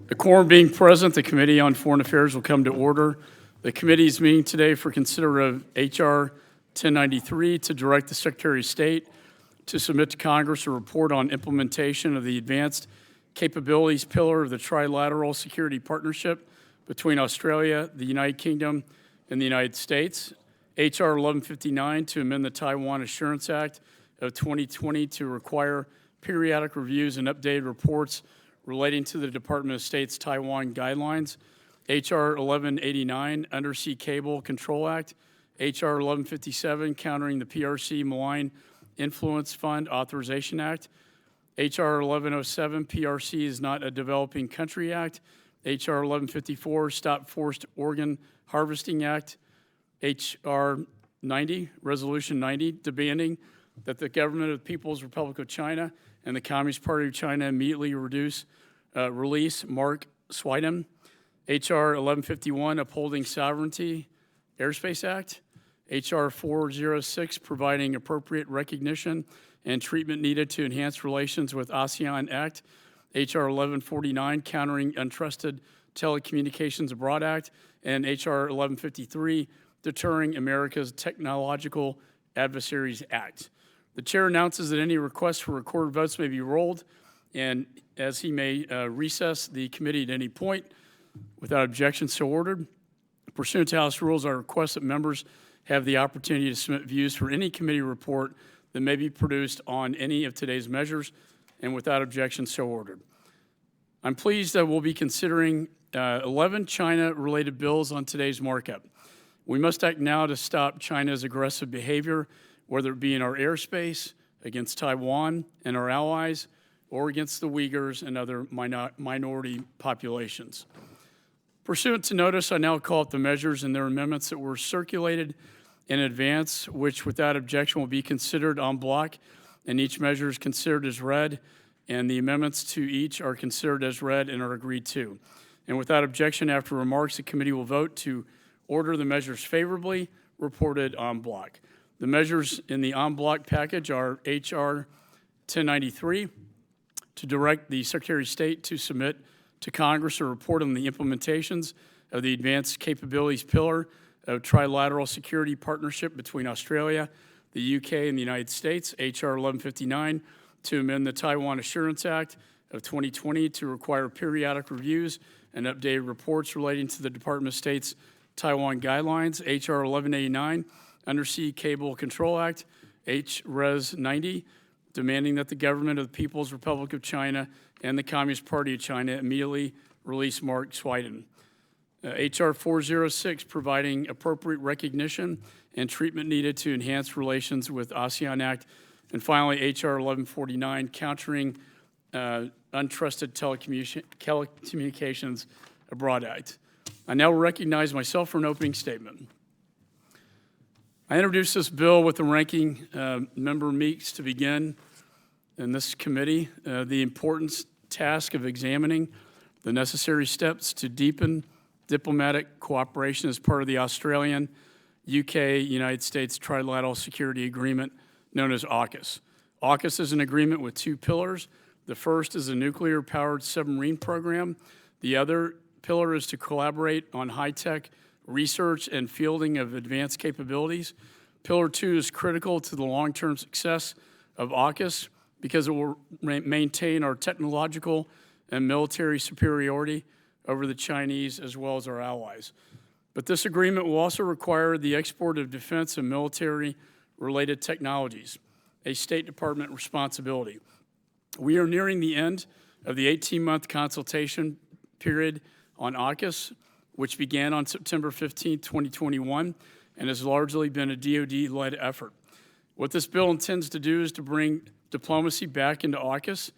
The quorum being present, the Committee on Foreign Affairs will come to order. The committee is meeting today for consideration of H.R. 1093 to direct the Secretary of State to submit to Congress a report on implementation of the Advanced Capabilities Pillar of the Trilateral Security Partnership between Australia, the United Kingdom, and the United States. H.R. 1159 to amend the Taiwan Assurance Act of 2020 to require periodic reviews and updated reports relating to the Department of State's Taiwan guidelines. H.R. 1189, Undersea Cable Control Act. H.R. 1157, Countering the PRC Malign Influence Fund Authorization Act. H.R. 1107, PRC is not a developing country act. H.R. 1154, Stop Forced Organ Harvesting Act. H.R. 90, Resolution 90, demanding that the government of the People's Republic of China and the Communist Party of China immediately release Mark Swidan. H.R. 1151, Upholding Sovereignty Airspace Act. H.R. 406, Providing Appropriate Recognition and Treatment Needed to Enhance Relations with ASEAN Act. H.R. 1149, Countering Untrusted Telecommunications Abroad Act. And H.R. 1153, Deterring America's Technological Adversaries Act. The chair announces that any requests for recorded votes may be rolled, and as he may recess the committee at any point. Without objection, so ordered. Pursuant to House rules, I request that members have the opportunity to submit views for any committee report that may be produced on any of today's measures, and without objection, so ordered. I'm pleased that we'll be considering 11 China-related bills on today's markup. We must act now to stop China's aggressive behavior, whether it be in our airspace, against Taiwan and our allies, or against the Uyghurs and other minority populations. Pursuant to notice, I now call up the measures and their amendments that were circulated in advance, which without objection will be considered en bloc, and each measure is considered as read, and the amendments to each are considered as read and are agreed to. And without objection, after remarks, the committee will vote to order the measures favorably reported en bloc. The measures in the en bloc package are H.R. 1093 to direct the Secretary of State to submit to Congress a report on the implementations of the Advanced Capabilities Pillar of Trilateral Security Partnership between Australia, the UK, and the United States. H.R. 1159 to amend the Taiwan Assurance Act of 2020 to require periodic reviews and updated reports relating to the Department of State's Taiwan guidelines. H.R. 1189, Undersea Cable Control Act. H.Res. 90, demanding that the government of the People's Republic of China and the Communist Party of China immediately release Mark Swidan. H.R. 406, providing appropriate recognition and treatment needed to enhance relations with ASEAN Act. And finally, H.R. 1149, countering untrusted telecommunications abroad Act. I now recognize myself for an opening statement. I introduced this bill with the ranking member Meeks to begin in this committee the important task of examining the necessary steps to deepen diplomatic cooperation as part of the Australian, UK, United States Trilateral Security Agreement known as AUKUS. AUKUS is an agreement with two pillars. The first is a nuclear-powered submarine program. The other pillar is to collaborate on high-tech research and fielding of advanced capabilities. Pillar 2 is critical to the long-term success of AUKUS because it will maintain our technological and military superiority over the Chinese as well as our allies. But this agreement will also require the export of defense and military-related technologies, a State Department responsibility. We are nearing the end of the 18-month consultation period on AUKUS, which began on September 15, 2021, and has largely been a DoD-led effort. What this bill intends to do is to bring diplomacy back into AUKUS,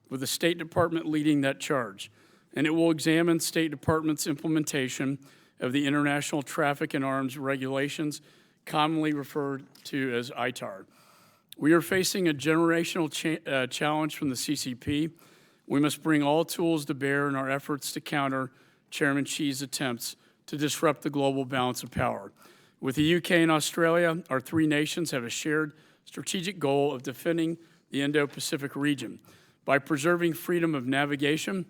with the State Department leading that charge. And it will examine State Department's implementation of the International Traffic in Arms Regulations, commonly referred to as ITAR. We are facing a generational challenge from the CCP. We must bring all tools to bear in our efforts to counter Chairman Xi's attempts to disrupt the global balance of power. With the UK and Australia, our three nations have a shared strategic goal of defending the Indo-Pacific region by preserving freedom of navigation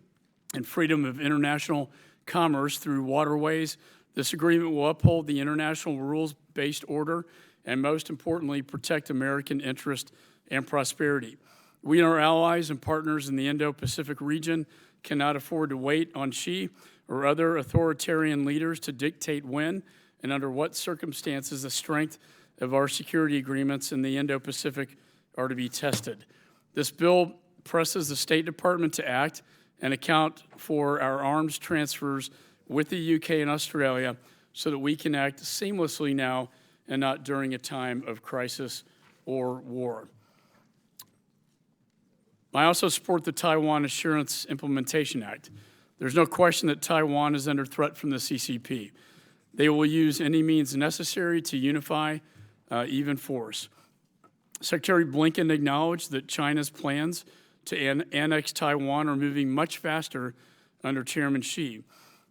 and freedom of international commerce through waterways. This agreement will uphold the international rules-based order and, most importantly, protect American interest and prosperity. We and our allies and partners in the Indo-Pacific region cannot afford to wait on Xi or other authoritarian leaders to dictate when and under what circumstances the strength of our security agreements in the Indo-Pacific are to be tested. This bill presses the State Department to act and account for our arms transfers with the UK and Australia so that we can act seamlessly now and not during a time of crisis or war. I also support the Taiwan Assurance Implementation Act. There's no question that Taiwan is under threat from the CCP. They will use any means necessary to unify, even force. Secretary Blinken acknowledged that China's plans to annex Taiwan are moving much faster under Chairman Xi.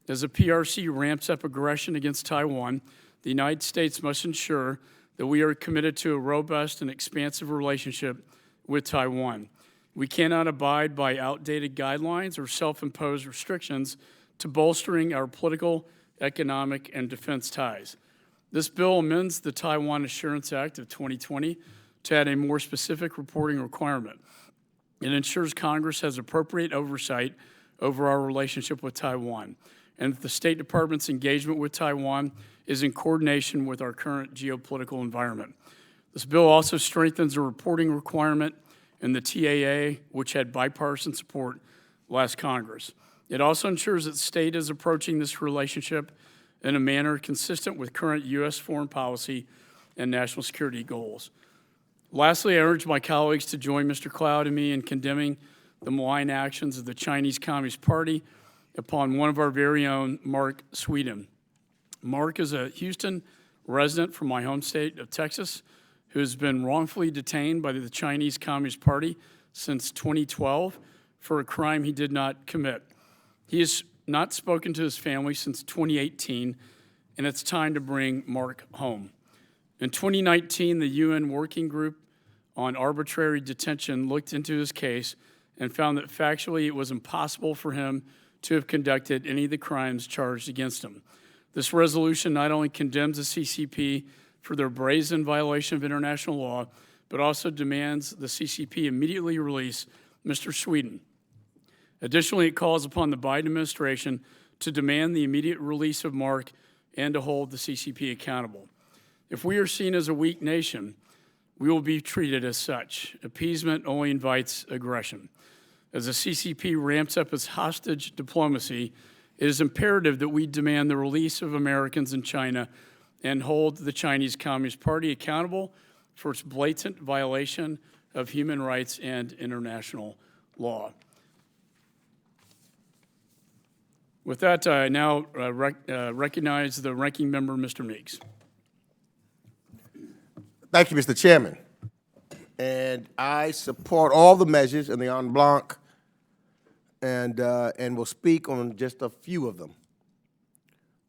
As the PRC ramps up aggression against Taiwan, the United States must ensure that we are committed to a robust and expansive relationship with Taiwan. We cannot abide by outdated guidelines or self-imposed restrictions to bolstering our political, economic, and defense ties. This bill amends the Taiwan Assurance Act of 2020 to add a more specific reporting requirement. It ensures Congress has appropriate oversight over our relationship with Taiwan, and that the State Department's engagement with Taiwan is in coordination with our current geopolitical environment. This bill also strengthens the reporting requirement in the TAA, which had bipartisan support last Congress. It also ensures that the state is approaching this relationship in a manner consistent with current U.S. foreign policy and national security goals. Lastly, I urge my colleagues to join Mr. Cloud and me in condemning the malign actions of the Chinese Communist Party upon one of our very own, Mark Swidan. Mark is a Houston resident from my home state of Texas who has been wrongfully detained by the Chinese Communist Party since 2012 for a crime he did not commit. He has not spoken to his family since 2018, and it's time to bring Mark home. In 2019, the UN Working Group on Arbitrary Detention looked into his case and found that factually it was impossible for him to have conducted any of the crimes charged against him. This resolution not only condemns the CCP for their brazen violation of international law, but also demands the CCP immediately release Mr. Swidan. Additionally, it calls upon the Biden administration to demand the immediate release of Mark and to hold the CCP accountable. If we are seen as a weak nation, we will be treated as such. Appeasement only invites aggression. As the CCP ramps up its hostage diplomacy, it is imperative that we demand the release of Americans in China and hold the Chinese Communist Party accountable for its blatant violation of human rights and international law. With that, I now recognize the ranking member, Mr. Meeks. Thank you, Mr. Chairman. And I support all the measures in the en bloc and will speak on just a few of them.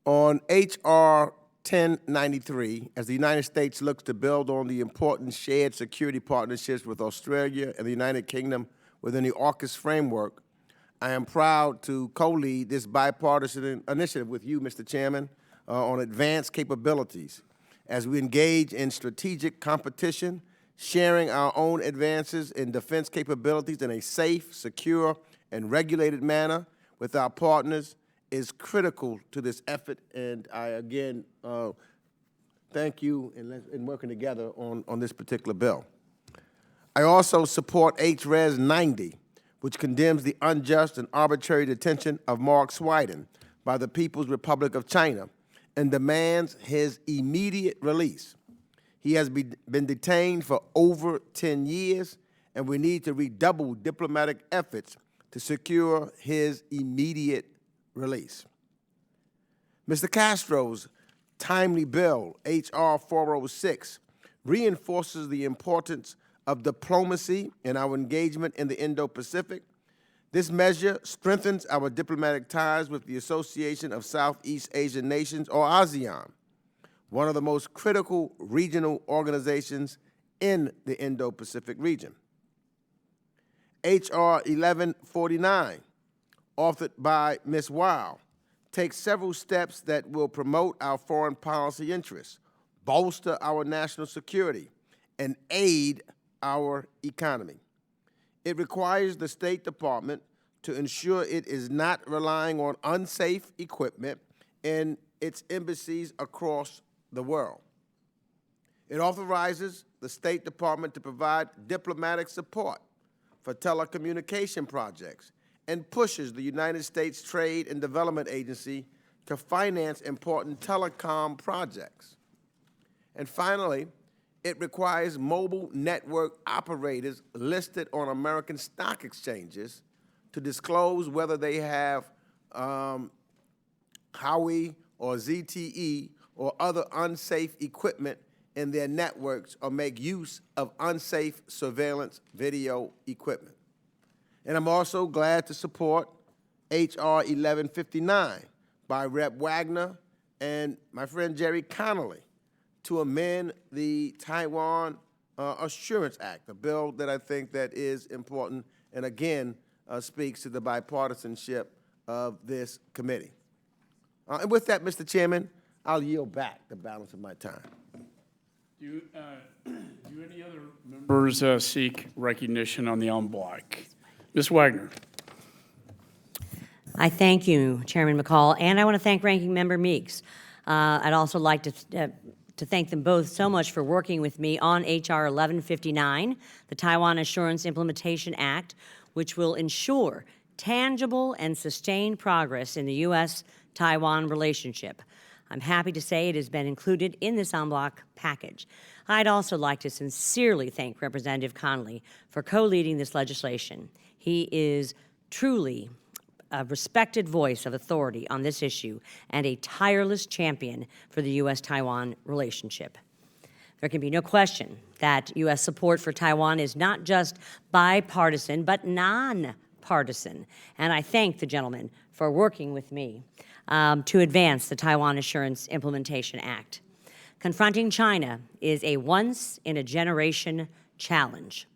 On H.R. 1093, as the United States looks to build on the important shared security partnerships with Australia and the United Kingdom within the AUKUS framework, I am proud to co-lead this bipartisan initiative with you, Mr. Chairman, on advanced capabilities as we engage in strategic competition, sharing our own advances in defense capabilities in a safe, secure, and regulated manner with our partners is critical to this effort, and I again thank you in working together on this particular bill. I also support HRES 90, which condemns the unjust and arbitrary detention of Mark Swidan by the People's Republic of China and demands his immediate release. He has been detained for over 10 years, and we need to redouble diplomatic efforts to secure his immediate release. Mr. Castro's timely bill, H.R. 406, reinforces the importance of diplomacy in our engagement in the Indo-Pacific. This measure strengthens our diplomatic ties with the Association of Southeast Asian Nations, or ASEAN, one of the most critical regional organizations in the Indo-Pacific region. H.R. 1149 authored by Ms. Weil, takes several steps that will promote our foreign policy interests, bolster our national security, and aid our economy. It requires the State Department to ensure it is not relying on unsafe equipment in its embassies across the world. It authorizes the State Department to provide diplomatic support for telecommunication projects and pushes the United States Trade and Development Agency to finance important telecom projects. And finally, it requires mobile network operators listed on American stock exchanges to disclose whether they have Huawei or ZTE or other unsafe equipment in their networks or make use of unsafe surveillance video equipment. And I'm also glad to support H.R. 1159 by Rep. Wagner and my friend Jerry Connolly to amend the Taiwan Assurance Act, a bill that I think that is important and again speaks to the bipartisanship of this committee. And with that, Mr. Chairman, I'll yield back the balance of my time. Do any other members seek recognition on the en bloc? Ms. Wagner. I thank you, Chairman McCaul, and I want to thank Ranking Member Meeks. I'd also like to thank them both so much for working with me on H.R. 1159, the Taiwan Assurance Implementation Act, which will ensure tangible and sustained progress in the U.S.-Taiwan relationship. I'm happy to say it has been included in this en bloc package. I'd also like to sincerely thank Representative Connolly for co-leading this legislation. He is truly a respected voice of authority on this issue and a tireless champion for the U.S.-Taiwan relationship. There can be no question that U.S. support for Taiwan is not just bipartisan, but nonpartisan. And I thank the gentleman for working with me to advance the Taiwan Assurance Implementation Act. Confronting China is a once-in-a-generation challenge.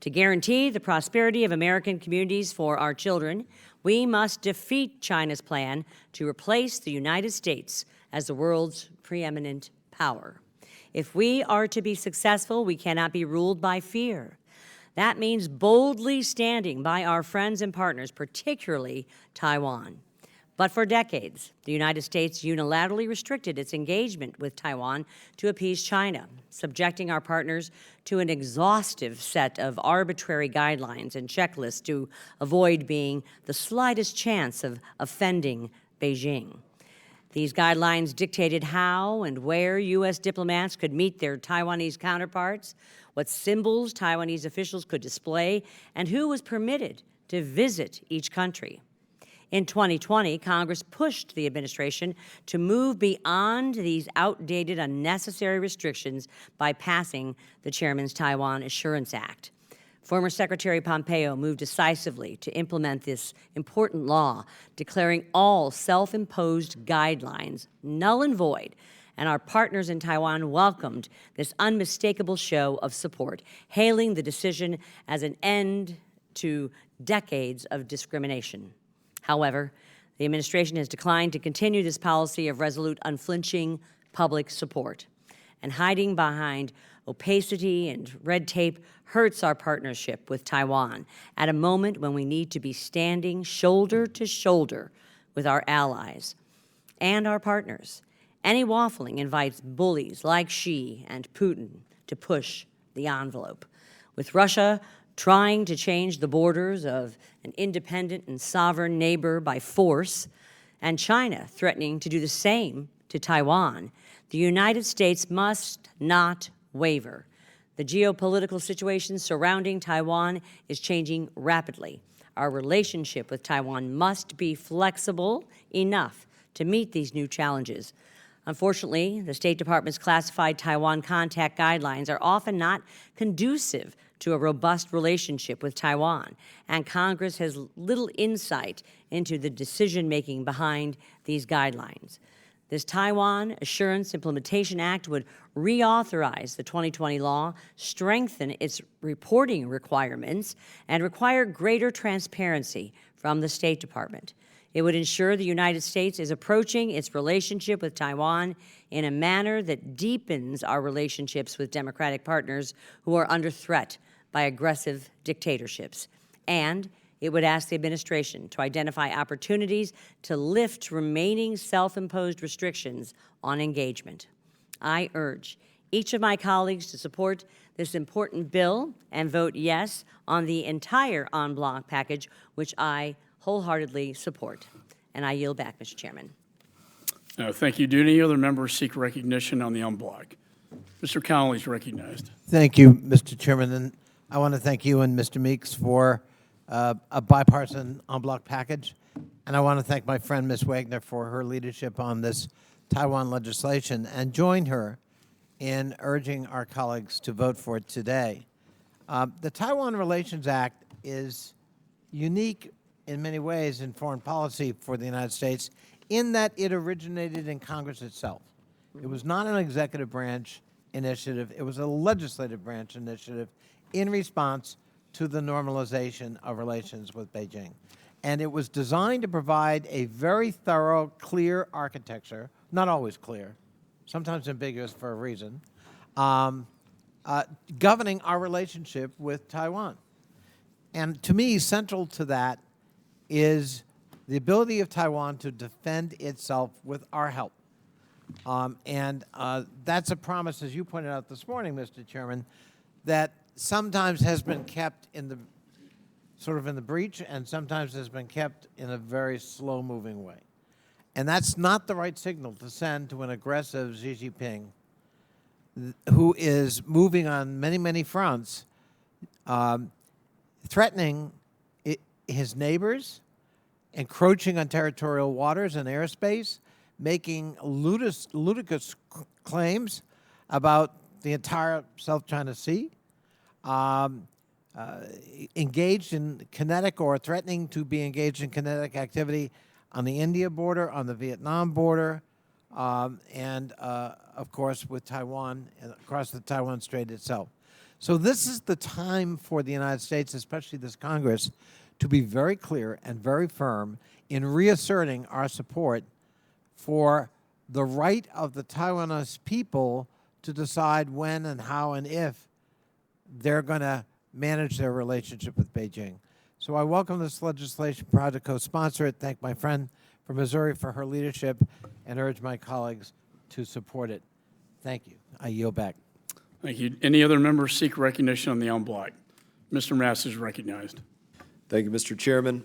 To guarantee the prosperity of American communities for our children, we must defeat China's plan to replace the United States as the world's preeminent power. If we are to be successful, we cannot be ruled by fear. That means boldly standing by our friends and partners, particularly Taiwan. But for decades, the United States unilaterally restricted its engagement with Taiwan to appease China, subjecting our partners to an exhaustive set of arbitrary guidelines and checklists to avoid being the slightest chance of offending Beijing. These guidelines dictated how and where U.S. diplomats could meet their Taiwanese counterparts, what symbols Taiwanese officials could display, and who was permitted to visit each country. In 2020, Congress pushed the administration to move beyond these outdated, unnecessary restrictions by passing the Chairman's Taiwan Assurance Act. Former Secretary Pompeo moved decisively to implement this important law, declaring all self-imposed guidelines null and void, and our partners in Taiwan welcomed this unmistakable show of support, hailing the decision as an end to decades of discrimination. However, the administration has declined to continue this policy of resolute, unflinching public support. And hiding behind opacity and red tape hurts our partnership with Taiwan at a moment when we need to be standing shoulder to shoulder with our allies and our partners. Any waffling invites bullies like Xi and Putin to push the envelope. With Russia trying to change the borders of an independent and sovereign neighbor by force, and China threatening to do the same to Taiwan, the United States must not waver. The geopolitical situation surrounding Taiwan is changing rapidly. Our relationship with Taiwan must be flexible enough to meet these new challenges. Unfortunately, the State Department's classified Taiwan contact guidelines are often not conducive to a robust relationship with Taiwan, and Congress has little insight into the decision-making behind these guidelines. This Taiwan Assurance Implementation Act would reauthorize the 2020 law, strengthen its reporting requirements, and require greater transparency from the State Department. It would ensure the United States is approaching its relationship with Taiwan in a manner that deepens our relationships with democratic partners who are under threat by aggressive dictatorships. And it would ask the administration to identify opportunities to lift remaining self-imposed restrictions on engagement. I urge each of my colleagues to support this important bill and vote yes on the entire en bloc package, which I wholeheartedly support. And I yield back, Mr. Chairman. Thank you. Do any other members seek recognition on the en bloc? Mr. Connolly is recognized. Thank you, Mr. Chairman. And I want to thank you and Mr. Meeks for a bipartisan en bloc package. And I want to thank my friend, Ms. Wagner, for her leadership on this Taiwan legislation and join her in urging our colleagues to vote for it today. The Taiwan Relations Act is unique in many ways in foreign policy for the United States in that it originated in Congress itself. It was not an executive branch initiative. It was a legislative branch initiative in response to the normalization of relations with Beijing. And it was designed to provide a very thorough, clear architecture, not always clear, sometimes ambiguous for a reason, governing our relationship with Taiwan. And to me, central to that is the ability of Taiwan to defend itself with our help. That's a promise, as you pointed out this morning, Mr. Chairman, that sometimes has been kept in the sort of in the breach and sometimes has been kept in a very slow-moving way. And that's not the right signal to send to an aggressive Xi Jinping who is moving on many, many fronts, threatening his neighbors, encroaching on territorial waters and airspace, making ludicrous claims about the entire South China Sea, engaged in kinetic or threatening to be engaged in kinetic activity on the India border, on the Vietnam border, and of course with Taiwan and across the Taiwan Strait itself. So this is the time for the United States, especially this Congress, to be very clear and very firm in reasserting our support for the right of the Taiwanese people to decide when and how and if they're going to manage their relationship with Beijing. So I welcome this legislation, proud to co-sponsor it, thank my friend from Missouri for her leadership, and urge my colleagues to support it. Thank you. I yield back. Thank you. Any other members seek recognition on the en bloc? Mr. Mass is recognized. Thank you, Mr. Chairman.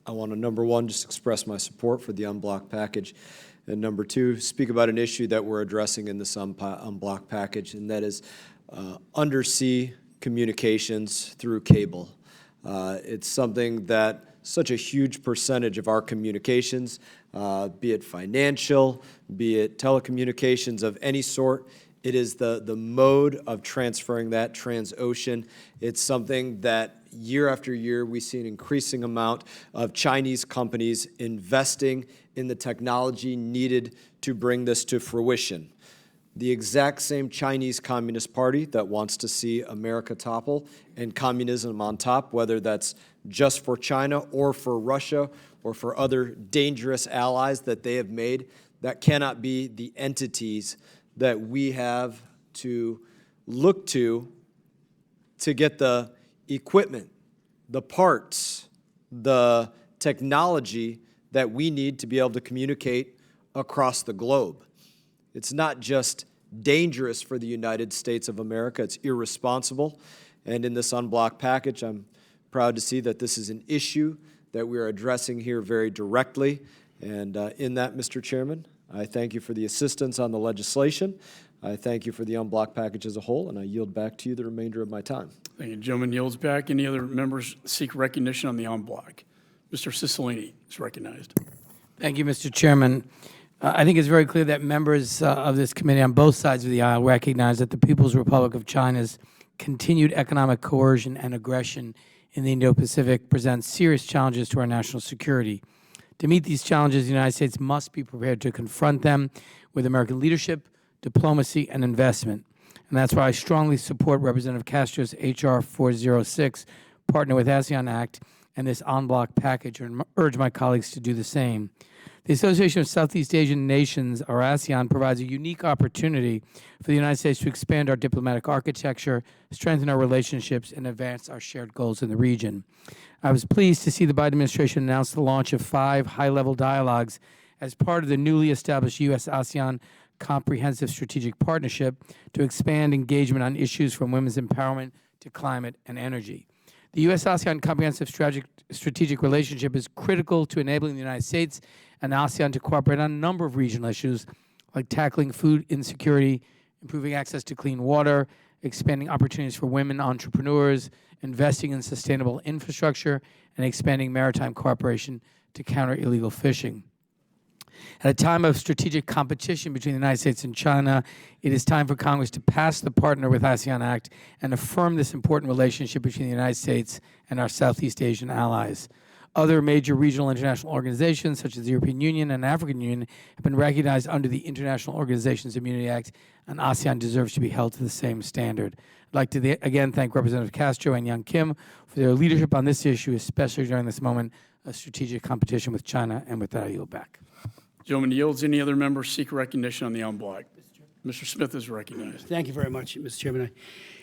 I want to, number one, just express my support for the en bloc package, and number two, speak about an issue that we're addressing in this en bloc package, and that is undersea communications through cable. It's something that such a huge percentage of our communications, be it financial, be it telecommunications of any sort, it is the mode of transferring that transocean. It's something that year after year we see an increasing amount of Chinese companies investing in the technology needed to bring this to fruition. The exact same Chinese Communist Party that wants to see America topple and communism on top, whether that's just for China or for Russia or for other dangerous allies that they have made, that cannot be the entities that we have to look to get the equipment, the parts, the technology that we need to be able to communicate across the globe. It's not just dangerous for the United States of America, it's irresponsible. And in this en bloc package, I'm proud to see that this is an issue that we are addressing here very directly. And in that, Mr. Chairman, I thank you for the assistance on the legislation. I thank you for the en bloc package as a whole, and I yield back to you the remainder of my time. Thank you. Gentleman yields back. Any other members seek recognition on the en bloc? Mr. Cicilline is recognized. Thank you, Mr. Chairman. I think it's very clear that members of this committee on both sides of the aisle recognize that the People's Republic of China's continued economic coercion and aggression in the Indo-Pacific presents serious challenges to our national security. To meet these challenges, the United States must be prepared to confront them with American leadership, diplomacy, and investment. And that's why I strongly support Representative Castro's H.R. 406, Partner with ASEAN Act, and this en bloc package, and urge my colleagues to do the same. The Association of Southeast Asian Nations, or ASEAN, provides a unique opportunity for the United States to expand our diplomatic architecture, strengthen our relationships, and advance our shared goals in the region. I was pleased to see the Biden administration announce the launch of 5 high-level dialogues as part of the newly established U.S.-ASEAN Comprehensive Strategic Partnership to expand engagement on issues from women's empowerment to climate and energy. The U.S.-ASEAN Comprehensive Strategic Relationship is critical to enabling the United States and ASEAN to cooperate on a number of regional issues like tackling food insecurity, improving access to clean water, expanding opportunities for women entrepreneurs, investing in sustainable infrastructure, and expanding maritime cooperation to counter illegal fishing. At a time of strategic competition between the United States and China, it is time for Congress to pass the Partner with ASEAN Act and affirm this important relationship between the United States and our Southeast Asian allies. Other major regional international organizations, such as the European Union and African Union, have been recognized under the International Organizations Immunity Act, and ASEAN deserves to be held to the same standard. I'd like to again thank Representative Castro and Young Kim for their leadership on this issue, especially during this moment of strategic competition with China, and with that, I yield back. Gentleman yields. Any other members seek recognition on the en bloc? Mr. Smith is recognized. Thank you very much, Mr. Chairman.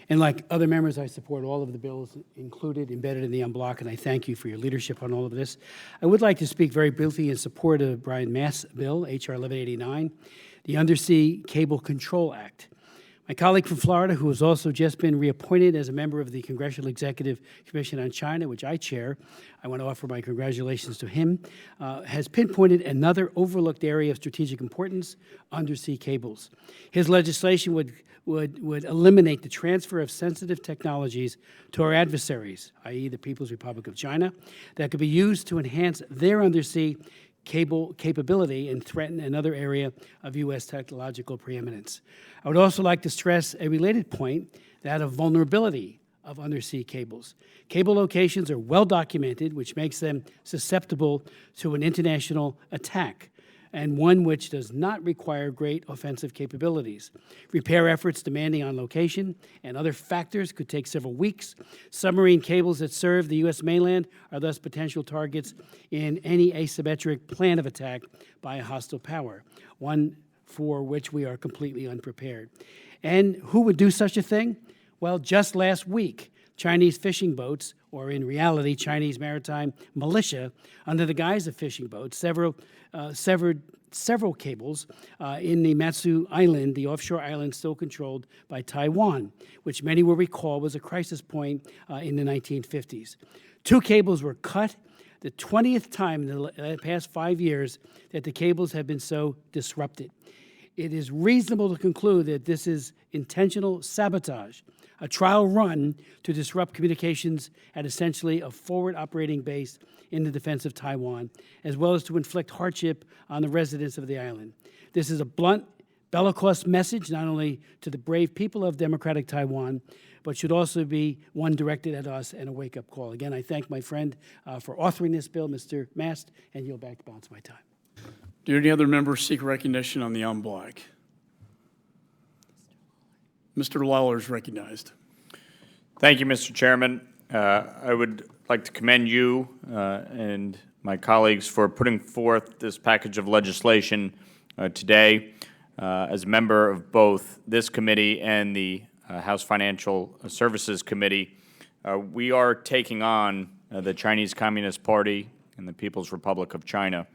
And like other members, I support all of the bills embedded in the en bloc, and I thank you for your leadership on all of this. I would like to speak very briefly in support of Brian Mast's bill, H.R. 1189, the Undersea Cable Control Act. My colleague from Florida, who has also just been reappointed as a member of the Congressional Executive Commission on China, which I chair, I want to offer my congratulations to him, has pinpointed another overlooked area of strategic importance, undersea cables. His legislation would eliminate the transfer of sensitive technologies to our adversaries, i.e. the People's Republic of China, that could be used to enhance their undersea cable capability and threaten another area of U.S. technological preeminence. I would also like to stress a related point, that of vulnerability of undersea cables. Cable locations are well documented, which makes them susceptible to an international attack, and one which does not require great offensive capabilities. Repair efforts demanding on location and other factors could take several weeks. Submarine cables that serve the U.S. mainland are thus potential targets in any asymmetric plan of attack by a hostile power, one for which we are completely unprepared. And who would do such a thing? Well, just last week, Chinese fishing boats, or in reality, Chinese maritime militia, under the guise of fishing boats, severed several cables in the Matsu Island, the offshore island still controlled by Taiwan, which many will recall was a crisis point in the 1950s. 2 cables were cut, the 20th time in the past 5 years that the cables have been so disrupted. It is reasonable to conclude that this is intentional sabotage, a trial run to disrupt communications at essentially a forward operating base in the defense of Taiwan, as well as to inflict hardship on the residents of the island. This is a blunt, bellicose message not only to the brave people of democratic Taiwan, but should also be one directed at us and a wake-up call. Again, I thank my friend for authoring this bill, Mr. Mast, and yield back the balance of my time. Do any other members seek recognition on the en bloc? Mr. Lawler is recognized. Thank you, Mr. Chairman. I would like to commend you and my colleagues for putting forth this package of legislation today. As a member of both this committee and the House Financial Services Committee, we are taking on the Chinese Communist Party and the People's Republic of China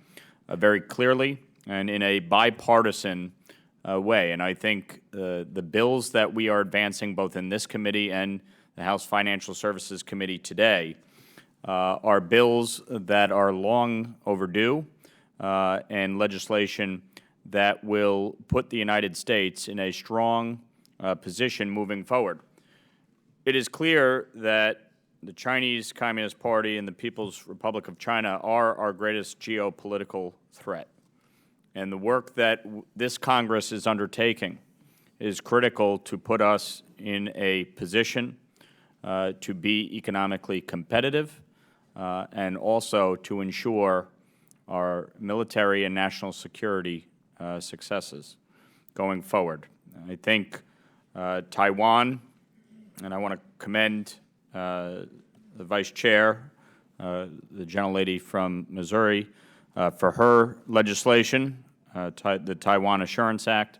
very clearly and in a bipartisan way. And I think the bills that we are advancing both in this committee and the House Financial Services Committee today are bills that are long overdue and legislation that will put the United States in a strong position moving forward. It is clear that the Chinese Communist Party and the People's Republic of China are our greatest geopolitical threat. And the work that this Congress is undertaking is critical to put us in a position to be economically competitive and also to ensure our military and national security successes going forward. I think Taiwan, and I want to commend the Vice Chair the gentlelady from Missouri, for her legislation, the Taiwan Assurance Act.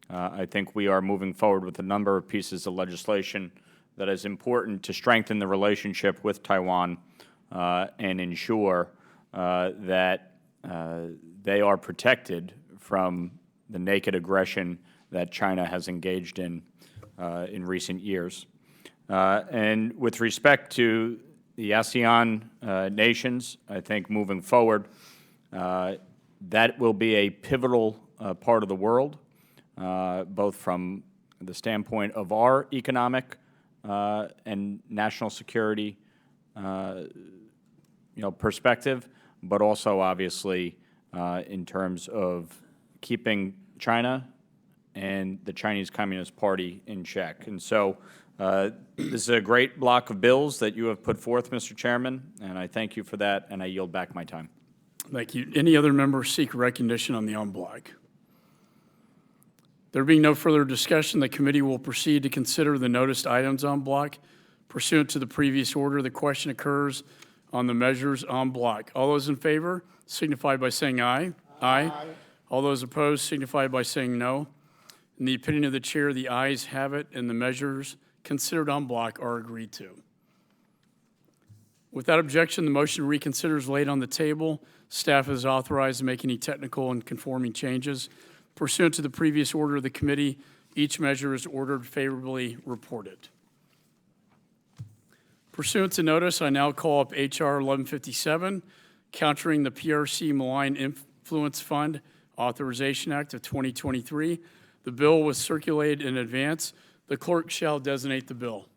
I think we are moving forward with a number of pieces of legislation that is important to strengthen the relationship with Taiwan and ensure that they are protected from the naked aggression that China has engaged in recent years. And with respect to the ASEAN nations, I think moving forward, that will be a pivotal part of the world, both from the standpoint of our economic and national security perspective, but also obviously in terms of keeping China and the Chinese Communist Party in check. And so this is a great block of bills that you have put forth, Mr. Chairman, and I thank you for that, and I yield back my time. Thank you. Any other members seek recognition on the en bloc? There being no further discussion, the committee will proceed to consider the noticed items en bloc. Pursuant to the previous order, the question occurs on the measures en bloc. All those in favor signify by saying aye. Aye. All those opposed signify by saying no. In the opinion of the chair, the ayes have it, and the measures considered en bloc are agreed to. Without objection, the motion to reconsider is laid on the table. Staff is authorized to make any technical and conforming changes. Pursuant to the previous order of the committee, each measure is ordered favorably reported. Pursuant to notice, I now call up H.R. 1157, Countering the PRC Malign Influence Fund Authorization Act of 2023. The bill was circulated in advance. The clerk shall designate the bill.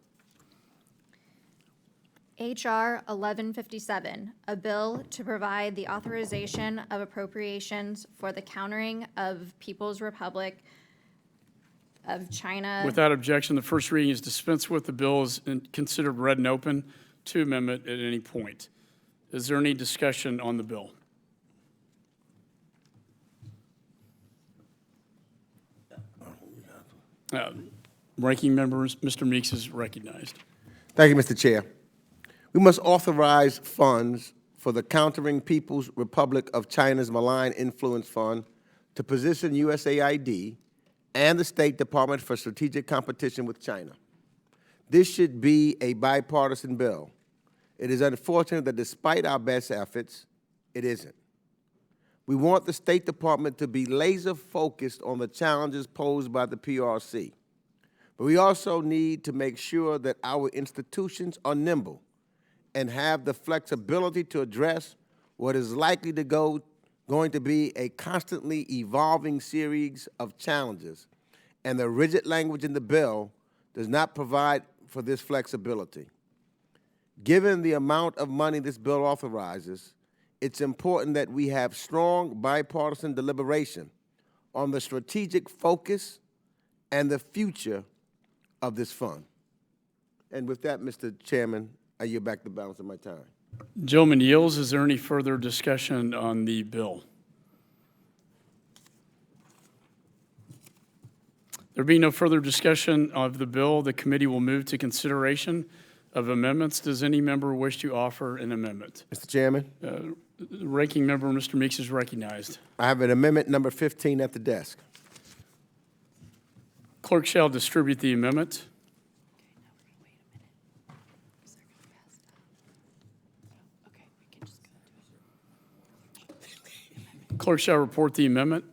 H.R. 1157, a bill to provide the authorization of appropriations for the countering of People's Republic of China. Without objection, the first reading is dispensed with. The bill is considered read and open to amendment at any point. Is there any discussion on the bill? Ranking member, Mr. Meeks is recognized. Thank you, Mr. Chair. We must authorize funds for the Countering People's Republic of China's Malign Influence Fund to position USAID and the State Department for Strategic Competition with China. This should be a bipartisan bill. It is unfortunate that despite our best efforts, it isn't. We want the State Department to be laser focused on the challenges posed by the PRC. But we also need to make sure that our institutions are nimble and have the flexibility to address what is likely to going to be a constantly evolving series of challenges, and the rigid language in the bill does not provide for this flexibility. Given the amount of money this bill authorizes, it's important that we have strong bipartisan deliberation on the strategic focus and the future of this fund. And with that, Mr. Chairman, I yield back the balance of my time. Gentleman yields. Is there any further discussion on the bill? There being no further discussion of the bill, the committee will move to consideration of amendments. Does any member wish to offer an amendment? Mr. Chairman? The ranking member, Mr. Meeks, is recognized. I have an amendment number 15 at the desk. Clerk shall distribute the amendment. Clerk shall report the amendment.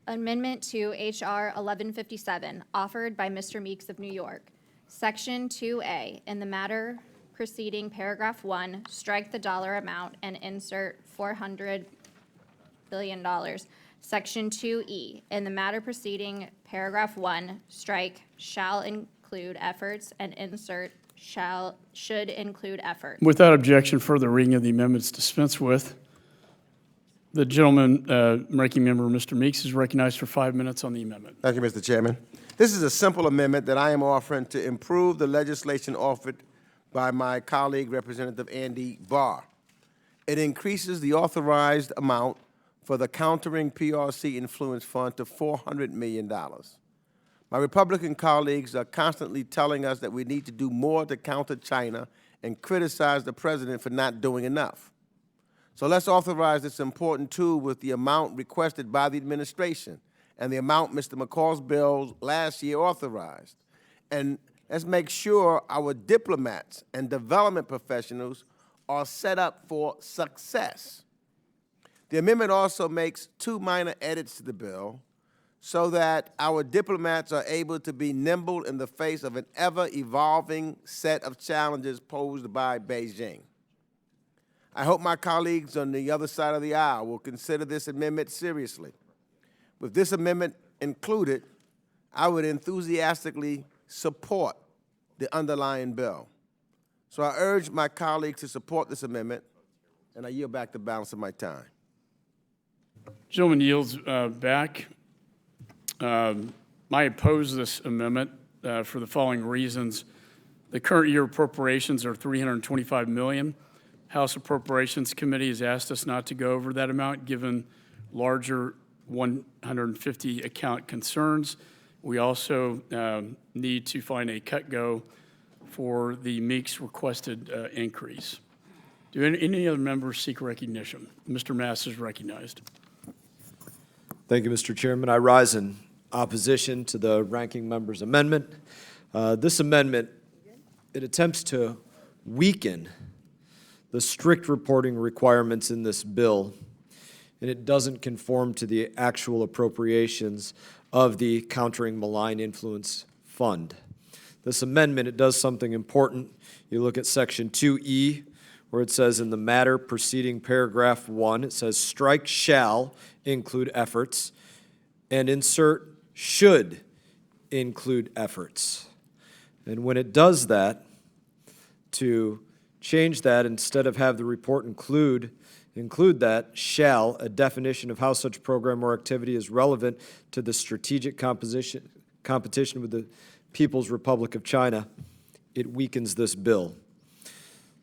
Amendment to H.R. 1157, offered by Mr. Meeks of New York. Section 2A, in the matter preceding paragraph 1, strike the dollar amount and insert $400 billion. Section 2E, in the matter preceding paragraph 1, strike shall include efforts and insert should include effort. Without objection, further reading of the amendments dispensed with. The gentleman, ranking member, Mr. Meeks, is recognized for 5 minutes on the amendment. Thank you, Mr. Chairman. This is a simple amendment that I am offering to improve the legislation offered by my colleague, Representative Andy Barr. It increases the authorized amount for the Countering PRC Influence Fund to $400 million. My Republican colleagues are constantly telling us that we need to do more to counter China and criticize the president for not doing enough. So let's authorize this important tool with the amount requested by the administration and the amount Mr. McCaul's bill last year authorized. And let's make sure our diplomats and development professionals are set up for success. The amendment also makes 2 minor edits to the bill so that our diplomats are able to be nimble in the face of an ever-evolving set of challenges posed by Beijing. I hope my colleagues on the other side of the aisle will consider this amendment seriously. With this amendment included, I would enthusiastically support the underlying bill. So I urge my colleagues to support this amendment, and I yield back the balance of my time. Gentleman yields back. I oppose this amendment for the following reasons. The current year appropriations are $325 million. House Appropriations Committee has asked us not to go over that amount given larger 150 account concerns. We also need to find a cut-go for the Meeks requested increase. Do any other members seek recognition? Mr. Mass is recognized. Thank you, Mr. Chairman. I rise in opposition to the ranking member's amendment. This amendment, it attempts to weaken the strict reporting requirements in this bill, and it doesn't conform to the actual appropriations of the Countering Malign Influence Fund. This amendment, it does something important. You look at Section 2E, where it says in the matter preceding paragraph 1, it says strike shall include efforts, and insert should include efforts. And when it does that, to change that, instead of have the report include that shall, a definition of how such program or activity is relevant to the strategic competition with the People's Republic of China, it weakens this bill.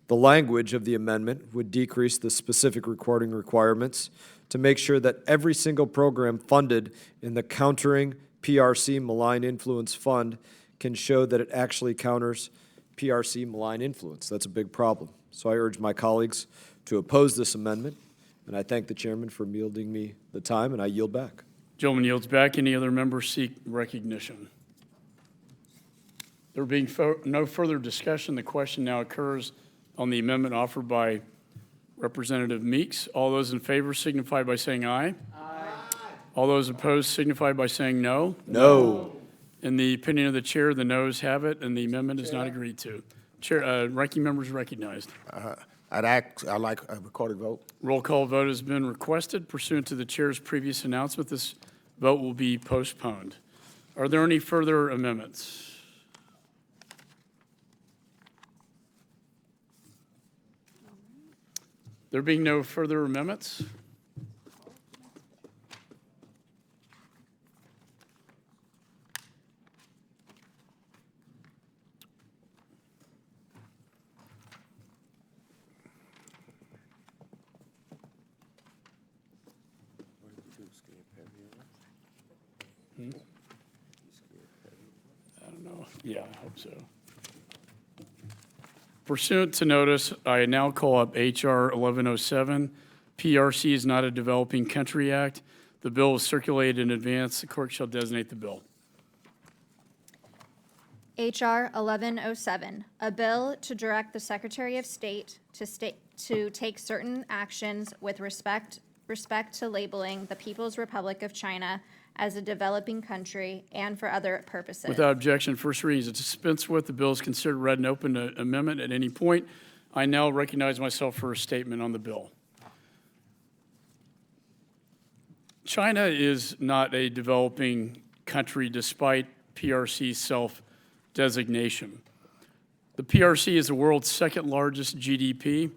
The language of the amendment would decrease the specific recording requirements to make sure that every single program funded in the Countering PRC Malign Influence Fund can show that it actually counters PRC malign influence. That's a big problem. So I urge my colleagues to oppose this amendment, and I thank the chairman for yielding me the time, and I yield back. Gentleman yields back. Any other members seek recognition? There being no further discussion, the question now occurs on the amendment offered by Representative Meeks. All those in favor signify by saying aye. Aye. All those opposed signify by saying no. No. In the opinion of the chair, the noes have it, and the amendment is not agreed to. Chair, ranking member is recognized. I'd like a recorded vote. Roll call vote has been requested. Pursuant to the chair's previous announcement, this vote will be postponed. Are there any further amendments? There being no further amendments, I don't know. Yeah, I hope so. Pursuant to notice, I now call up H.R. 1107. PRC is not a Developing Country Act. The bill was circulated in advance. The clerk shall designate the bill. H.R. 1107, a bill to direct the Secretary of State to take certain actions with respect to labeling the People's Republic of China as a developing country and for other purposes. Without objection, first reading is dispensed with. The bill is considered read and open to amendment at any point. I now recognize myself for a statement on the bill. China is not a developing country despite PRC's self-designation. The PRC is the world's second largest GDP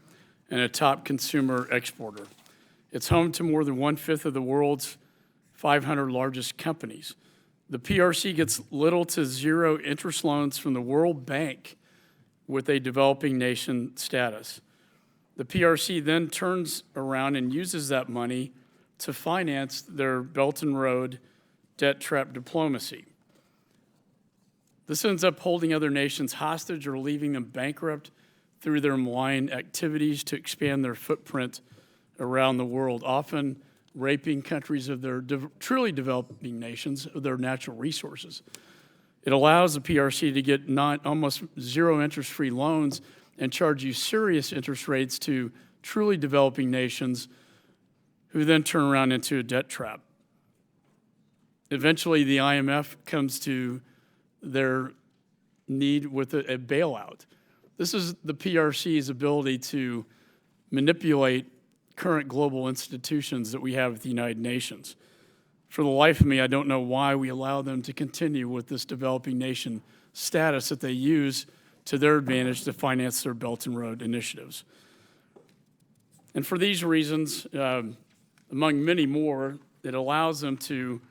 and a top consumer exporter. It's home to more than 1/5 of the world's 500 largest companies. The PRC gets little to zero interest loans from the World Bank with a developing nation status. The PRC then turns around and uses that money to finance their Belt and Road debt trap diplomacy. This ends up holding other nations hostage or leaving them bankrupt through their malign activities to expand their footprint around the world, often raping countries of their truly developing nations of their natural resources. It allows the PRC to get almost zero interest-free loans and charge you serious interest rates to truly developing nations who then turn around into a debt trap. Eventually, the IMF comes to their need with a bailout. This is the PRC's ability to manipulate current global institutions that we have at the United Nations. For the life of me, I don't know why we allow them to continue with this developing nation status that they use to their advantage to finance their Belt and Road initiatives. And for these reasons, among many more, it allows them to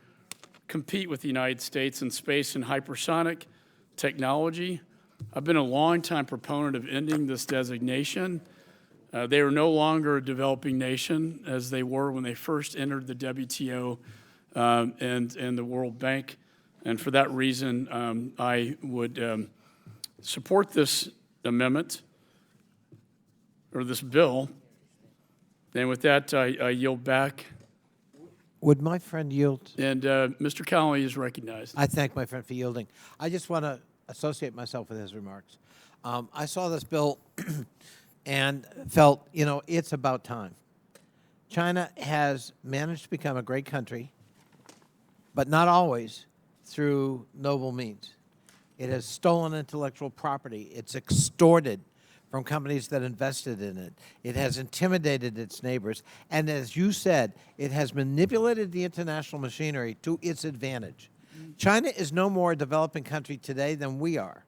compete with the United States in space and hypersonic technology. I've been a longtime proponent of ending this designation. They are no longer a developing nation as they were when they first entered the WTO and the World Bank. And for that reason, I would support this amendment or this bill. And with that, I yield back. Would my friend yield? And Mr. Connolly is recognized. I thank my friend for yielding. I just want to associate myself with his remarks. I saw this bill and felt, it's about time. China has managed to become a great country, but not always through noble means. It has stolen intellectual property. It's extorted from companies that invested in it. It has intimidated its neighbors. And as you said, it has manipulated the international machinery to its advantage. China is no more a developing country today than we are.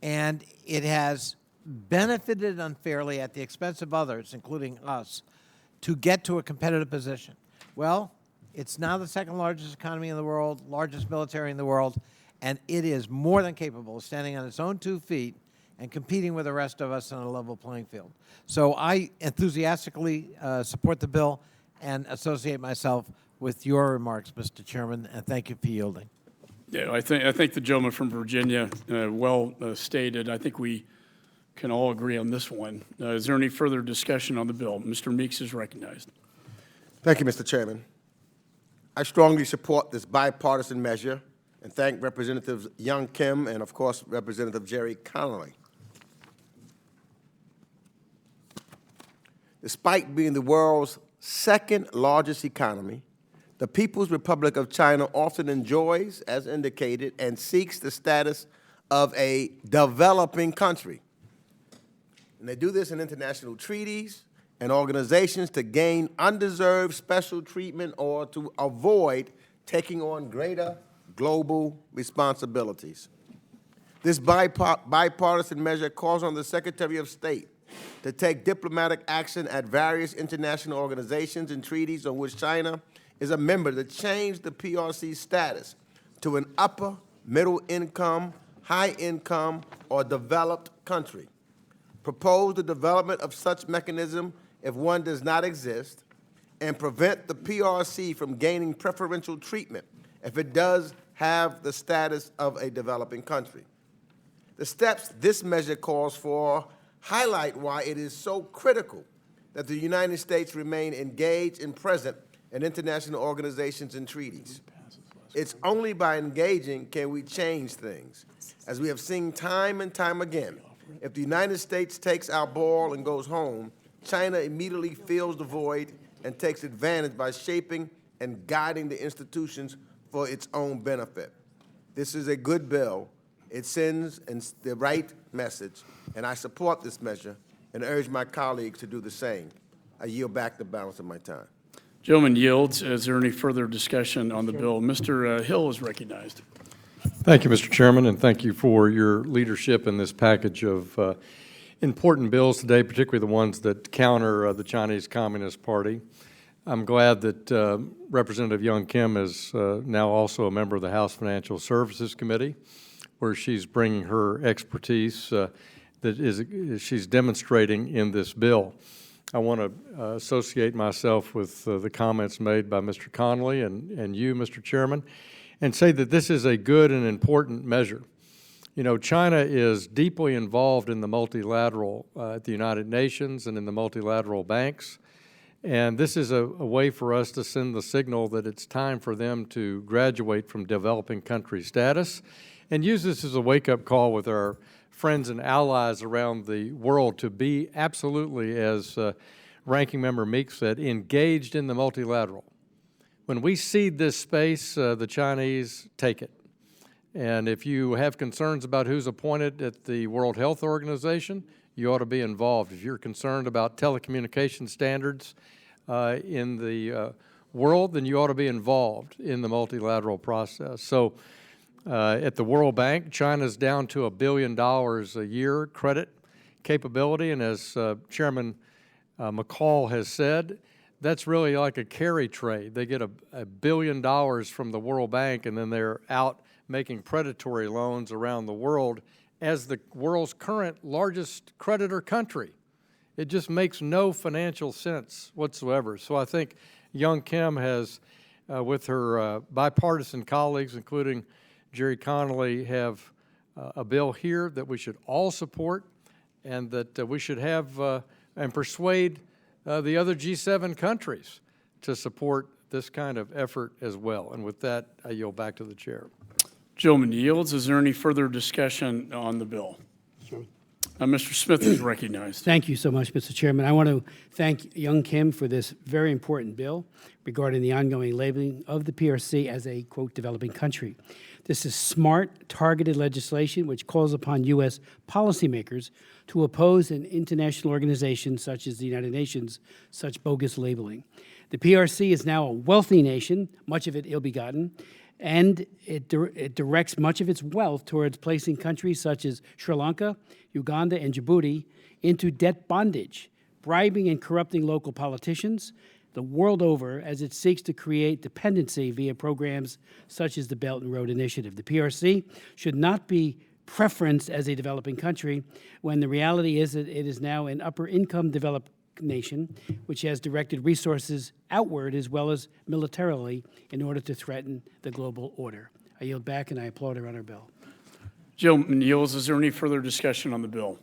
And it has benefited unfairly at the expense of others, including us, to get to a competitive position. Well, it's now the second largest economy in the world, largest military in the world, and it is more than capable of standing on its own 2 feet and competing with the rest of us on a level playing field. So I enthusiastically support the bill and associate myself with your remarks, Mr. Chairman, and thank you for yielding. Yeah, I think the gentleman from Virginia well stated. I think we can all agree on this one. Is there any further discussion on the bill? Mr. Meeks is recognized. Thank you, Mr. Chairman. I strongly support this bipartisan measure and thank Representatives Young Kim and, of course, Representative Jerry Connolly. Despite being the world's second largest economy, the People's Republic of China often enjoys, as indicated, and seeks the status of a developing country. And they do this in international treaties and organizations to gain undeserved special treatment or to avoid taking on greater global responsibilities. This bipartisan measure calls on the Secretary of State to take diplomatic action at various international organizations and treaties on which China is a member to change the PRC's status to an upper, middle income, high income, or developed country. Propose the development of such mechanism if one does not exist, and prevent the PRC from gaining preferential treatment if it does have the status of a developing country. The steps this measure calls for highlight why it is so critical that the United States remain engaged and present in international organizations and treaties. It's only by engaging can we change things. As we have seen time and time again, if the United States takes our ball and goes home, China immediately fills the void and takes advantage by shaping and guiding the institutions for its own benefit. This is a good bill. It sends the right message, and I support this measure and urge my colleagues to do the same. I yield back the balance of my time. Gentleman yields. Is there any further discussion on the bill? Mr. Hill is recognized. Thank you, Mr. Chairman, and thank you for your leadership in this package of important bills today, particularly the ones that counter the Chinese Communist Party. I'm glad that Representative Young Kim is now also a member of the House Financial Services Committee, where she's bringing her expertise she's demonstrating in this bill. I want to associate myself with the comments made by Mr. Connolly and you, Mr. Chairman, and say that this is a good and important measure. You know, China is deeply involved in the multilateral at the United Nations and in the multilateral banks. And this is a way for us to send the signal that it's time for them to graduate from developing country status, and use this as a wake-up call with our friends and allies around the world to be absolutely, as Ranking Member Meeks said, engaged in the multilateral. When we cede this space, the Chinese take it. And if you have concerns about who's appointed at the World Health Organization, you ought to be involved. If you're concerned about telecommunication standards in the world, then you ought to be involved in the multilateral process. So at the World Bank, China's down to $1 billion a year credit capability, and as Chairman McCaul has said, that's really like a carry trade. They get $1 billion from the World Bank, and then they're out making predatory loans around the world as the world's current largest creditor country. It just makes no financial sense whatsoever. So I think Young Kim has, with her bipartisan colleagues, including Jerry Connolly, have a bill here that we should all support, and that we should have and persuade the other G7 countries to support this kind of effort as well. And with that, I yield back to the chair. Gentleman yields. Is there any further discussion on the bill? Mr. Smith is recognized. Thank you so much, Mr. Chairman. I want to thank Young Kim for this very important bill regarding the ongoing labeling of the PRC as a, quote, developing country. This is smart, targeted legislation which calls upon U.S. policymakers to oppose an international organization such as the United Nations such bogus labeling. The PRC is now a wealthy nation, much of it ill-begotten, and it directs much of its wealth towards placing countries such as Sri Lanka, Uganda, and Djibouti into debt bondage, bribing and corrupting local politicians the world over as it seeks to create dependency via programs such as the Belt and Road Initiative. The PRC should not be preferenced as a developing country when the reality is that it is now an upper-income developed nation which has directed resources outward as well as militarily in order to threaten the global order. I yield back and I applaud her on her bill. Gentleman yields. Is there any further discussion on the bill?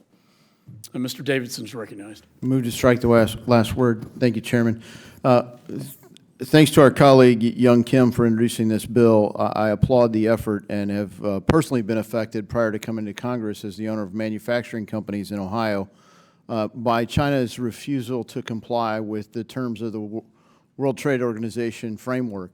Mr. Davidson is recognized. Move to strike the last word. Thank you, Chairman. Thanks to our colleague, Young Kim, for introducing this bill. I applaud the effort and have personally been affected prior to coming to Congress as the owner of manufacturing companies in Ohio by China's refusal to comply with the terms of the World Trade Organization framework.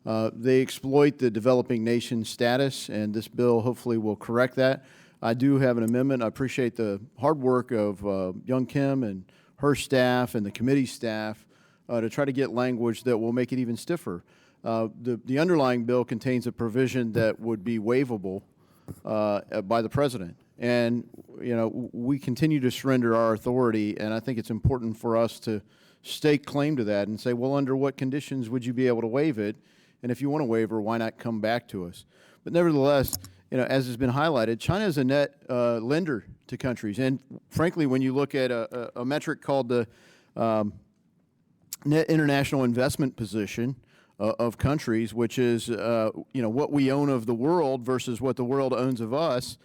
They exploit the developing nation status, and this bill hopefully will correct that. I do have an amendment. I appreciate the hard work of Young Kim and her staff and the committee staff to try to get language that will make it even stiffer. The underlying bill contains a provision that would be waivable by the President. And, you know, we continue to surrender our authority, and I think it's important for us to stake claim to that and say, well, under what conditions would you be able to waive it? And if you want a waiver, why not come back to us? But nevertheless, you know, as has been highlighted, China is a net lender to countries. And frankly, when you look at a metric called the net international investment position of countries, which is, you know, what we own of the world versus what the world owns of us,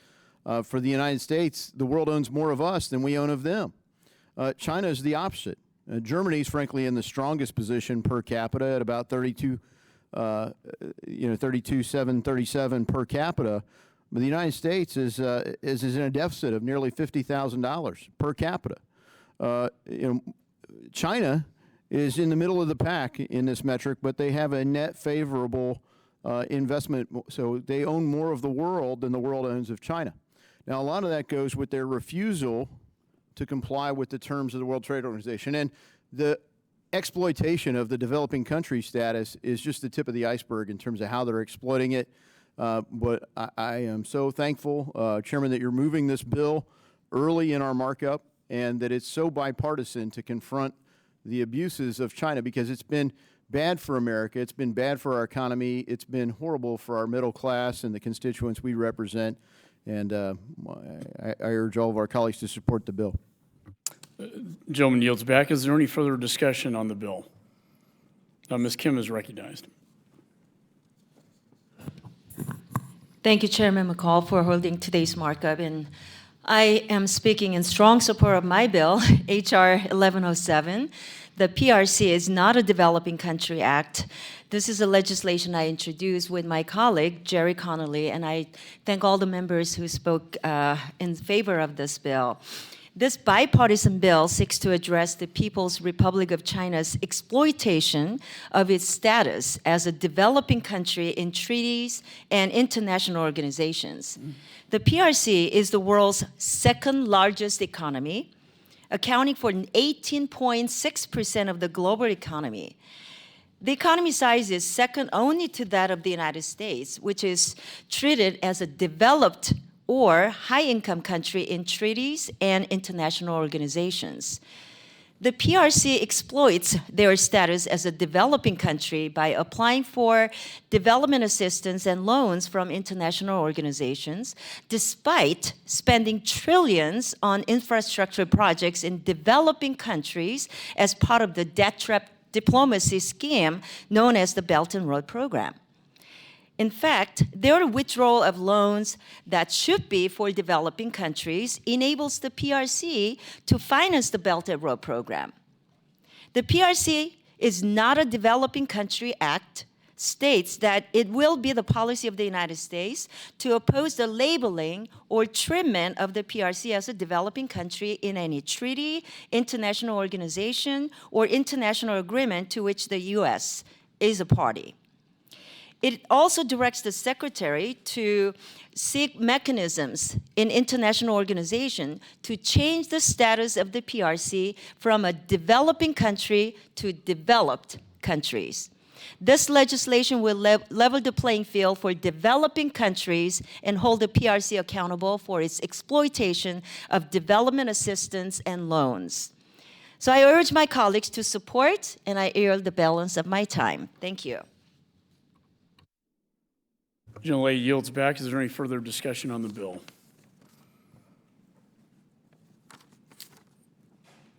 for the United States, the world owns more of us than we own of them. China is the opposite. Germany is frankly in the strongest position per capita at about 32,737 per capita. But the United States is in a deficit of nearly $50,000 per capita. You know, China is in the middle of the pack in this metric, but they have a net favorable investment. So they own more of the world than the world owns of China. Now, a lot of that goes with their refusal to comply with the terms of the World Trade Organization. And the exploitation of the developing country status is just the tip of the iceberg in terms of how they're exploiting it. But I am so thankful, Chairman, that you're moving this bill early in our markup and that it's so bipartisan to confront the abuses of China, because it's been bad for America, it's been bad for our economy, it's been horrible for our middle class and the constituents we represent. And I urge all of our colleagues to support the bill. Gentleman yields back. Is there any further discussion on the bill? Ms. Kim is recognized. Thank you, Chairman McCaul, for holding today's markup. And I am speaking in strong support of my bill, H.R. 1107. The PRC is not a developing country act. This is a legislation I introduced with my colleague, Jerry Connolly, and I thank all the members who spoke in favor of this bill. This bipartisan bill seeks to address the People's Republic of China's exploitation of its status as a developing country in treaties and international organizations. The PRC is the world's second largest economy, accounting for 18.6% of the global economy. The economy size is second only to that of the United States, which is treated as a developed or high-income country in treaties and international organizations. The PRC exploits their status as a developing country by applying for development assistance and loans from international organizations, despite spending trillions on infrastructure projects in developing countries as part of the debt trap diplomacy scheme known as the Belt and Road Program. In fact, their withdrawal of loans that should be for developing countries enables the PRC to finance the Belt and Road Program. The PRC is not a developing country act, states that it will be the policy of the United States to oppose the labeling or treatment of the PRC as a developing country in any treaty, international organization, or international agreement to which the U.S. is a party. It also directs the Secretary to seek mechanisms in international organizations to change the status of the PRC from a developing country to developed countries. This legislation will level the playing field for developing countries and hold the PRC accountable for its exploitation of development assistance and loans. So I urge my colleagues to support, and I yield the balance of my time. Thank you. Gentlelady yields back. Is there any further discussion on the bill?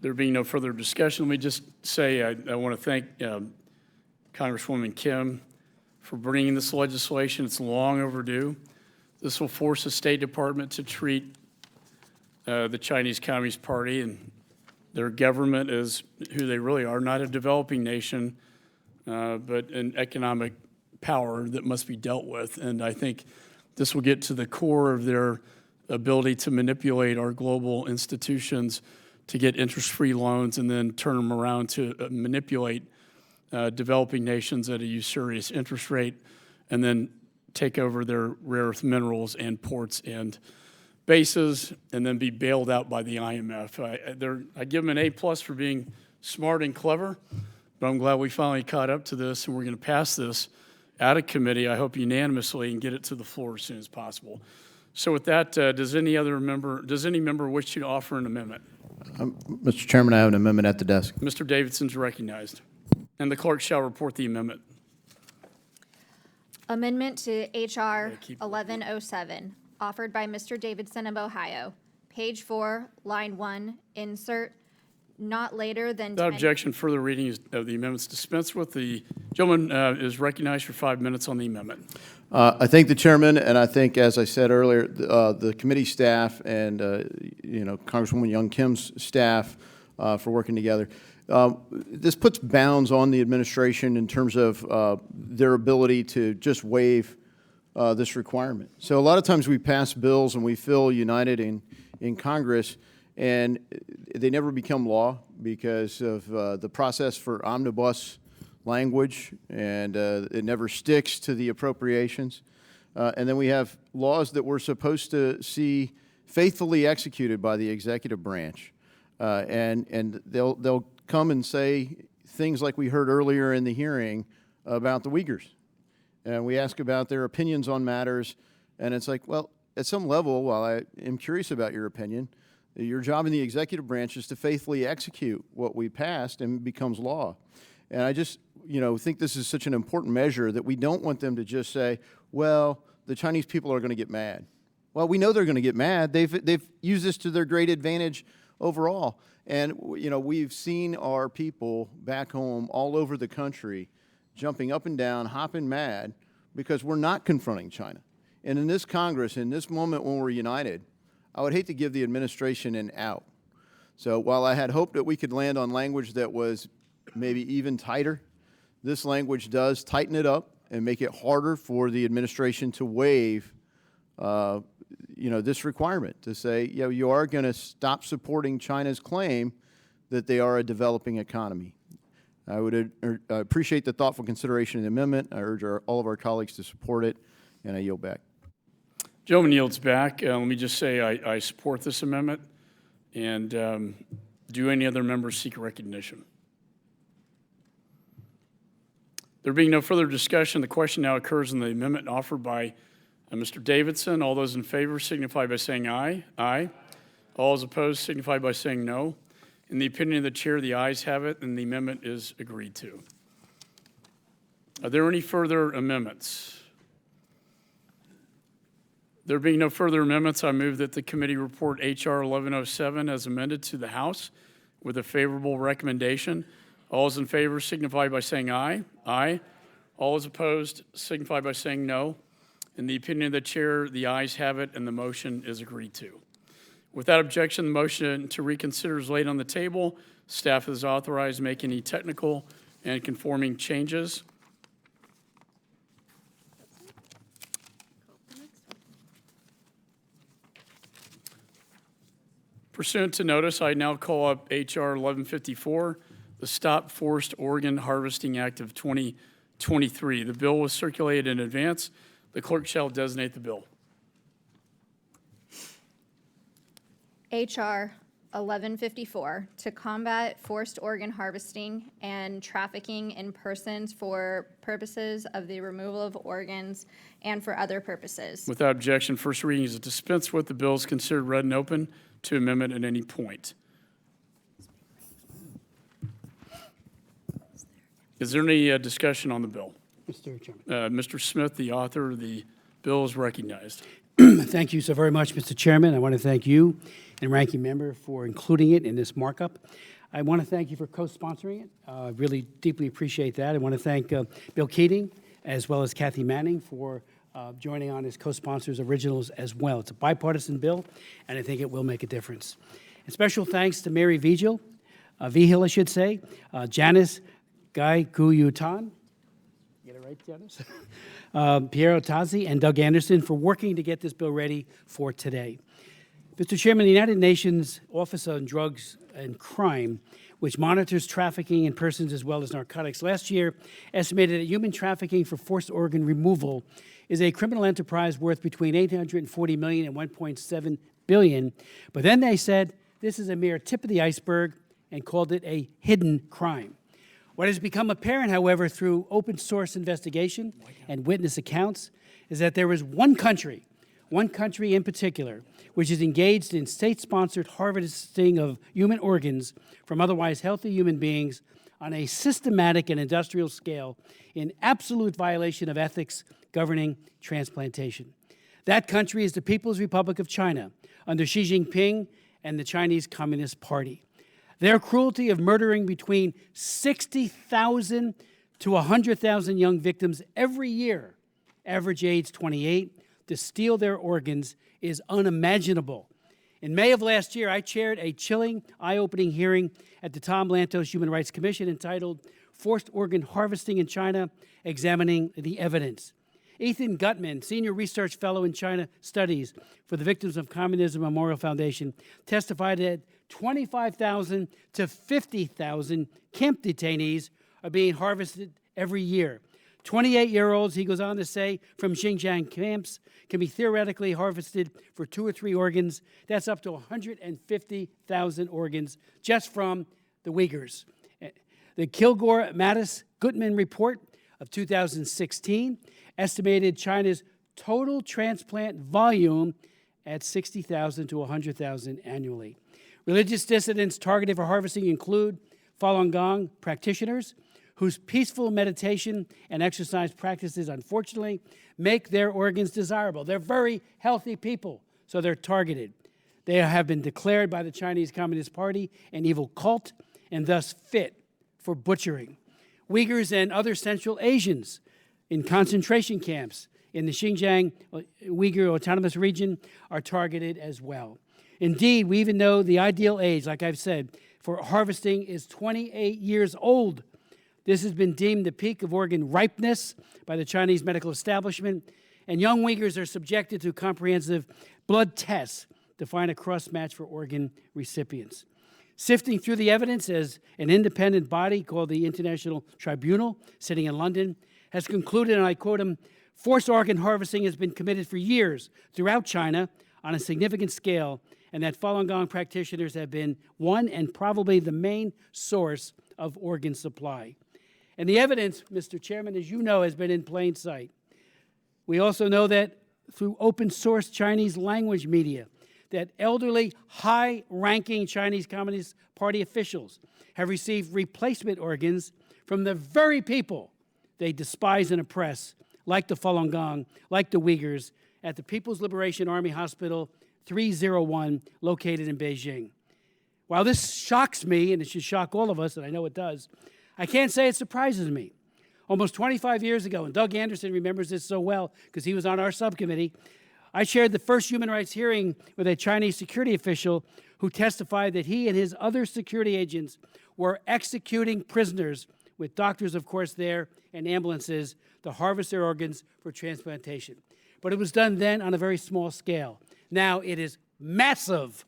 There being no further discussion, let me just say I want to thank Congresswoman Kim for bringing this legislation. It's long overdue. This will force the State Department to treat the Chinese Communist Party and their government as who they really are, not a developing nation, but an economic power that must be dealt with. And I think this will get to the core of their ability to manipulate our global institutions to get interest-free loans and then turn them around to manipulate developing nations at a usurious interest rate and then take over their rare earth minerals and ports and bases and then be bailed out by the IMF. I give them an A+ for being smart and clever, but I'm glad we finally caught up to this and we're going to pass this out of committee, I hope unanimously, and get it to the floor as soon as possible. So with that, does any member wish to offer an amendment? Mr. Chairman, I have an amendment at the desk. Mr. Davidson's recognized. And the clerk shall report the amendment. Amendment to H.R. 1107, offered by Mr. Davidson of Ohio. Page 4, line 1, insert, not later than Without objection, further reading of the amendments dispensed with. The gentleman is recognized for 5 minutes on the amendment. I thank the chairman, and I think, as I said earlier, the committee staff and Congresswoman Young Kim's staff for working together. This puts bounds on the administration in terms of their ability to just waive this requirement. So a lot of times we pass bills and we feel united in Congress, and they never become law because of the process for omnibus language, and it never sticks to the appropriations. And then we have laws that we're supposed to see faithfully executed by the executive branch. And they'll come and say things like we heard earlier in the hearing about the Uyghurs. And we ask about their opinions on matters, and it's like, well, at some level, while I am curious about your opinion, your job in the executive branch is to faithfully execute what we passed and becomes law. And I just, think this is such an important measure that we don't want them to just say, well, the Chinese people are going to get mad. Well, we know they're going to get mad. They've used this to their great advantage overall. And, we've seen our people back home all over the country jumping up and down, hopping mad, because we're not confronting China. And in this Congress, in this moment when we're united, I would hate to give the administration an out. So while I had hoped that we could land on language that was maybe even tighter, this language does tighten it up and make it harder for the administration to waive this requirement, to say, you are going to stop supporting China's claim that they are a developing economy. I would appreciate the thoughtful consideration of the amendment. I urge all of our colleagues to support it, and I yield back. Gentleman yields back. Let me just say I support this amendment. And do any other members seek recognition? There being no further discussion, the question now occurs on the amendment offered by Mr. Davidson. All those in favor signify by saying aye. Aye. All those opposed signify by saying no. In the opinion of the chair, the ayes have it, and the amendment is agreed to. Are there any further amendments? There being no further amendments, I move that the committee report H.R. 1107 as amended to the House with a favorable recommendation. All those in favor signify by saying aye. Aye. All those opposed signify by saying no. In the opinion of the chair, the ayes have it, and the motion is agreed to. Without objection, the motion to reconsider is laid on the table. Staff is authorized to make any technical and conforming changes. Pursuant to notice, I now call up H.R. 1154, the Stop Forced Organ Harvesting Act of 2023. The bill was circulated in advance. The clerk shall designate the bill. H.R. 1154, to combat forced organ harvesting and trafficking in persons for purposes of the removal of organs and for other purposes. Without objection, first reading is dispensed with. The bill is considered read and open to amendment at any point. Is there any discussion on the bill? Mr. Chairman. Mr. Smith, the author of the bill, is recognized. Thank you so very much, Mr. Chairman. I want to thank you and Ranking Member for including it in this markup. I want to thank you for co-sponsoring it. Really deeply appreciate that. I want to thank Bill Keating as well as Kathy Manning for joining on as co-sponsors originals as well. It's a bipartisan bill, and I think it will make a difference. And special thanks to Mary Vigil, I should say, Janice Guy Guyutan, get it right, Janice? Piero Tazzi and Doug Anderson for working to get this bill ready for today. Mr. Chairman, the United Nations Office on Drugs and Crime, which monitors trafficking in persons as well as narcotics, last year estimated that human trafficking for forced organ removal is a criminal enterprise worth between $840 million and $1.7 billion. But then they said this is a mere tip of the iceberg and called it a hidden crime. What has become apparent, however, through open source investigation and witness accounts, is that there is one country in particular, which is engaged in state-sponsored harvesting of human organs from otherwise healthy human beings on a systematic and industrial scale in absolute violation of ethics governing transplantation. That country is the People's Republic of China, under Xi Jinping and the Chinese Communist Party. Their cruelty of murdering between 60,000 to 100,000 young victims every year, average age 28, to steal their organs is unimaginable. In May of last year, I chaired a chilling, eye-opening hearing at the Tom Lantos Human Rights Commission entitled Forced Organ Harvesting in China, Examining the Evidence. Ethan Gutman, Senior Research Fellow in China Studies for the Victims of Communism Memorial Foundation, testified that 25,000 to 50,000 camp detainees are being harvested every year. 28-year-olds, he goes on to say, from Xinjiang camps can be theoretically harvested for 2 or 3 organs. That's up to 150,000 organs just from the Uyghurs. The Kilgore-Mattis-Gutman report of 2016 estimated China's total transplant volume at 60,000 to 100,000 annually. Religious dissidents targeted for harvesting include Falun Gong practitioners whose peaceful meditation and exercise practices, unfortunately, make their organs desirable. They're very healthy people, so they're targeted. They have been declared by the Chinese Communist Party an evil cult and thus fit for butchering. Uyghurs and other Central Asians in concentration camps in the Xinjiang Uyghur Autonomous Region are targeted as well. Indeed, we even know the ideal age, like I've said, for harvesting is 28 years old. This has been deemed the peak of organ ripeness by the Chinese medical establishment, and young Uyghurs are subjected to comprehensive blood tests to find a cross-match for organ recipients. Sifting through the evidence as an independent body called the International Tribunal, sitting in London, has concluded, and I quote him, forced organ harvesting has been committed for years throughout China on a significant scale, and that Falun Gong practitioners have been one and probably the main source of organ supply. And the evidence, Mr. Chairman, as you know, has been in plain sight. We also know that through open source Chinese language media, that elderly, high-ranking Chinese Communist Party officials have received replacement organs from the very people they despise and oppress, like the Falun Gong, like the Uyghurs, at the People's Liberation Army Hospital 301, located in Beijing. While this shocks me, and it should shock all of us, and I know it does, I can't say it surprises me. Almost 25 years ago, and Doug Anderson remembers this so well because he was on our subcommittee, I chaired the first human rights hearing with a Chinese security official who testified that he and his other security agents were executing prisoners, with doctors, of course, there and ambulances to harvest their organs for transplantation. But it was done then on a very small scale. Now it is massive.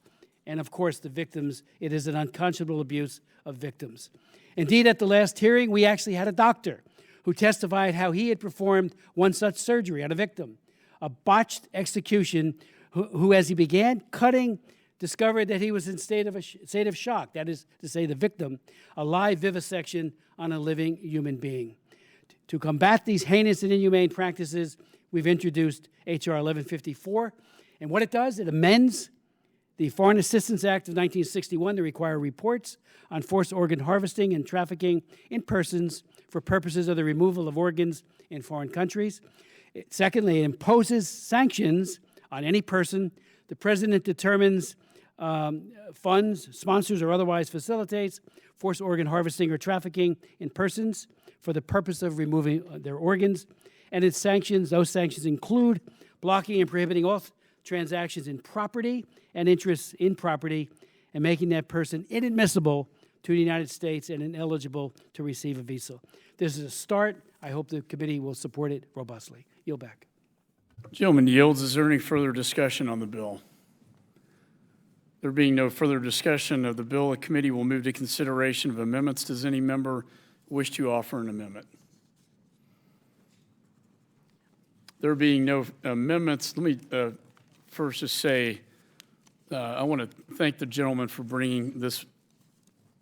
And of course, the victims, it is an unconscionable abuse of victims. Indeed, at the last hearing, we actually had a doctor who testified how he had performed one such surgery on a victim, a botched execution, who as he began cutting, discovered that he was in state of shock, that is to say the victim, a live vivisection on a living human being. To combat these heinous and inhumane practices, we've introduced H.R. 1154, and what it does, it amends the Foreign Assistance Act of 1961 to require reports on forced organ harvesting and trafficking in persons for purposes of the removal of organs in foreign countries. Secondly, it imposes sanctions on any person the President determines funds, sponsors, or otherwise facilitates forced organ harvesting or trafficking in persons for the purpose of removing their organs. And its sanctions, those sanctions include blocking and prohibiting all transactions in property and interests in property, and making that person inadmissible to the United States and ineligible to receive a visa. This is a start. I hope the committee will support it robustly. Yield back. Gentleman yields. Is there any further discussion on the bill? There being no further discussion of the bill, the committee will move to consideration of amendments. Does any member wish to offer an amendment? There being no amendments, let me first just say I want to thank the gentleman for bringing this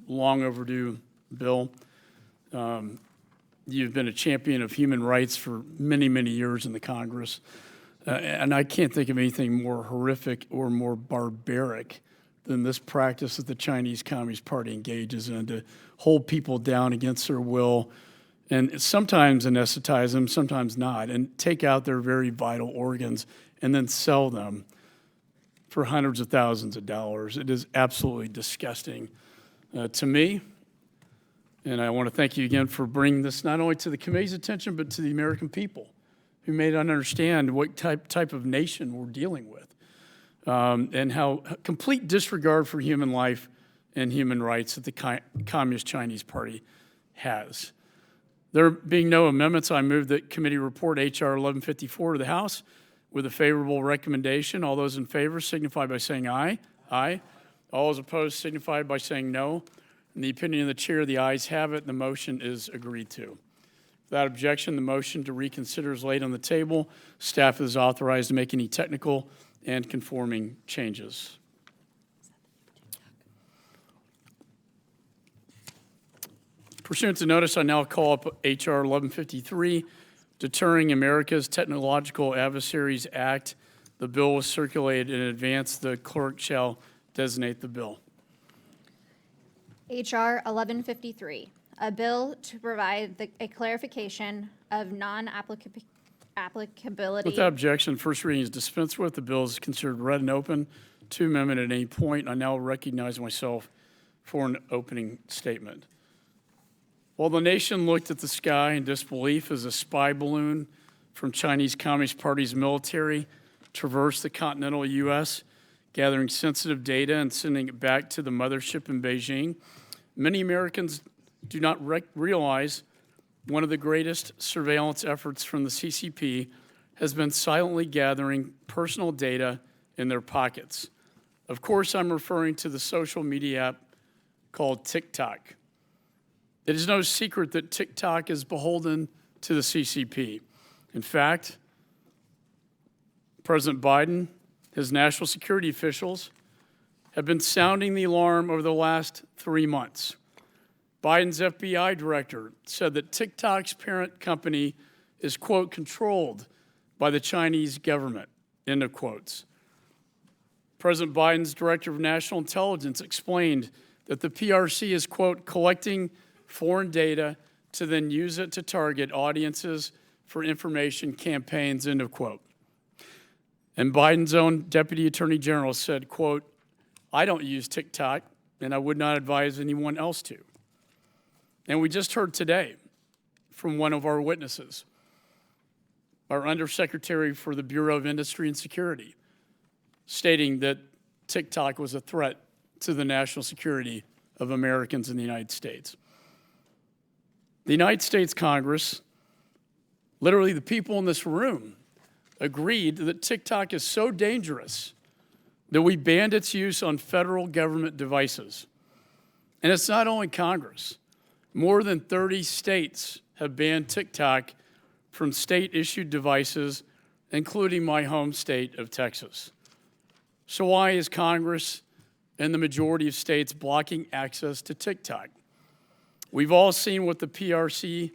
long overdue bill. You've been a champion of human rights for many, many years in the Congress, and I can't think of anything more horrific or more barbaric than this practice that the Chinese Communist Party engages in, to hold people down against their will and sometimes anesthetize them, sometimes not, and take out their very vital organs and then sell them for hundreds of thousands of dollars. It is absolutely disgusting to me. And I want to thank you again for bringing this not only to the committee's attention, but to the American people who may not understand what type of nation we're dealing with, and how complete disregard for human life and human rights that the Communist Chinese Party has. There being no amendments, I move that committee report H.R. 1154 to the House with a favorable recommendation. All those in favor signify by saying aye. Aye. All those opposed signify by saying no. In the opinion of the chair, the ayes have it. The motion is agreed to. Without objection, the motion to reconsider is laid on the table. Staff is authorized to make any technical and conforming changes. Pursuant to notice, I now call up H.R. 1153, Deterring America's Technological Adversaries Act. The bill was circulated in advance. The clerk shall designate the bill. H.R. 1153, a bill to provide a clarification of non-applicability. Without objection, first reading is dispensed with. The bill is considered read and open to amendment at any point. I now recognize myself for an opening statement. While the nation looked at the sky in disbelief as a spy balloon from Chinese Communist Party's military traversed the continental U.S., gathering sensitive data and sending it back to the mothership in Beijing. Many Americans do not realize one of the greatest surveillance efforts from the CCP has been silently gathering personal data in their pockets. Of course, I'm referring to the social media app called TikTok. It is no secret that TikTok is beholden to the CCP. In fact, President Biden, his national security officials, have been sounding the alarm over the last 3 months. Biden's FBI director said that TikTok's parent company is, quote, controlled by the Chinese government, end of quotes. President Biden's director of national intelligence explained that the PRC is, quote, collecting foreign data to then use it to target audiences for information campaigns, end of quote. And Biden's own Deputy Attorney General said, quote, I don't use TikTok, and I would not advise anyone else to. And we just heard today from one of our witnesses, our Undersecretary for the Bureau of Industry and Security, stating that TikTok was a threat to the national security of Americans in the United States. The United States Congress, literally the people in this room, agreed that TikTok is so dangerous that we banned its use on federal government devices. And it's not only Congress. More than 30 states have banned TikTok from state-issued devices, including my home state of Texas. So why is Congress and the majority of states blocking access to TikTok? We've all seen what the PRC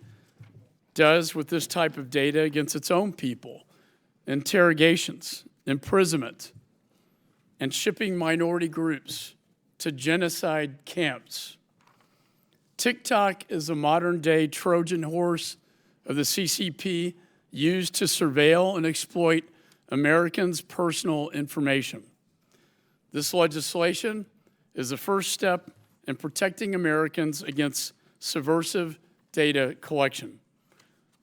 does with this type of data against its own people: interrogations, imprisonment, and shipping minority groups to genocide camps. TikTok is a modern-day Trojan horse of the CCP used to surveil and exploit Americans' personal information. This legislation is the first step in protecting Americans against subversive data collection.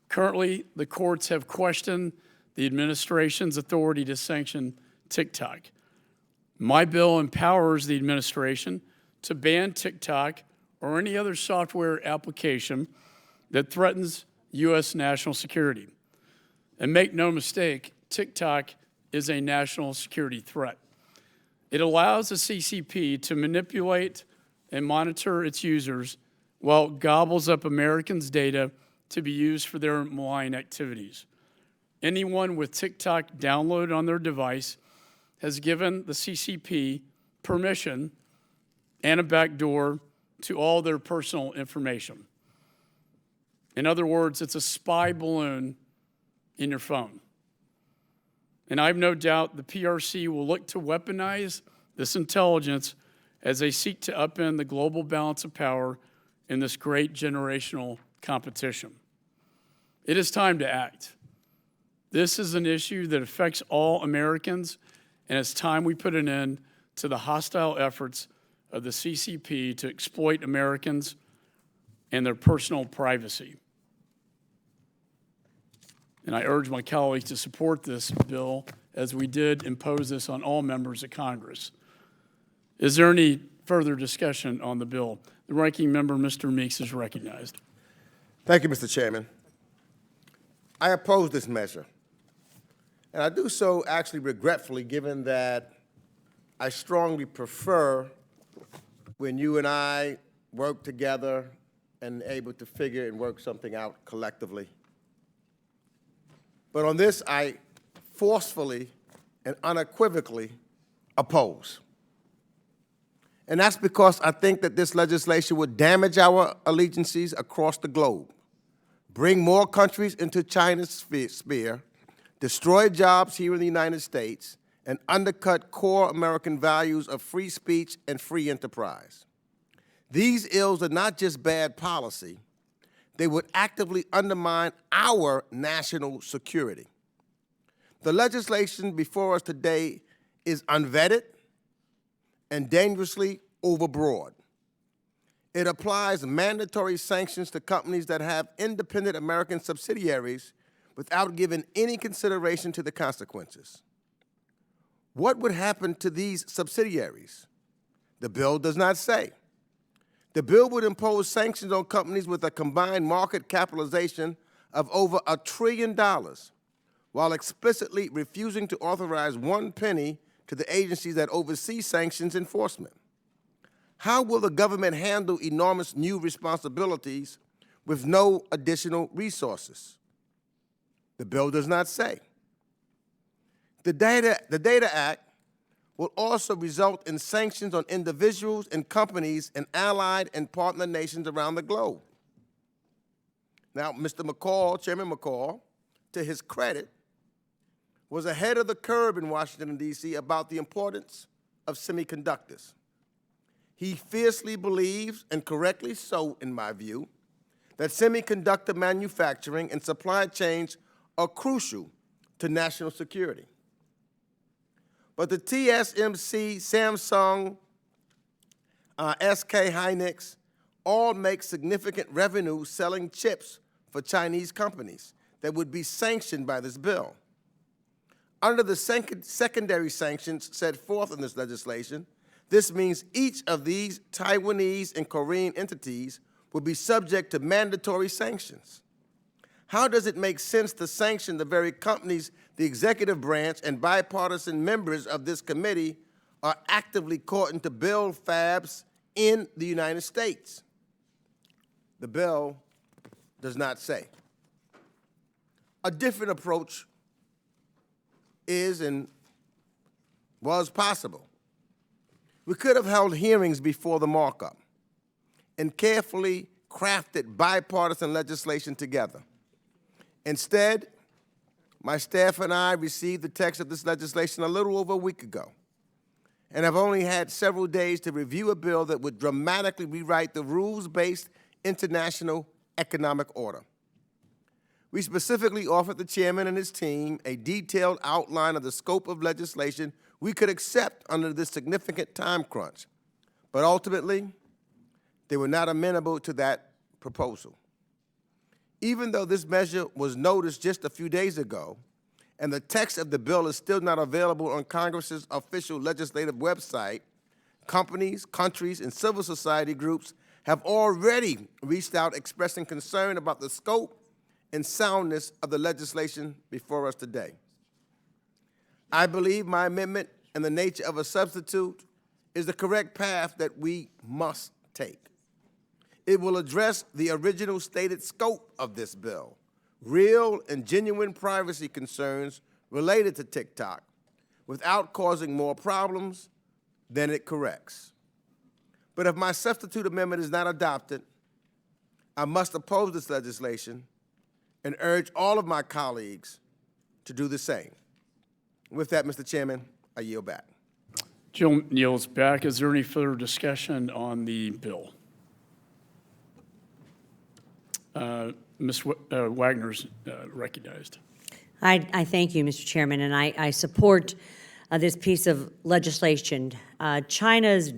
Currently, the courts have questioned the administration's authority to sanction TikTok. My bill empowers the administration to ban TikTok or any other software application that threatens U.S. national security. And make no mistake, TikTok is a national security threat. It allows the CCP to manipulate and monitor its users while it gobbles up Americans' data to be used for their malign activities. Anyone with TikTok downloaded on their device has given the CCP permission and a backdoor to all their personal information. In other words, it's a spy balloon in your phone. And I have no doubt the PRC will look to weaponize this intelligence as they seek to upend the global balance of power in this great generational competition. It is time to act. This is an issue that affects all Americans, and it's time we put an end to the hostile efforts of the CCP to exploit Americans and their personal privacy. And I urge my colleagues to support this bill, as we did impose this on all members of Congress. Is there any further discussion on the bill? The ranking member, Mr. Meeks, is recognized. Thank you, Mr. Chairman. I oppose this measure, and I do so actually regretfully, given that I strongly prefer when you and I work together and able to figure and work something out collectively. But on this, I forcefully and unequivocally oppose. And that's because I think that this legislation would damage our allegiances across the globe, bring more countries into China's sphere, destroy jobs here in the United States, and undercut core American values of free speech and free enterprise. These ills are not just bad policy, they would actively undermine our national security. The legislation before us today is unvetted and dangerously overbroad. It applies mandatory sanctions to companies that have independent American subsidiaries without giving any consideration to the consequences. What would happen to these subsidiaries? The bill does not say. The bill would impose sanctions on companies with a combined market capitalization of over $1 trillion, while explicitly refusing to authorize 1 penny to the agencies that oversee sanctions enforcement. How will the government handle enormous new responsibilities with no additional resources? The bill does not say. The Data Act will also result in sanctions on individuals and companies in allied and partner nations around the globe. Now, Mr. McCaul, Chairman McCaul, to his credit, was ahead of the curve in Washington, D.C. about the importance of semiconductors. He fiercely believes, and correctly so in my view, that semiconductor manufacturing and supply chains are crucial to national security. But the TSMC, Samsung, SK Hynix all make significant revenue selling chips for Chinese companies that would be sanctioned by this bill. Under the secondary sanctions set forth in this legislation, this means each of these Taiwanese and Korean entities will be subject to mandatory sanctions. How does it make sense to sanction the very companies the executive branch and bipartisan members of this committee are actively courting to build fabs in the United States? The bill does not say. A different approach is and was possible. We could have held hearings before the markup and carefully crafted bipartisan legislation together. Instead, my staff and I received the text of this legislation a little over a week ago, and have only had several days to review a bill that would dramatically rewrite the rules-based international economic order. We specifically offered the chairman and his team a detailed outline of the scope of legislation we could accept under this significant time crunch, but ultimately, they were not amenable to that proposal. Even though this measure was noticed just a few days ago, and the text of the bill is still not available on Congress's official legislative website, companies, countries, and civil society groups have already reached out expressing concern about the scope and soundness of the legislation before us today. I believe my amendment and the nature of a substitute is the correct path that we must take. It will address the original stated scope of this bill, real and genuine privacy concerns related to TikTok, without causing more problems than it corrects. But if my substitute amendment is not adopted, I must oppose this legislation and urge all of my colleagues to do the same. With that, Mr. Chairman, I yield back. Jill yields back. Is there any further discussion on the bill? Ms. Wagner's recognized. I thank you, Mr. Chairman, and I support this piece of legislation. China's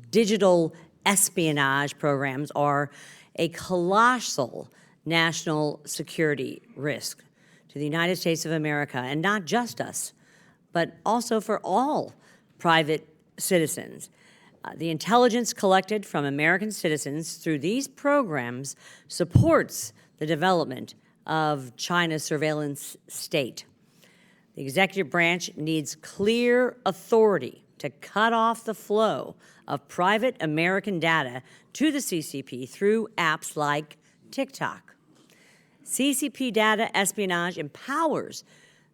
digital espionage programs are a colossal national security risk to the United States of America, and not just us, but also for all private citizens. The intelligence collected from American citizens through these programs supports the development of China's surveillance state. The executive branch needs clear authority to cut off the flow of private American data to the CCP through apps like TikTok. CCP data espionage empowers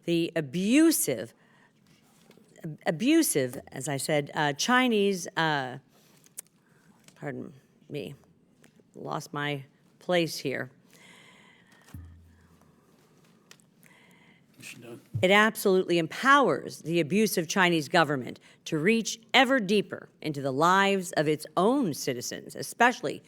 the abusive, as I said, Chinese, pardon me, lost my place here. It absolutely empowers the abusive Chinese government to reach ever deeper into the lives of its own citizens, especially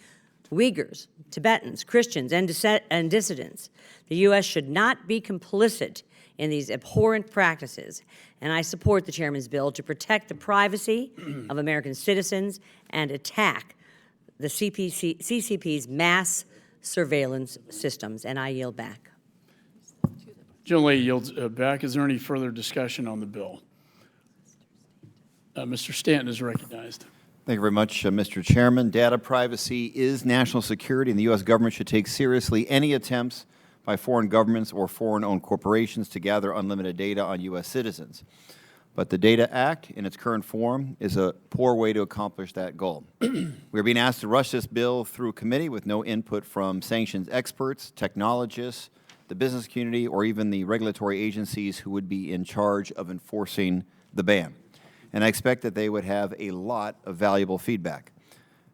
Uyghurs, Tibetans, Christians, and dissidents. The U.S. should not be complicit in these abhorrent practices, and I support the chairman's bill to protect the privacy of American citizens and attack the CCP's mass surveillance systems, and I yield back. Gentlelady yields back. Is there any further discussion on the bill? Mr. Stanton is recognized. Thank you very much, Mr. Chairman. Data privacy is national security, and the U.S. government should take seriously any attempts by foreign governments or foreign-owned corporations to gather unlimited data on U.S. citizens. But the Data Act, in its current form, is a poor way to accomplish that goal. We are being asked to rush this bill through committee with no input from sanctions experts, technologists, the business community, or even the regulatory agencies who would be in charge of enforcing the ban. And I expect that they would have a lot of valuable feedback.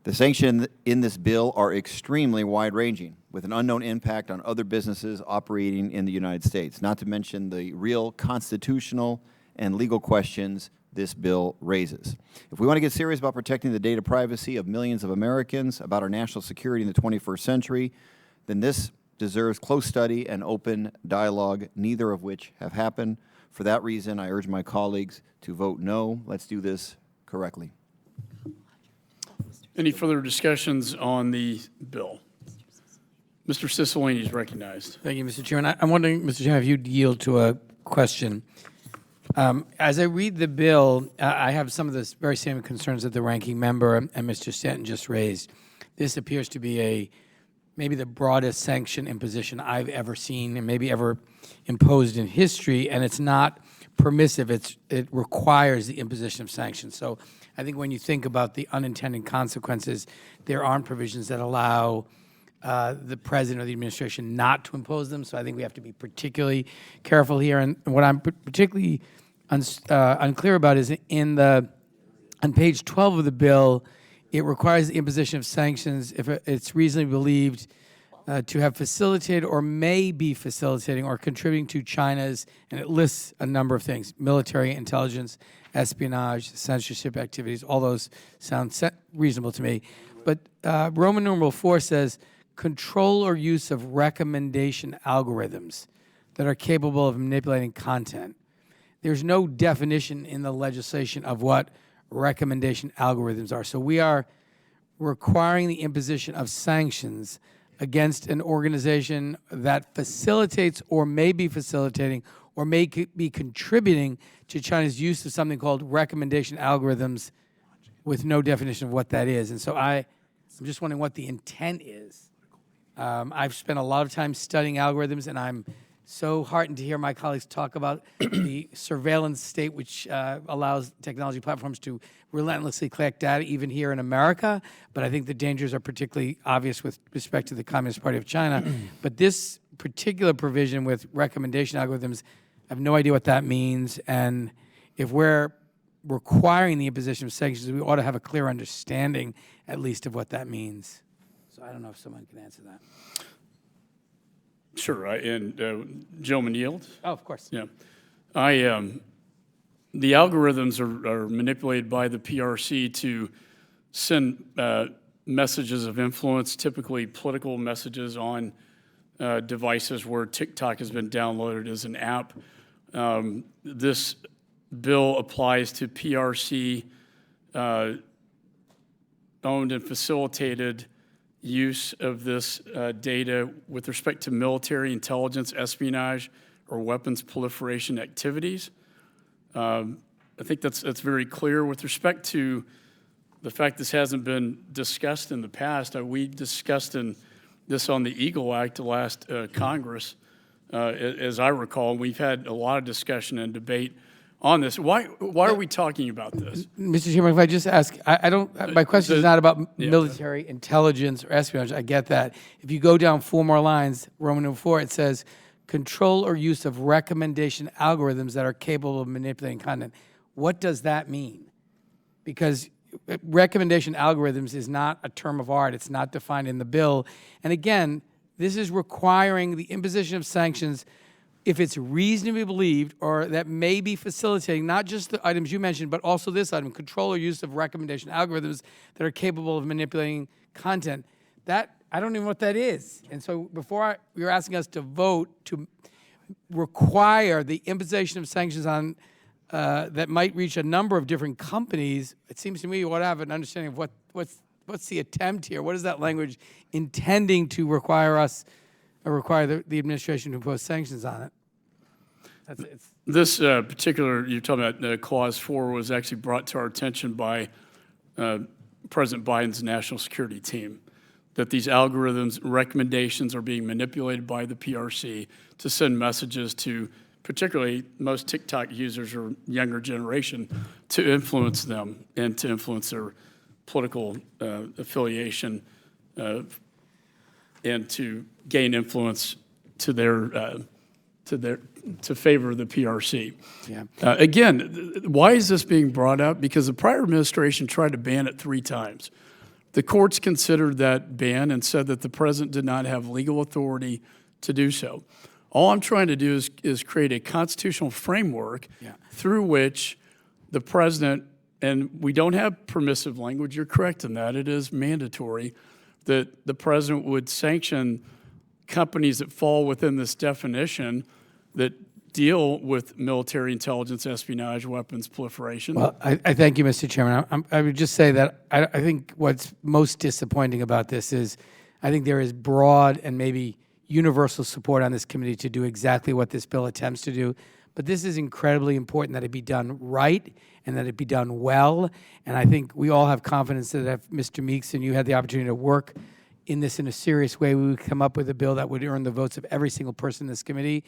The sanctions in this bill are extremely wide-ranging, with an unknown impact on other businesses operating in the United States, not to mention the real constitutional and legal questions this bill raises. If we want to get serious about protecting the data privacy of millions of Americans, about our national security in the 21st century, then this deserves close study and open dialogue, neither of which have happened. For that reason, I urge my colleagues to vote no. Let's do this correctly. Any further discussions on the bill? Mr. Cicilline is recognized. Thank you, Mr. Chairman. I'm wondering, Mr. Chairman, if you'd yield to a question. As I read the bill, I have some of the very same concerns that the ranking member and Mr. Stanton just raised. This appears to be maybe the broadest sanction imposition I've ever seen and maybe ever imposed in history, and it's not permissive. It requires the imposition of sanctions. So I think when you think about the unintended consequences, there aren't provisions that allow the president or the administration not to impose them. So I think we have to be particularly careful here. And what I'm particularly unclear about is on page 12 of the bill, it requires the imposition of sanctions if it's reasonably believed to have facilitated or may be facilitating or contributing to China's, and it lists a number of things, military, intelligence, espionage, censorship activities. All those sound reasonable to me. But Roman numeral 4 says, control or use of recommendation algorithms that are capable of manipulating content. There's no definition in the legislation of what recommendation algorithms are. So we are requiring the imposition of sanctions against an organization that facilitates or may be facilitating or may be contributing to China's use of something called recommendation algorithms with no definition of what that is. And so I'm just wondering what the intent is. I've spent a lot of time studying algorithms, and I'm so heartened to hear my colleagues talk about the surveillance state, which allows technology platforms to relentlessly collect data, even here in America. But I think the dangers are particularly obvious with respect to the Communist Party of China. But this particular provision with recommendation algorithms, I have no idea what that means. And if we're requiring the imposition of sanctions, we ought to have a clear understanding, at least, of what that means. So I don't know if someone can answer that. Sure, and gentleman yield? Oh, of course. Yeah. The algorithms are manipulated by the PRC to send messages of influence, typically political messages on devices where TikTok has been downloaded as an app. This bill applies to PRC owned and facilitated use of this data with respect to military intelligence, espionage, or weapons proliferation activities. I think that's very clear. With respect to the fact this hasn't been discussed in the past, we discussed this on the EAGLE Act last Congress, as I recall. We've had a lot of discussion and debate on this. Why are we talking about this? Mr. Chairman, if I just ask, I don't, my question is not about military intelligence or espionage. I get that. If you go down 4 more lines, Roman numeral 4, it says, control or use of recommendation algorithms that are capable of manipulating content. What does that mean? Because recommendation algorithms is not a term of art. It's not defined in the bill. And again, this is requiring the imposition of sanctions if it's reasonably believed or that may be facilitating not just the items you mentioned, but also this item, control or use of recommendation algorithms that are capable of manipulating content. That, I don't even know what that is. And so before you're asking us to vote to require the imposition of sanctions on that might reach a number of different companies, it seems to me you ought to have an understanding of what's the attempt here. What is that language intending to require us, or require the administration to impose sanctions on it? This particular, you're talking about Clause 4, was actually brought to our attention by President Biden's national security team, that these algorithms, recommendations are being manipulated by the PRC to send messages to particularly most TikTok users or younger generation to influence them and to influence their political affiliation and to gain influence to to favor the PRC. Yeah. Again, why is this being brought up? Because the prior administration tried to ban it 3 times. The courts considered that ban and said that the president did not have legal authority to do so. All I'm trying to do is create a constitutional framework through which the president, and we don't have permissive language, you're correct in that, it is mandatory, that the president would sanction companies that fall within this definition that deal with military intelligence, espionage, weapons proliferation. Well, I thank you, Mr. Chairman. I would just say that I think what's most disappointing about this is I think there is broad and maybe universal support on this committee to do exactly what this bill attempts to do. But this is incredibly important that it be done right and that it be done well. And I think we all have confidence that if Mr. Meeks and you had the opportunity to work in this in a serious way, we would come up with a bill that would earn the votes of every single person in this committee.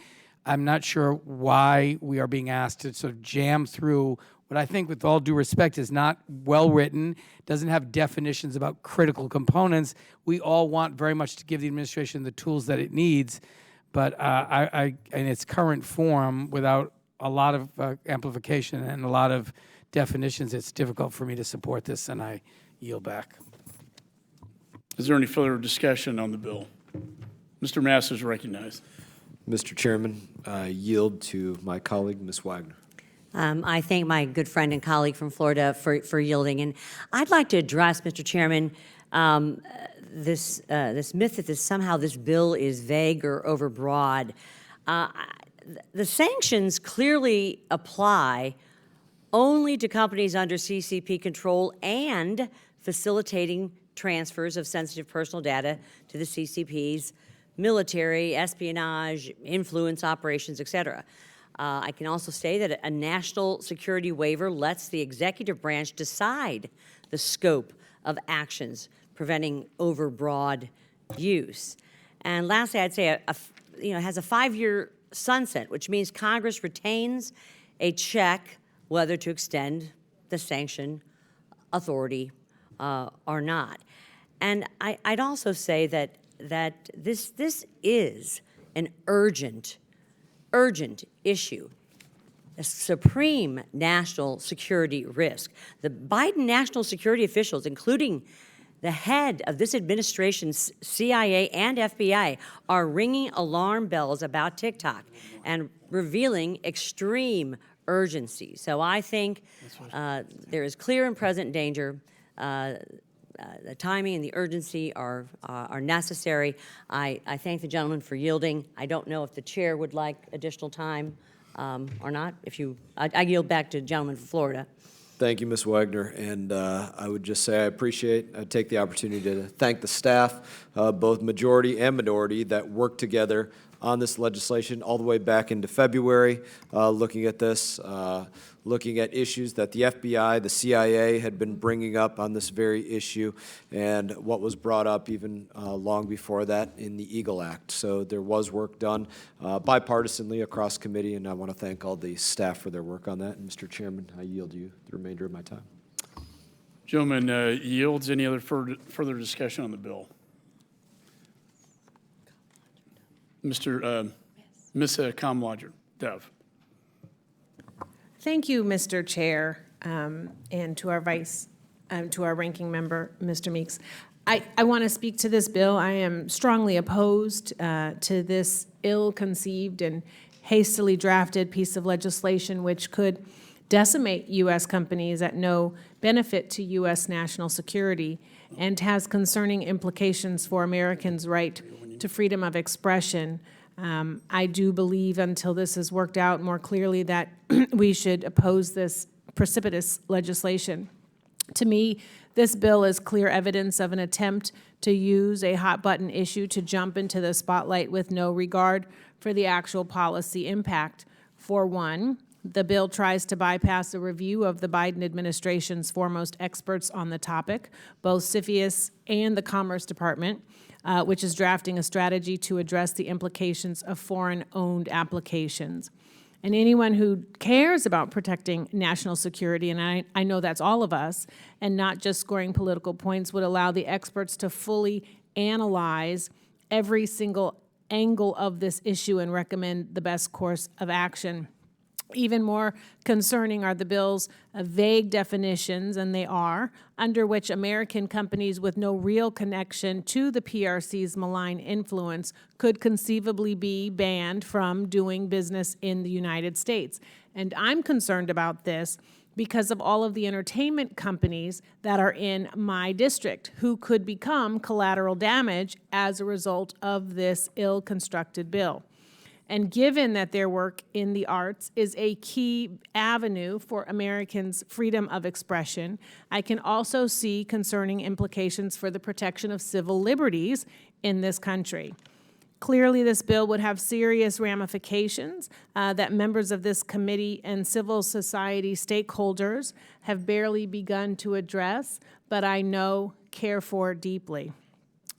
I'm not sure why we are being asked to sort of jam through what I think, with all due respect, is not well-written, doesn't have definitions about critical components. We all want very much to give the administration the tools that it needs, but in its current form, without a lot of amplification and a lot of definitions, it's difficult for me to support this, and I yield back. Is there any further discussion on the bill? Mr. Mass is recognized. Mr. Chairman, I yield to my colleague, Ms. Wagner. I thank my good friend and colleague from Florida for yielding. And I'd like to address, Mr. Chairman, this myth that somehow this bill is vague or overbroad. The sanctions clearly apply only to companies under CCP control and facilitating transfers of sensitive personal data to the CCP's military, espionage, influence operations, et cetera. I can also say that a national security waiver lets the executive branch decide the scope of actions preventing overbroad use. And lastly, I'd say it has a 5-year sunset, which means Congress retains a check whether to extend the sanction authority or not. And I'd also say that this is an urgent issue, a supreme national security risk. The Biden national security officials, including the head of this administration's CIA and FBI, are ringing alarm bells about TikTok and revealing extreme urgency. So I think there is clear and present danger. The timing and the urgency are necessary. I thank the gentleman for yielding. I don't know if the chair would like additional time or not. I yield back to the gentleman from Florida. Thank you, Ms. Wagner, and I would just say I take the opportunity to thank the staff, both majority and minority, that worked together on this legislation all the way back into February, looking at this, looking at issues that the FBI, the CIA had been bringing up on this very issue, and what was brought up even long before that in the EAGLE Act. So there was work done bipartisanly across committee, and I want to thank all the staff for their work on that. And Mr. Chairman, I yield you the remainder of my time. Gentleman yields. Any other further discussion on the bill? Ms. Comlodger, Dev. Thank you, Mr. Chair, and to our ranking member, Mr. Meeks. I want to speak to this bill. I am strongly opposed to this ill-conceived and hastily drafted piece of legislation which could decimate U.S. companies at no benefit to U.S. national security and has concerning implications for Americans' right to freedom of expression. I do believe, until this is worked out more clearly, that we should oppose this precipitous legislation. To me, this bill is clear evidence of an attempt to use a hot-button issue to jump into the spotlight with no regard for the actual policy impact. For one, the bill tries to bypass a review of the Biden administration's foremost experts on the topic, both CFIUS and the Commerce Department, which is drafting a strategy to address the implications of foreign-owned applications. And anyone who cares about protecting national security, and I know that's all of us, and not just scoring political points, would allow the experts to fully analyze every single angle of this issue and recommend the best course of action. Even more concerning are the bill's vague definitions, and they are, under which American companies with no real connection to the PRC's malign influence could conceivably be banned from doing business in the United States. And I'm concerned about this because of all of the entertainment companies that are in my district who could become collateral damage as a result of this ill-constructed bill. And given that their work in the arts is a key avenue for Americans' freedom of expression, I can also see concerning implications for the protection of civil liberties in this country. Clearly, this bill would have serious ramifications that members of this committee and civil society stakeholders have barely begun to address, but I know care for deeply.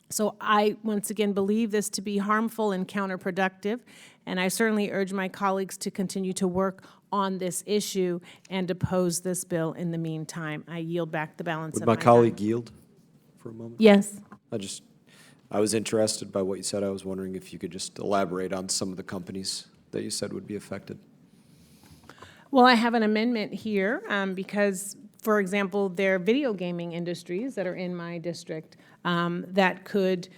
So I, once again, believe this to be harmful and counterproductive, and I certainly urge my colleagues to continue to work on this issue and oppose this bill in the meantime. I yield back the balance of my Would time. my colleague yield for a moment? Yes. I was interested by what you said. I was wondering if you could just elaborate on some of the companies that you said would be affected. Well, I have an amendment here because, for example, there are video gaming industries that are in my district that could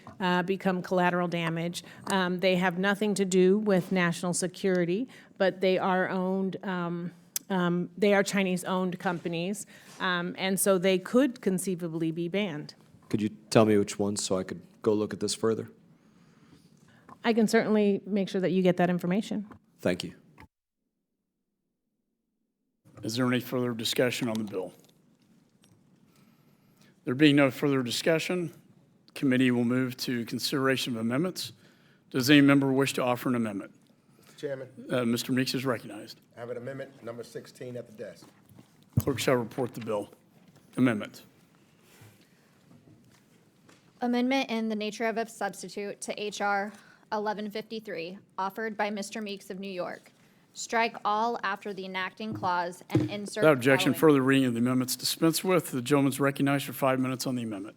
become collateral damage. They have nothing to do with national security, but they are owned, they are Chinese-owned companies, and so they could conceivably be banned. Could you tell me which ones so I could go look at this further? I can certainly make sure that you get that information. Thank you. Is there any further discussion on the bill? There being no further discussion, the committee will move to consideration of amendments. Does any member wish to offer an amendment? Mr. Chairman, Mr. Meeks is recognized. I have an amendment, number 16, at the desk. Clerk shall report the bill. Amendment. Amendment in the nature of a substitute to H.R. 1153, offered by Mr. Meeks of New York. Strike all after the enacting clause and insert Without objection, following. further reading of the amendments dispensed with. The gentleman's recognized for 5 minutes on the amendment.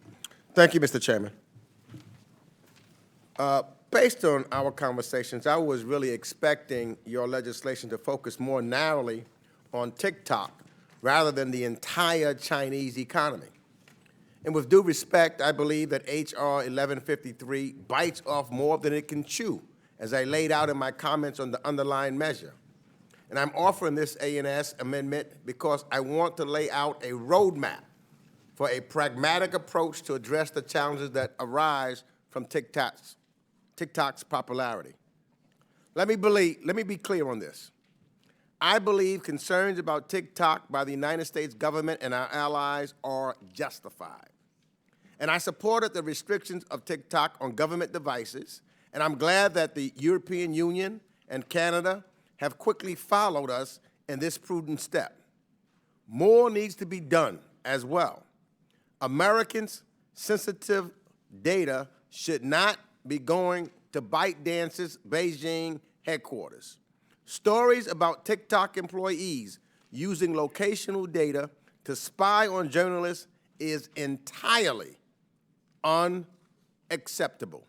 Thank you, Mr. Chairman. Based on our conversations, I was really expecting your legislation to focus more narrowly on TikTok rather than the entire Chinese economy. And with due respect, I believe that H.R. 1153 bites off more than it can chew, as I laid out in my comments on the underlying measure. And I'm offering this A&S amendment because I want to lay out a roadmap for a pragmatic approach to address the challenges that arise from TikTok's popularity. Let me be clear on this. I believe concerns about TikTok by the United States government and our allies are justified. And I supported the restrictions of TikTok on government devices, and I'm glad that the European Union and Canada have quickly followed us in this prudent step. More needs to be done as well. Americans' sensitive data should not be going to ByteDance's Beijing headquarters. Stories about TikTok employees using locational data to spy on journalists is entirely unacceptable.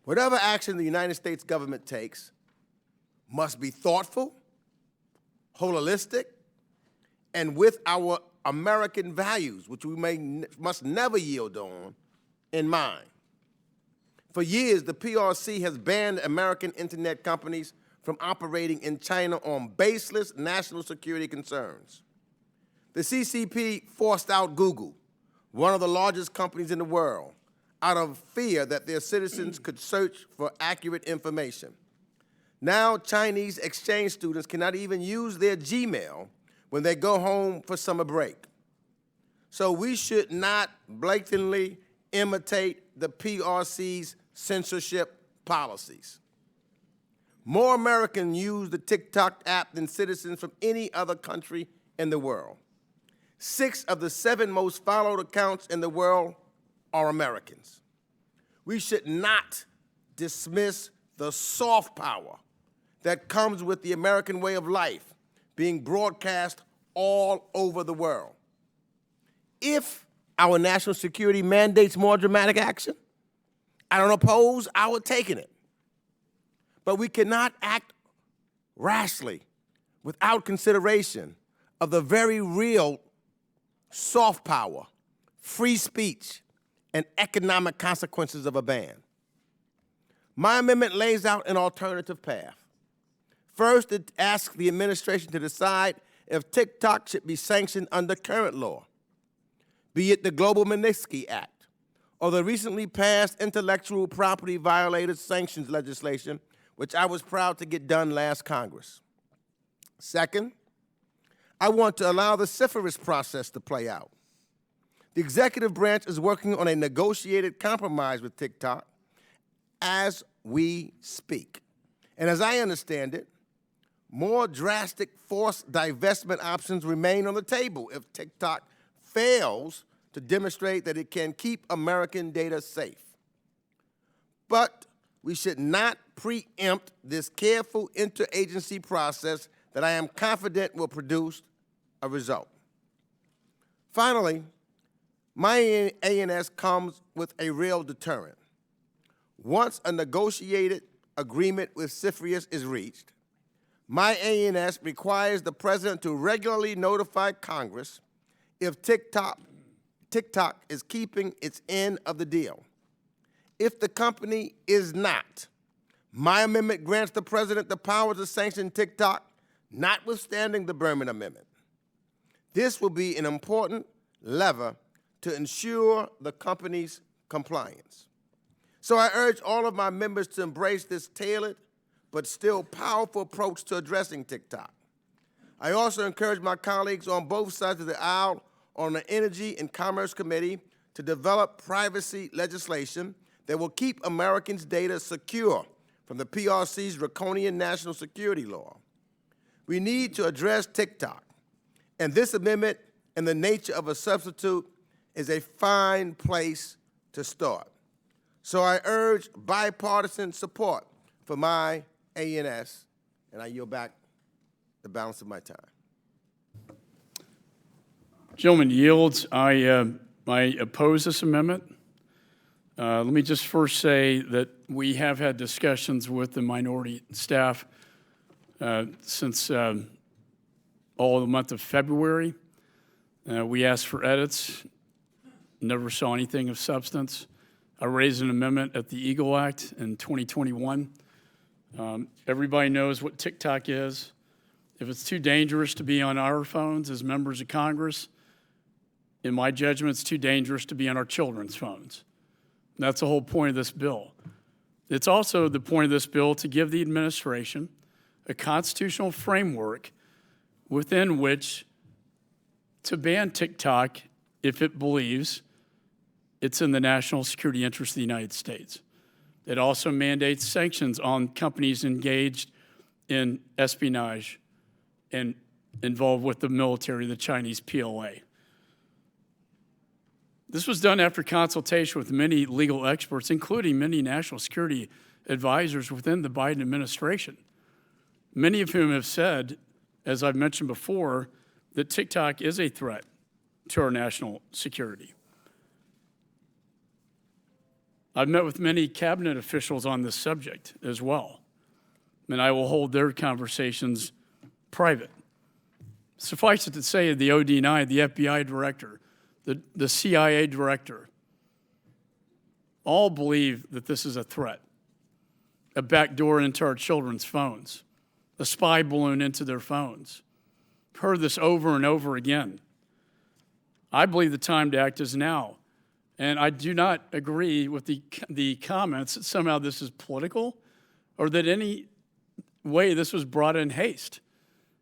Whatever action the United States government takes must be thoughtful, holistic, and with our American values, which we must never yield on, in mind. For years, the PRC has banned American internet companies from operating in China on baseless national security concerns. The CCP forced out Google, one of the largest companies in the world, out of fear that their citizens could search for accurate information. Now, Chinese exchange students cannot even use their Gmail when they go home for summer break. So we should not blatantly imitate the PRC's censorship policies. More Americans use the TikTok app than citizens from any other country in the world. 6 of the 7 most followed accounts in the world are Americans. We should not dismiss the soft power that comes with the American way of life being broadcast all over the world. If our national security mandates more dramatic action, I don't oppose our taking it. But we cannot act rashly without consideration of the very real soft power, free speech, and economic consequences of a ban. My amendment lays out an alternative path. First, it asks the administration to decide if TikTok should be sanctioned under current law, be it the Global Magnitsky Act or the recently passed intellectual property violators sanctions legislation, which I was proud to get done last Congress. Second, I want to allow the CFIUS process to play out. The executive branch is working on a negotiated compromise with TikTok as we speak. And as I understand it, more drastic forced divestment options remain on the table if TikTok fails to demonstrate that it can keep American data safe. But we should not preempt this careful interagency process that I am confident will produce a result. Finally, my ANS comes with a real deterrent. Once a negotiated agreement with CFIUS is reached, my ANS requires the President to regularly notify Congress if TikTok is keeping its end of the deal. If the company is not, my amendment grants the President the power to sanction TikTok, notwithstanding the Berman Amendment. This will be an important lever to ensure the company's compliance. So I urge all of my members to embrace this tailored but still powerful approach to addressing TikTok. I also encourage my colleagues on both sides of the aisle on the Energy and Commerce Committee to develop privacy legislation that will keep Americans' data secure from the PRC's draconian national security law. We need to address TikTok, and this amendment, in the nature of a substitute, is a fine place to start. So I urge bipartisan support for my ANS, and I yield back the balance of my time. Gentleman yields. I oppose this amendment. Let me just first say that we have had discussions with the minority staff since all the month of February. We asked for edits, never saw anything of substance. I raised an amendment at the EAGLE Act in 2021. Everybody knows what TikTok is. If it's too dangerous to be on our phones as members of Congress, in my judgment, it's too dangerous to be on our children's phones. And that's the whole point of this bill. It's also the point of this bill to give the administration a constitutional framework within which to ban TikTok if it believes it's in the national security interest of the United States. It also mandates sanctions on companies engaged in espionage and involved with the military, the Chinese PLA. This was done after consultation with many legal experts, including many national security advisors within the Biden administration, many of whom have said, as I've mentioned before, that TikTok is a threat to our national security. I've met with many cabinet officials on this subject as well, and I will hold their conversations private. Suffice it to say, the OD9, the FBI director, the CIA director, all believe that this is a threat, a backdoor into our children's phones, a spy balloon into their phones. I've heard this over and over again. I believe the time to act is now. And I do not agree with the comments that somehow this is political or that any way this was brought in haste.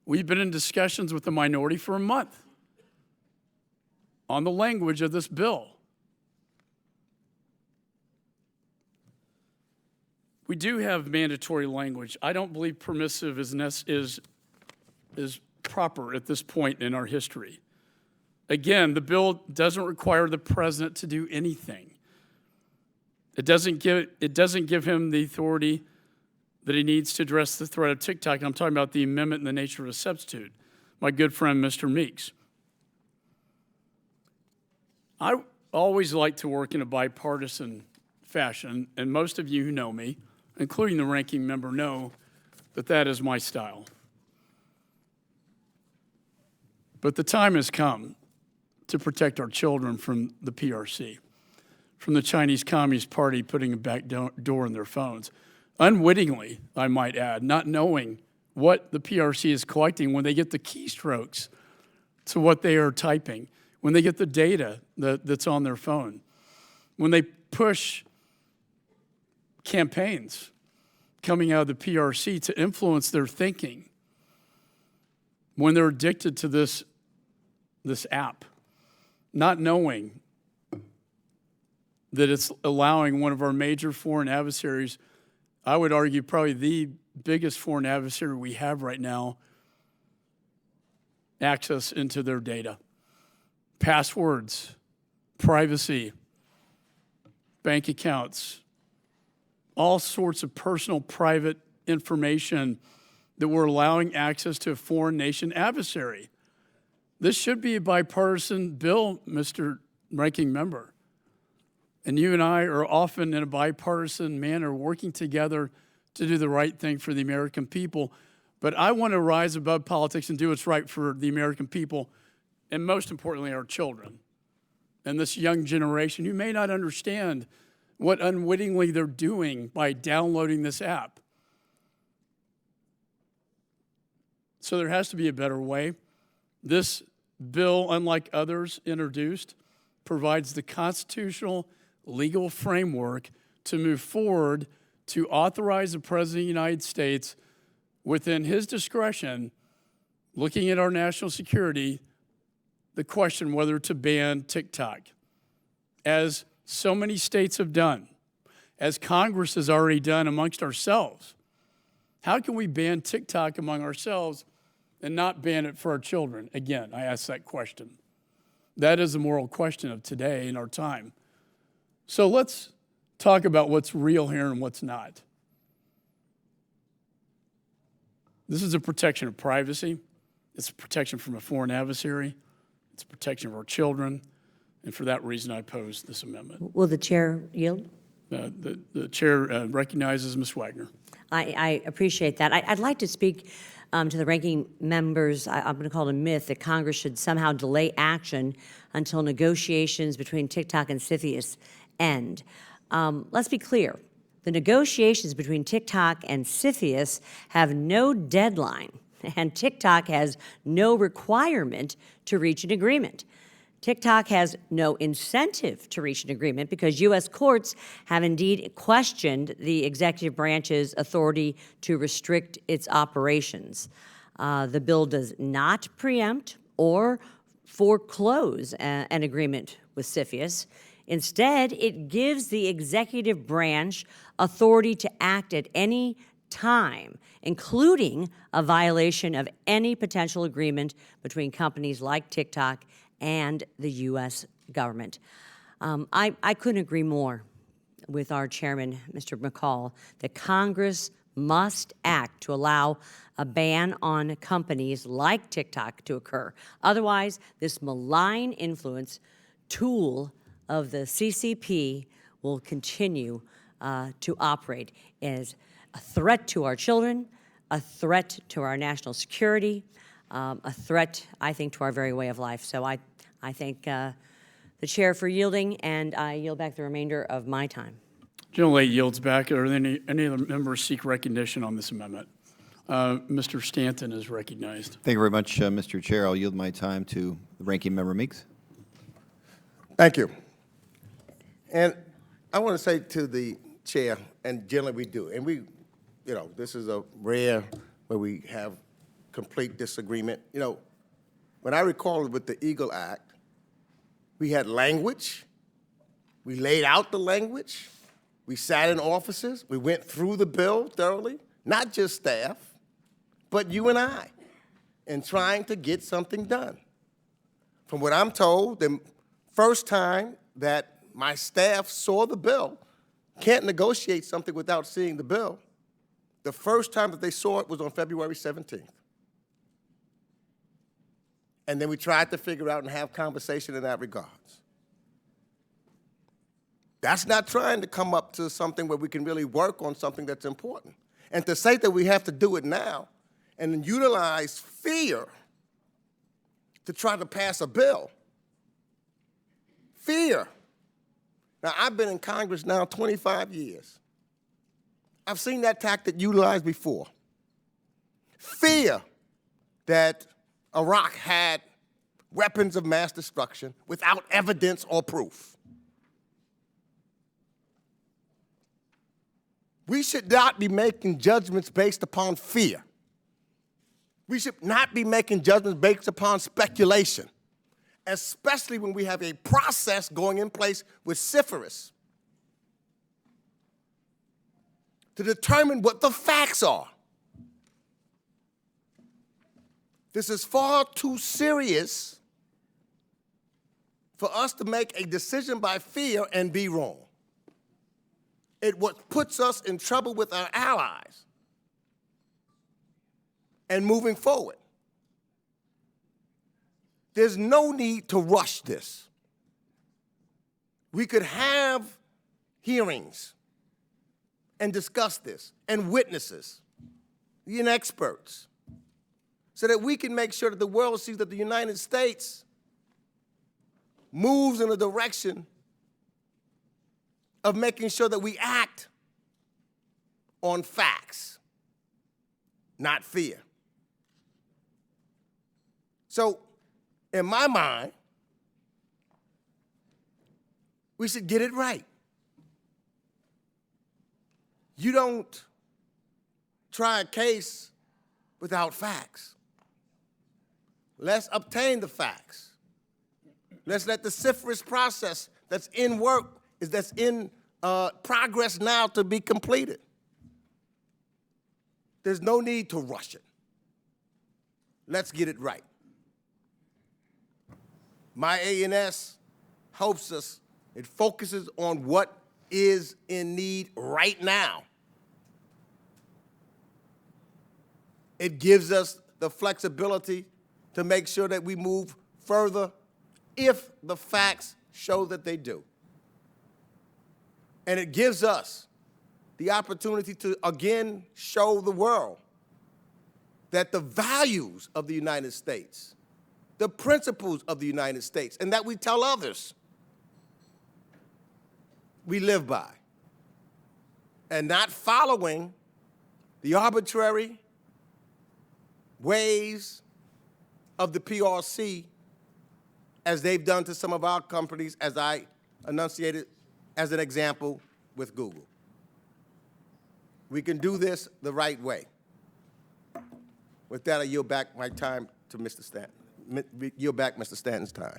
We've been in discussions with the minority for a month on the language of this bill. We do have mandatory language. I don't believe permissive is proper at this point in our history. Again, the bill doesn't require the president to do anything. It doesn't give him the authority that he needs to address the threat of TikTok. I'm talking about the amendment and the nature of a substitute. My good friend, Mr. Meeks. I always like to work in a bipartisan fashion, and most of you who know me, including the ranking member, know that that is my style. But the time has come to protect our children from the PRC, from the Chinese Communist Party putting a back door in their phones. Unwittingly, I might add, not knowing what the PRC is collecting when they get the keystrokes to what they are typing, when they get the data that's on their phone, when they push campaigns coming out of the PRC to influence their thinking, when they're addicted to this app, not knowing that it's allowing one of our major foreign adversaries, I would argue probably the biggest foreign adversary we have right now, access into their data. Passwords, privacy, bank accounts, all sorts of personal, private information that we're allowing access to a foreign nation adversary. This should be a bipartisan bill, Mr. Ranking Member. And you and I are often in a bipartisan manner working together to do the right thing for the American people. But I want to rise above politics and do what's right for the American people, and most importantly, our children and this young generation who may not understand what unwittingly they're doing by downloading this app. So there has to be a better way. This bill, unlike others introduced, provides the constitutional legal framework to move forward to authorize the President of the United States, within his discretion, looking at our national security, the question whether to ban TikTok, as so many states have done, as Congress has already done amongst ourselves. How can we ban TikTok among ourselves and not ban it for our children? Again, I ask that question. That is the moral question of today in our time. So let's talk about what's real here and what's not. This is a protection of privacy. It's a protection from a foreign adversary. It's a protection of our children. And for that reason, I oppose this amendment. Will the chair yield? The chair recognizes Ms. Wagner. I appreciate that. I'd like to speak to the ranking members. I'm going to call it a myth that Congress should somehow delay action until negotiations between TikTok and CFIUS end. Let's be clear. The negotiations between TikTok and CFIUS have no deadline, and TikTok has no requirement to reach an agreement. TikTok has no incentive to reach an agreement because U.S. courts have indeed questioned the executive branch's authority to restrict its operations. The bill does not preempt or foreclose an agreement with CFIUS. Instead, it gives the executive branch authority to act at any time, including a violation of any potential agreement between companies like TikTok and the U.S. government. I couldn't agree more with our chairman, Mr. McCaul, that Congress must act to allow a ban on companies like TikTok to occur. Otherwise, this malign influence tool of the CCP will continue to operate as a threat to our children, a threat to our national security, a threat, I think, to our very way of life. So I thank the chair for yielding, and I yield back the remainder of my time. Gentlelady yields back. Are there any other members seek recognition on this amendment? Mr. Stanton is recognized. Thank you very much, Mr. Chair. I'll yield my time to the Ranking Member Meeks. Thank you. And I want to say to the chair, and generally we do, and we, this is a rare where we have complete disagreement. When I recall with the Eagle Act, we had language, we laid out the language, We sat in offices. We went through the bill thoroughly, not just staff, but you and I, in trying to get something done. From what I'm told, the first time that my staff saw the bill, can't negotiate something without seeing the bill, the first time that they saw it was on February 17th. And then we tried to figure out and have conversation in that regards. That's not trying to come up to something where we can really work on something that's important. And to say that we have to do it now and then utilize fear to try to pass a bill. Fear. Now, I've been in Congress now 25 years. I've seen that tactic utilized before. Fear that Iraq had weapons of mass destruction without evidence or proof. We should not be making judgments based upon fear. We should not be making judgments based upon speculation, especially when we have a process going in place with CFIUS to determine what the facts are. This is far too serious for us to make a decision by fear and be wrong. It what puts us in trouble with our allies and moving forward. There's no need to rush this. We could have hearings and discuss this, and witnesses, and experts, so that we can make sure that the world sees that the United States moves in a direction of making sure that we act on facts, not fear. So, in my mind, we should get it right. You don't try a case without facts. Let's obtain the facts. Let's let the CFIUS process that's in work, that's in progress now to be completed. There's no need to rush it. Let's get it right. My ANS helps us. It focuses on what is in need right now. It gives us the flexibility to make sure that we move further if the facts show that they do. And it gives us the opportunity to, again, show the world that the values of the United States, the principles of the United States, and that we tell others we live by, and not following the arbitrary ways of the PRC as they've done to some of our companies, as I enunciated as an example with Google. We can do this the right way. With that, I yield back my time to Mr. Stanton. Yield back Mr. Stanton's time.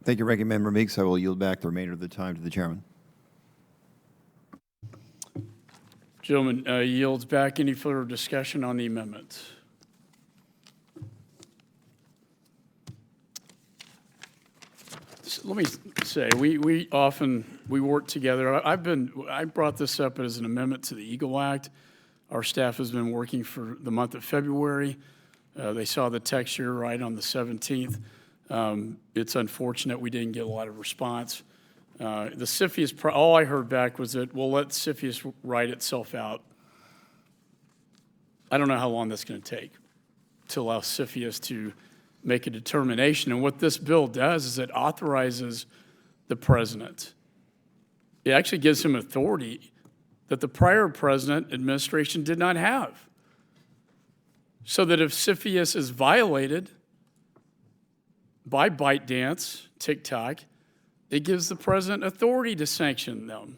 Thank you, Ranking Member Meeks. I will yield back the remainder of the time to the chairman. Gentleman yields back. Any further discussion on the amendment? Let me say, we often work together. I brought this up as an amendment to the Eagle Act. Our staff has been working for the month of February. They saw the text here right on the 17th. It's unfortunate we didn't get a lot of response. The CFIUS, all I heard back was that we'll let CFIUS write itself out. I don't know how long that's going to take to allow CFIUS to make a determination. And what this bill does is it authorizes the president. It actually gives him authority that the prior president administration did not have. So that if CFIUS is violated by ByteDance, TikTok, it gives the president authority to sanction them.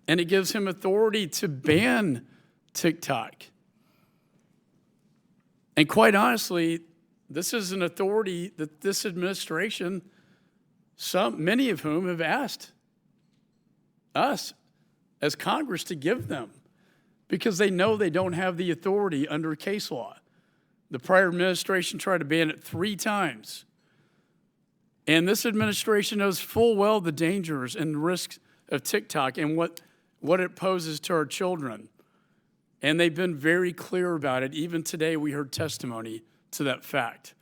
And it gives him authority to ban TikTok. And quite honestly, this is an authority that this administration, many of whom have asked us as Congress to give them because they know they don't have the authority under case law. The prior administration tried to ban it 3 times. And this administration knows full well the dangers and risks of TikTok and what it poses to our children. And they've been very clear about it. Even today, we heard testimony to that fact.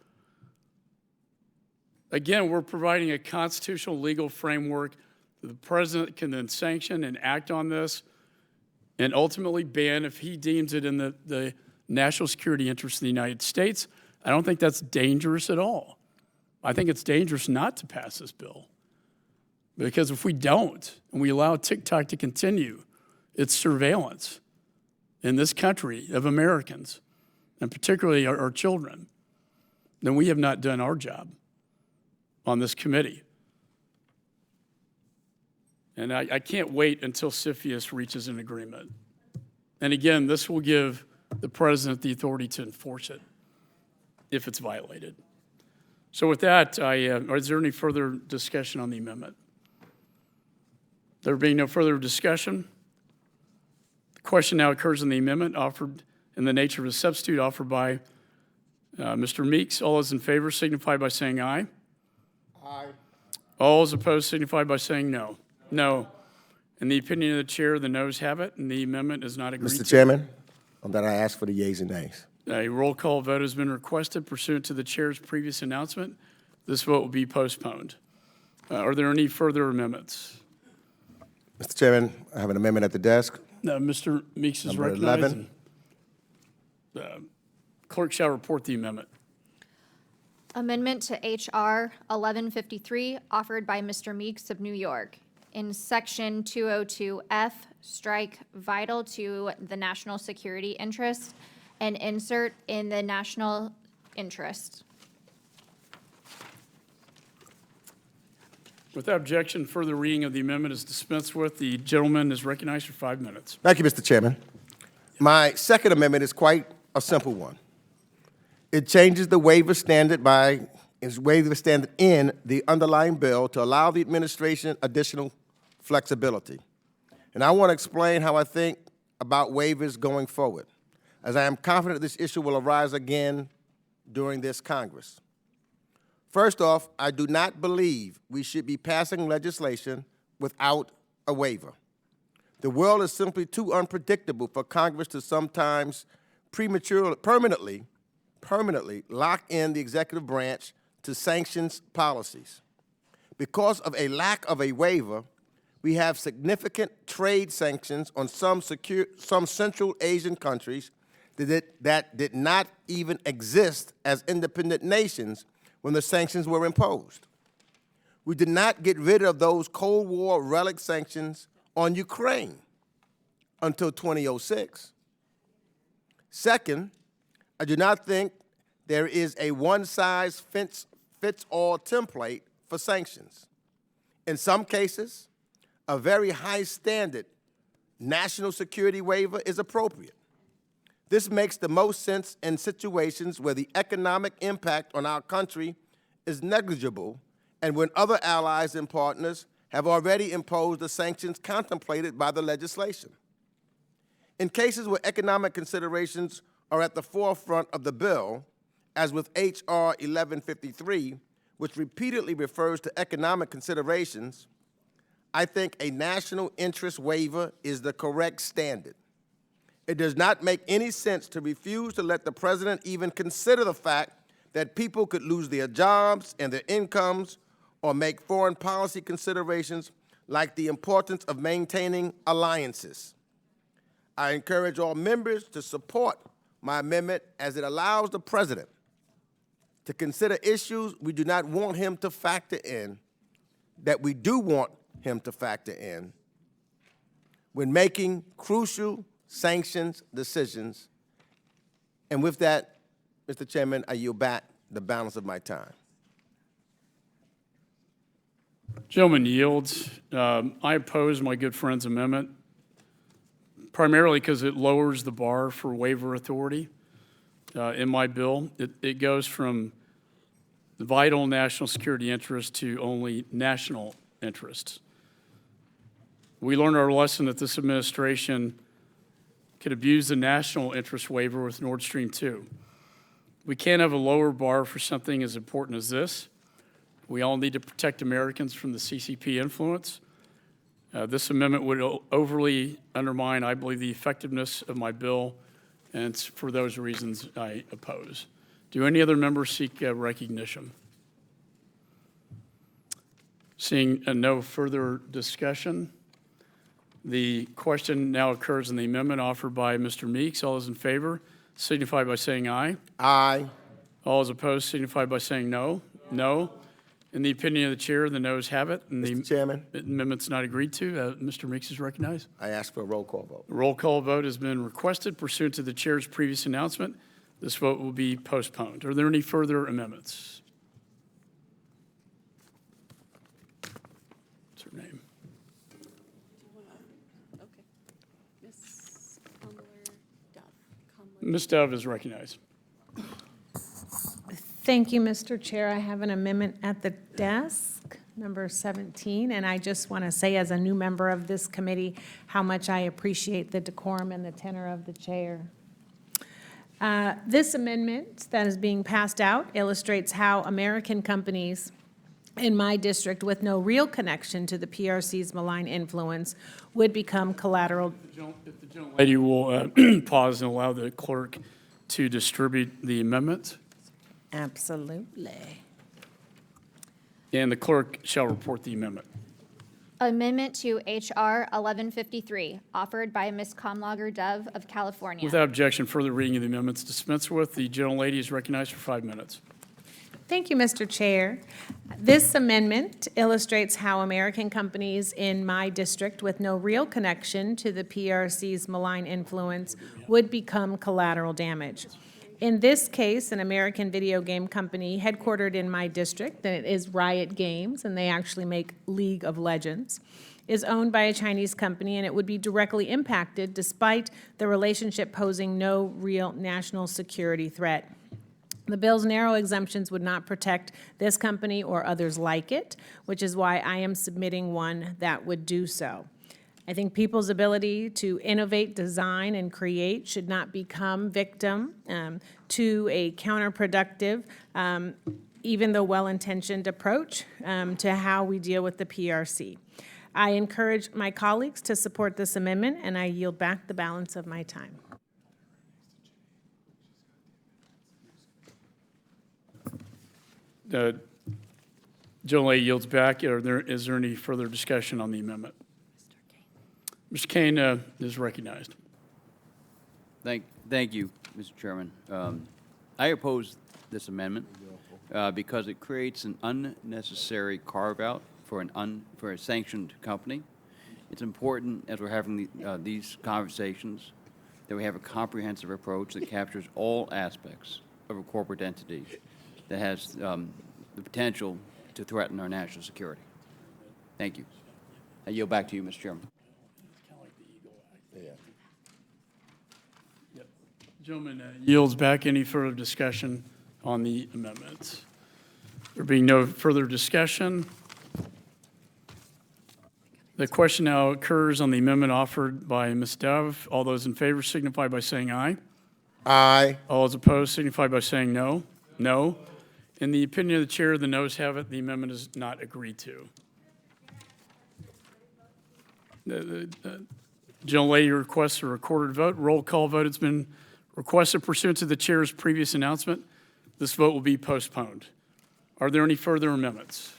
Again, we're providing a constitutional legal framework that the president can then sanction and act on this and ultimately ban if he deems it in the national security interest of the United States. I don't think that's dangerous at all. I think it's dangerous not to pass this bill. Because if we don't, and we allow TikTok to continue its surveillance in this country of Americans, and particularly our children, then we have not done our job on this committee. And I can't wait until CFIUS reaches an agreement. And again, this will give the president the authority to enforce it if it's violated. So with that, is there any further discussion on the amendment? There being no further discussion, the question now occurs on the amendment offered in the nature of a substitute offered by Mr. Meeks. All those in favor signify by saying aye. Aye. All those opposed signify by saying no. No. In the opinion of the chair, the noes have it, and the amendment is not agreed to. Mr. Chairman, on that I ask for the yeas and nays. A roll call vote has been requested pursuant to the chair's previous announcement. This vote will be postponed. Are there any further amendments? Mr. Chairman, I have an amendment at the desk. Mr. Meeks is Number recognized. 11. Clerk shall report the amendment. Amendment to H.R. 1153, offered by Mr. Meeks of New York. In Section 202F, strike vital to the national security interest and insert in the national interest. Without objection, further reading of the amendment is dispensed with. The gentleman is recognized for 5 minutes. Thank you, Mr. Chairman. My second amendment is quite a simple one. It changes the waiver standard in the underlying bill to allow the administration additional flexibility. And I want to explain how I think about waivers going forward, as I am confident this issue will arise again during this Congress. First off, I do not believe we should be passing legislation without a waiver. The world is simply too unpredictable for Congress to sometimes permanently lock in the executive branch to sanctions policies. Because of a lack of a waiver, we have significant trade sanctions on some Central Asian countries that did not even exist as independent nations when the sanctions were imposed. We did not get rid of those Cold War relic sanctions on Ukraine until 2006. Second, I do not think there is a one-size-fits-all template for sanctions. In some cases, a very high standard national security waiver is appropriate. This makes the most sense in situations where the economic impact on our country is negligible and when other allies and partners have already imposed the sanctions contemplated by the legislation. In cases where economic considerations are at the forefront of the bill, as with H.R. 1153, which repeatedly refers to economic considerations, I think a national interest waiver is the correct standard. It does not make any sense to refuse to let the president even consider the fact that people could lose their jobs and their incomes or make foreign policy considerations like the importance of maintaining alliances. I encourage all members to support my amendment as it allows the president to consider issues we do not want him to factor in, that we do want him to factor in when making crucial sanctions decisions. And with that, Mr. Chairman, I yield back the balance of my time. Gentleman yields. I oppose my good friend's amendment, primarily because it lowers the bar for waiver authority in my bill. It goes from vital national security interest to only national interests. We learned our lesson that this administration could abuse the national interest waiver with Nord Stream 2. We can't have a lower bar for something as important as this. We all need to protect Americans from the CCP influence. This amendment would overly undermine, I believe, the effectiveness of my bill, and for those reasons, I oppose. Do any other members seek recognition? Seeing no further discussion, the question now occurs on the amendment offered by Mr. Meeks. All those in favor signify by saying aye. Aye. All those opposed signify by saying no. No. In the opinion of the chair, the noes have it. And Mr. Chairman, the amendment's not agreed to. Mr. Meeks is recognized. I ask for a roll call vote. A roll call vote has been requested pursuant to the chair's previous announcement. This vote will be postponed. Are there any further amendments? What's her name? Ms. Dove is recognized. Thank you, Mr. Chair. I have an amendment at the desk, number 17, and I just want to say as a new member of this committee how much I appreciate the decorum and the tenor of the chair. This amendment that is being passed out illustrates how American companies in my district with no real connection to the PRC's malign influence would become collateral. If the gentlelady will pause and allow the clerk to distribute the amendment. Absolutely. And the clerk shall report the amendment. Amendment to H.R. 1153, offered by Ms. Comlager Dove of California. Without objection, further reading of the amendments dispensed with. The gentlelady is recognized for 5 minutes. Thank you, Mr. Chair. This amendment illustrates how American companies in my district with no real connection to the PRC's malign influence would become collateral damage. In this case, an American video game company headquartered in my district, and it is Riot Games, and they actually make League of Legends, is owned by a Chinese company, and it would be directly impacted despite the relationship posing no real national security threat. The bill's narrow exemptions would not protect this company or others like it, which is why I am submitting one that would do so. I think people's ability to innovate, design, and create should not become victim to a counterproductive, even though well-intentioned approach to how we deal with the PRC. I encourage my colleagues to support this amendment, and I yield back the balance of my time. Gentlelady yields back. Is there any further discussion on the amendment? Mr. Kane is recognized. Thank you, Mr. Chairman. I oppose this amendment because it creates an unnecessary carve-out for a sanctioned company. It's important, as we're having these conversations, that we have a comprehensive approach that captures all aspects of a corporate entity that has the potential to threaten our national security. Thank you. I yield back to you, Mr. Chairman. Gentleman yields back. Any further discussion on the amendments? There being no further discussion, the question now occurs on the amendment offered by Ms. Dove. All those in favor signify by saying aye. Aye. All those opposed signify by saying no. No. In the opinion of the chair, the noes have it. The amendment is not agreed to. The gentlelady requests a recorded vote. Roll call vote has been requested pursuant to the chair's previous announcement. This vote will be postponed. Are there any further amendments?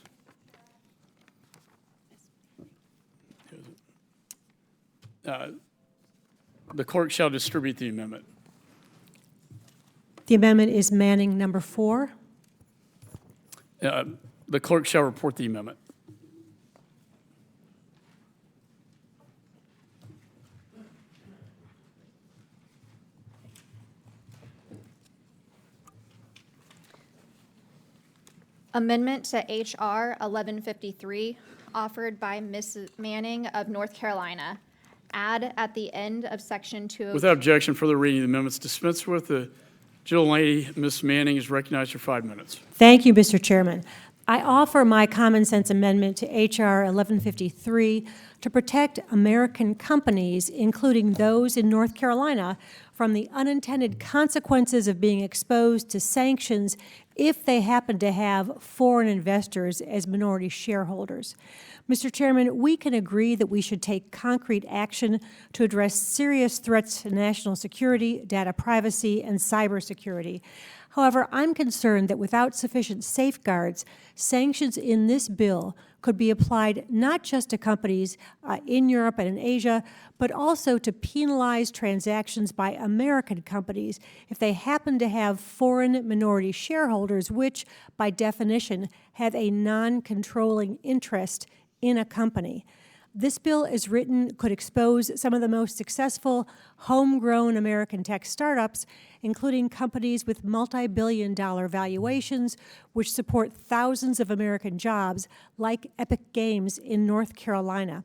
The clerk shall distribute the amendment. The amendment is Manning number 4. The clerk shall report the amendment. Amendment to H.R. 1153, offered by Ms. Manning of North Carolina. Add at the end of Section 2. Without objection, further reading of the amendments dispensed with. The gentlelady, Ms. Manning, is recognized for 5 minutes. Thank you, Mr. Chairman. I offer my common sense amendment to H.R. 1153 to protect American companies, including those in North Carolina, from the unintended consequences of being exposed to sanctions if they happen to have foreign investors as minority shareholders. Mr. Chairman, we can agree that we should take concrete action to address serious threats to national security, data privacy, and cybersecurity. However, I'm concerned that without sufficient safeguards, sanctions in this bill could be applied not just to companies in Europe and in Asia, but also to penalize transactions by American companies if they happen to have foreign minority shareholders, which, by definition, have a non-controlling interest in a company. This bill, as written, could expose some of the most successful homegrown American tech startups, including companies with multi-billion-dollar valuations, which support thousands of American jobs, like Epic Games in North Carolina.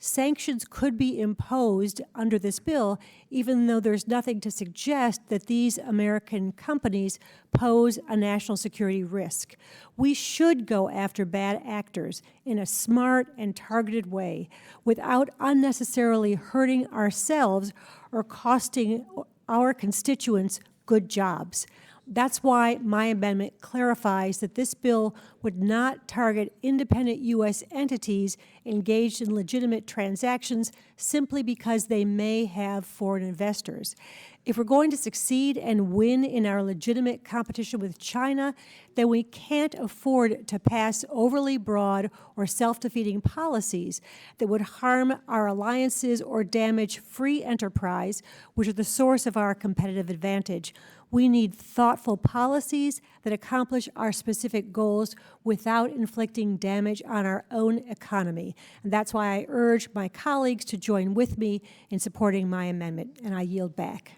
Sanctions could be imposed under this bill, even though there's nothing to suggest that these American companies pose a national security risk. We should go after bad actors in a smart and targeted way without unnecessarily hurting ourselves or costing our constituents good jobs. That's why my amendment clarifies that this bill would not target independent U.S. entities engaged in legitimate transactions simply because they may have foreign investors. If we're going to succeed and win in our legitimate competition with China, then we can't afford to pass overly broad or self-defeating policies that would harm our alliances or damage free enterprise, which are the source of our competitive advantage. We need thoughtful policies that accomplish our specific goals without inflicting damage on our own economy. And that's why I urge my colleagues to join with me in supporting my amendment, and I yield back.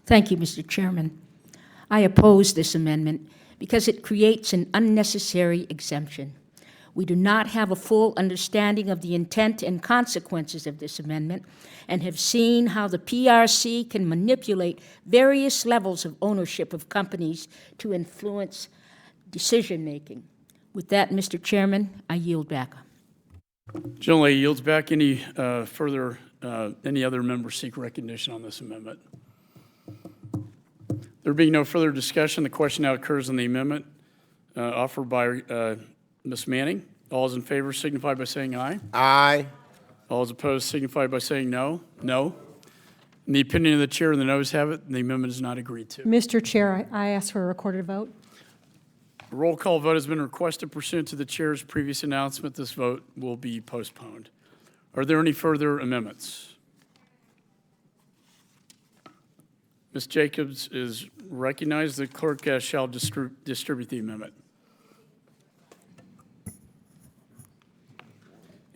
Thank you, Mr. Chairman. I oppose this amendment because it creates an unnecessary exemption. We do not have a full understanding of the intent and consequences of this amendment and have seen how the PRC can manipulate various levels of ownership of companies to influence decision-making. With that, Mr. Chairman, I yield back. Gentlelady yields back. Any any other members seek recognition on this amendment? There being no further discussion, the question now occurs on the amendment offered by Ms. Manning. All those in favor signify by saying aye. Aye. All those opposed signify by saying no. No. In the opinion of the chair, the noes have it, and the amendment is not agreed to. Mr. Chair, I ask for a recorded vote. A roll call vote has been requested pursuant to the chair's previous announcement. This vote will be postponed. Are there any further amendments? Ms. Jacobs is recognized. The clerk shall distribute the amendment.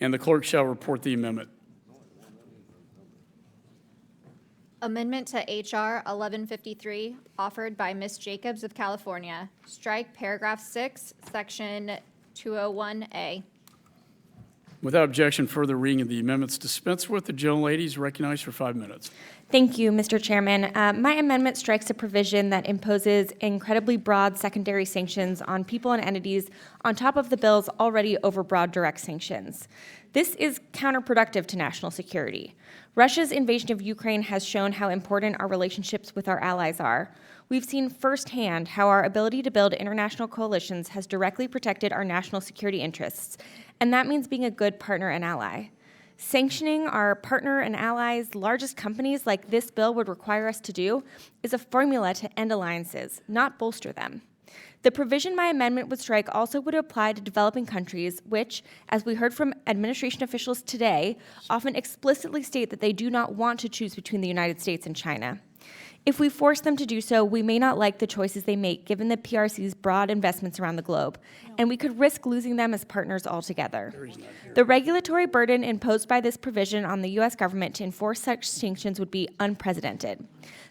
And the clerk shall report the amendment. Amendment to H.R. 1153, offered by Ms. Jacobs of California. Strike paragraph 6, section 201A. Without objection, further reading of the amendments dispensed with. The gentlelady is recognized for 5 minutes. Thank you, Mr. Chairman. My amendment strikes a provision that imposes incredibly broad secondary sanctions on people and entities on top of the bill's already overbroad direct sanctions. This is counterproductive to national security. Russia's invasion of Ukraine has shown how important our relationships with our allies are. We've seen firsthand how our ability to build international coalitions has directly protected our national security interests, and that means being a good partner and ally. Sanctioning our partner and allies' largest companies like this bill would require us to do is a formula to end alliances, not bolster them. The provision my amendment would strike also would apply to developing countries which, as we heard from administration officials today, often explicitly state that they do not want to choose between the United States and China. If we force them to do so, we may not like the choices they make given the PRC's broad investments around the globe, and we could risk losing them as partners altogether. The regulatory burden imposed by this provision on the U.S. government to enforce such sanctions would be unprecedented.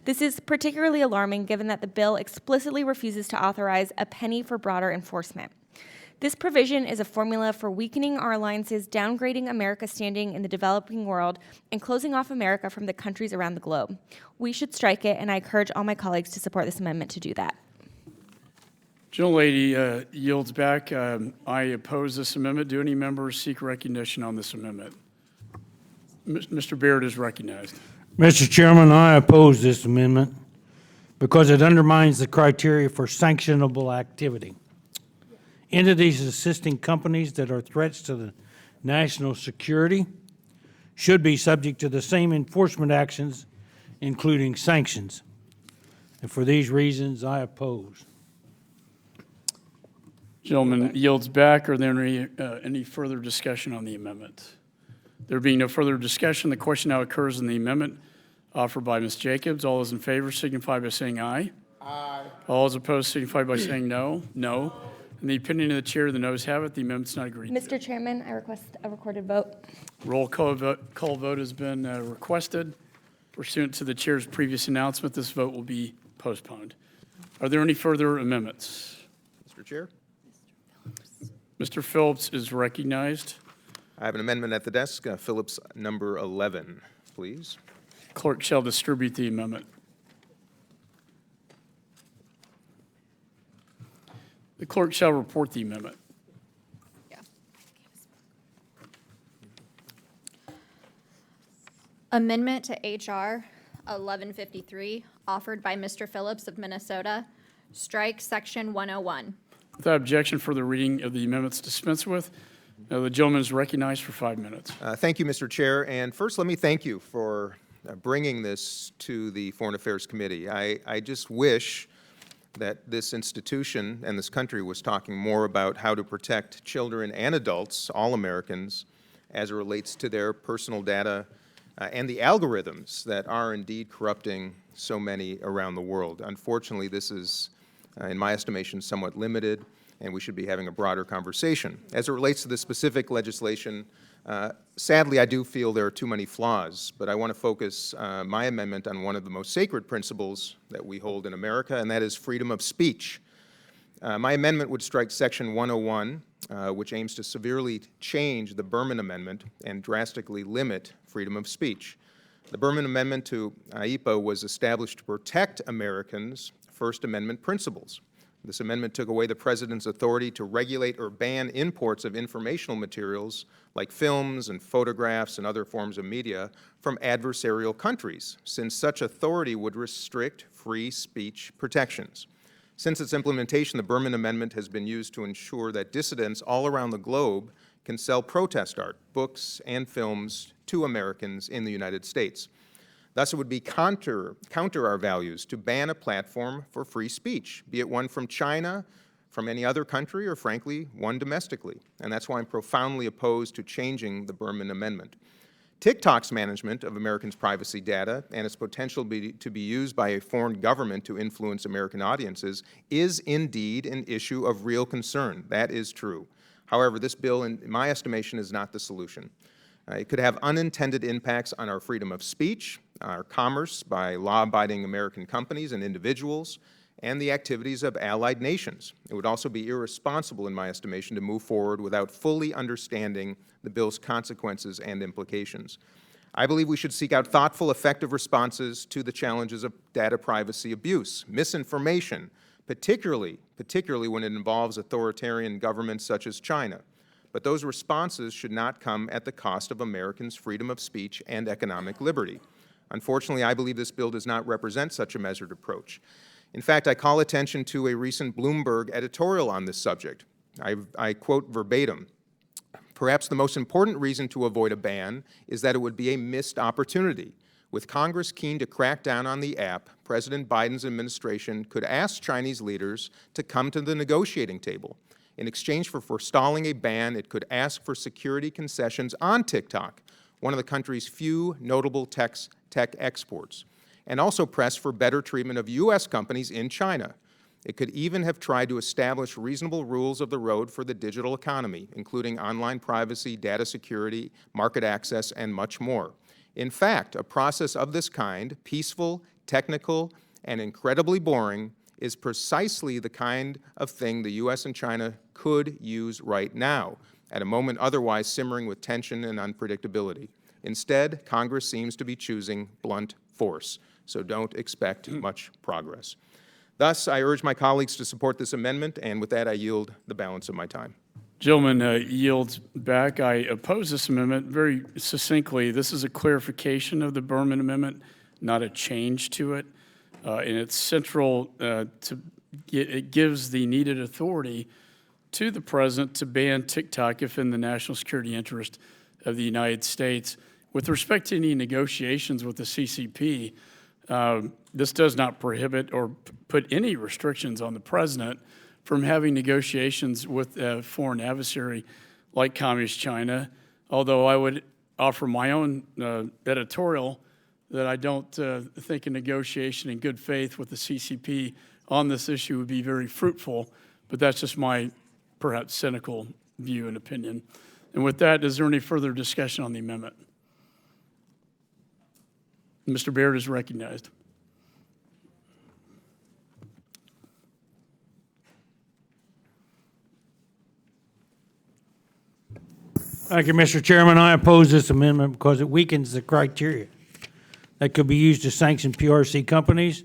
This is particularly alarming given that the bill explicitly refuses to authorize a penny for broader enforcement. This provision is a formula for weakening our alliances, downgrading America's standing in the developing world, and closing off America from the countries around the globe. We should strike it, and I encourage all my colleagues to support this amendment to do that. Gentlelady yields back. I oppose this amendment. Do any members seek recognition on this amendment? Mr. Baird is recognized. Mr. Chairman, I oppose this amendment because it undermines the criteria for sanctionable activity. Entities assisting companies that are threats to the national security should be subject to the same enforcement actions, including sanctions. And for these reasons, I oppose. Gentleman yields back. Are there any further discussion on the amendment? There being no further discussion, the question now occurs on the amendment offered by Ms. Jacobs. All those in favor signify by saying aye. Aye. All those opposed signify by saying no. No. In the opinion of the chair, the noes have it. The amendment's not agreed to. Mr. Chairman, I request a recorded vote. Roll call vote has been requested. Pursuant to the chair's previous announcement, this vote will be postponed. Are there any further amendments? Mr. Chair, Mr. Phillips is recognized. I have an amendment at the desk, Phillips number 11, please. Clerk shall distribute the amendment. The clerk shall report the amendment. Amendment to H.R. 1153, offered by Mr. Phillips of Minnesota, strike Section 101. Without objection, further reading of the amendments dispensed with. The gentleman is recognized for 5 minutes. Thank you, Mr. Chair. And first, let me thank you for bringing this to the Foreign Affairs Committee. I just wish that this institution and this country was talking more about how to protect children and adults, all Americans, as it relates to their personal data and the algorithms that are indeed corrupting so many around the world. Unfortunately, this is, in my estimation, somewhat limited, and we should be having a broader conversation. As it relates to the specific legislation, sadly, I do feel there are too many flaws, but I want to focus my amendment on one of the most sacred principles that we hold in America, and that is freedom of speech. My amendment would strike Section 101, which aims to severely change the Berman Amendment and drastically limit freedom of speech. The Berman Amendment to IEPA was established to protect Americans' First Amendment principles. This amendment took away the President's authority to regulate or ban imports of informational materials like films and photographs and other forms of media from adversarial countries, since such authority would restrict free speech protections. Since its implementation, the Berman Amendment has been used to ensure that dissidents all around the globe can sell protest art, books, and films to Americans in the United States. Thus, it would be counter our values to ban a platform for free speech, be it one from China, from any other country, or frankly, one domestically. And that's why I'm profoundly opposed to changing the Berman Amendment. TikTok's management of Americans' privacy data and its potential to be used by a foreign government to influence American audiences is indeed an issue of real concern. That is true. However, this bill, in my estimation, is not the solution. It could have unintended impacts on our freedom of speech, our commerce by law-abiding American companies and individuals, and the activities of allied nations. It would also be irresponsible, in my estimation, to move forward without fully understanding the bill's consequences and implications. I believe we should seek out thoughtful, effective responses to the challenges of data privacy abuse, misinformation, particularly when it involves authoritarian governments such as China. But those responses should not come at the cost of Americans' freedom of speech and economic liberty. Unfortunately, I believe this bill does not represent such a measured approach. In fact, I call attention to a recent Bloomberg editorial on this subject. I quote verbatim, "Perhaps the most important reason to avoid a ban is that it would be a missed opportunity. With Congress keen to crack down on the app, President Biden's administration could ask Chinese leaders to come to the negotiating table. In exchange for forestalling a ban, it could ask for security concessions on TikTok, one of the country's few notable tech exports, and also press for better treatment of U.S. companies in China. It could even have tried to establish reasonable rules of the road for the digital economy, including online privacy, data security, market access, and much more. In fact, a process of this kind, peaceful, technical, and incredibly boring, is precisely the kind of thing the U.S. and China could use right now, at a moment otherwise simmering with tension and unpredictability. Instead, Congress seems to be choosing blunt force, so don't expect much progress. Thus, I urge my colleagues to support this amendment, and with that, I yield the balance of my time. Gentleman yields back. I oppose this amendment very succinctly. This is a clarification of the Berman Amendment, not a change to it. And it's central it gives the needed authority to the President to ban TikTok if in the national security interest of the United States. With respect to any negotiations with the CCP, this does not prohibit or put any restrictions on the President from having negotiations with a foreign adversary like Communist China, although I would offer my own editorial that I don't think a negotiation in good faith with the CCP on this issue would be very fruitful, but that's just my perhaps cynical view and opinion. And with that, is there any further discussion on the amendment? Mr. Baird is recognized. Thank you, Mr. Chairman. I oppose this amendment because it weakens the criteria that could be used to sanction PRC companies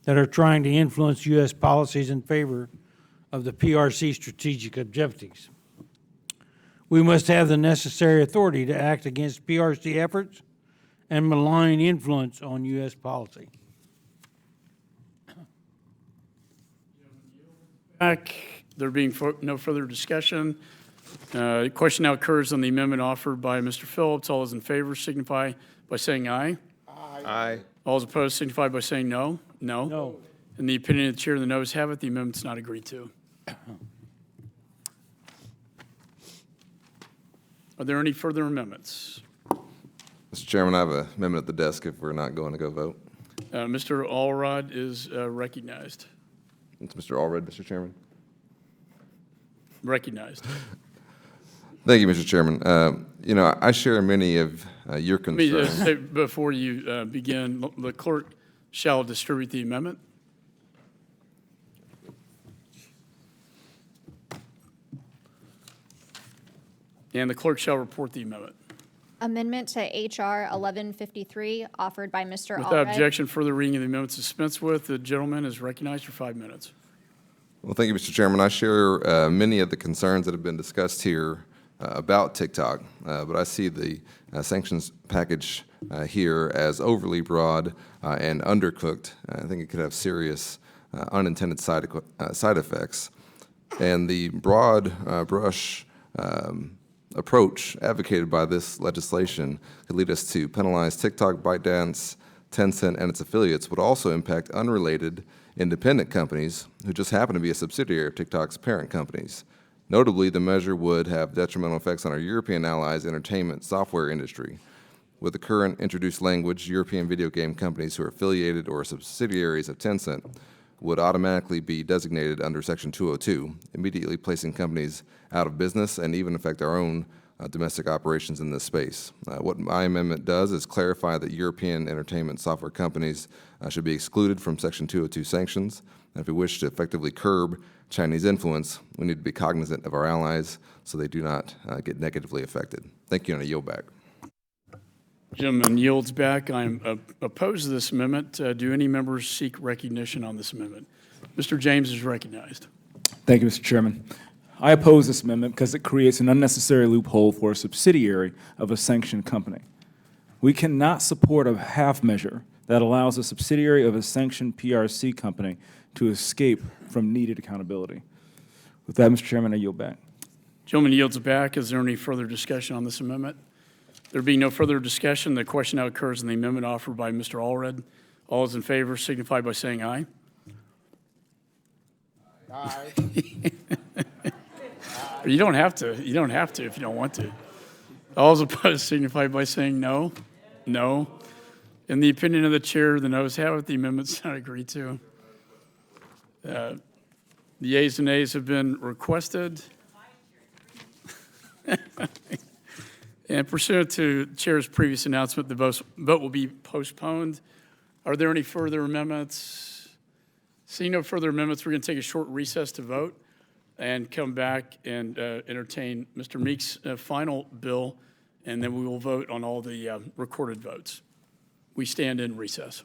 that are trying to influence U.S. policies in favor of the PRC strategic objectives. We must have the necessary authority to act against PRC efforts and malign influence on U.S. policy. Back. There being no further discussion. The question now occurs on the amendment offered by Mr. Phillips. All those in favor signify by saying aye. Aye. All those opposed signify by saying no. No. No. In the opinion of the chair, the noes have it. The amendment's not agreed to. Are there any further amendments? Mr. Chairman, I have an amendment at the desk if we're not going to go vote. Mr. Allrod is recognized. It's Mr. Allred, Mr. Chairman. Recognized. Thank you, Mr. Chairman. You know, I share many of your Let me concerns. say before you begin, the clerk shall distribute the amendment. And the clerk shall report the amendment. Amendment to H.R. 1153, offered by Mr. Without Allred. objection, further reading of the amendment dispensed with. The gentleman is recognized for 5 minutes. Well, thank you, Mr. Chairman. I share many of the concerns that have been discussed here about TikTok, but I see the sanctions package here as overly broad and undercooked. I think it could have serious unintended side effects. And the broad brush approach advocated by this legislation could lead us to penalize TikTok, ByteDance, Tencent, and its affiliates, would also impact unrelated independent companies who just happen to be a subsidiary of TikTok's parent companies. Notably, the measure would have detrimental effects on our European allies' entertainment software industry. With the current introduced language, European video game companies who are affiliated or subsidiaries of Tencent would automatically be designated under Section 202, immediately placing companies out of business and even affect our own domestic operations in this space. What my amendment does is clarify that European entertainment software companies should be excluded from Section 202 sanctions. And if we wish to effectively curb Chinese influence, we need to be cognizant of our allies so they do not get negatively affected. Thank you, and I yield back. Gentleman yields back. I'm opposed to this amendment. Do any members seek recognition on this amendment? Mr. James is recognized. Thank you, Mr. Chairman. I oppose this amendment because it creates an unnecessary loophole for a subsidiary of a sanctioned company. We cannot support a half measure that allows a subsidiary of a sanctioned PRC company to escape from needed accountability. With that, Mr. Chairman, I yield back. Gentleman yields back. Is there any further discussion on this amendment? There being no further discussion, the question now occurs on the amendment offered by Mr. Allred. All those in favor signify by saying aye. Aye. You don't have to. You don't have to if you don't want to. All those opposed signify by saying no. No. In the opinion of the chair, the noes have it. The amendment's not agreed to. The yeas and nays have been requested. And pursuant to the chair's previous announcement, the vote will be postponed. Are there any further amendments? Seeing no further amendments, we're going to take a short recess to vote and come back and entertain Mr. Meeks' final bill, and then we will vote on all the recorded votes. We stand in recess.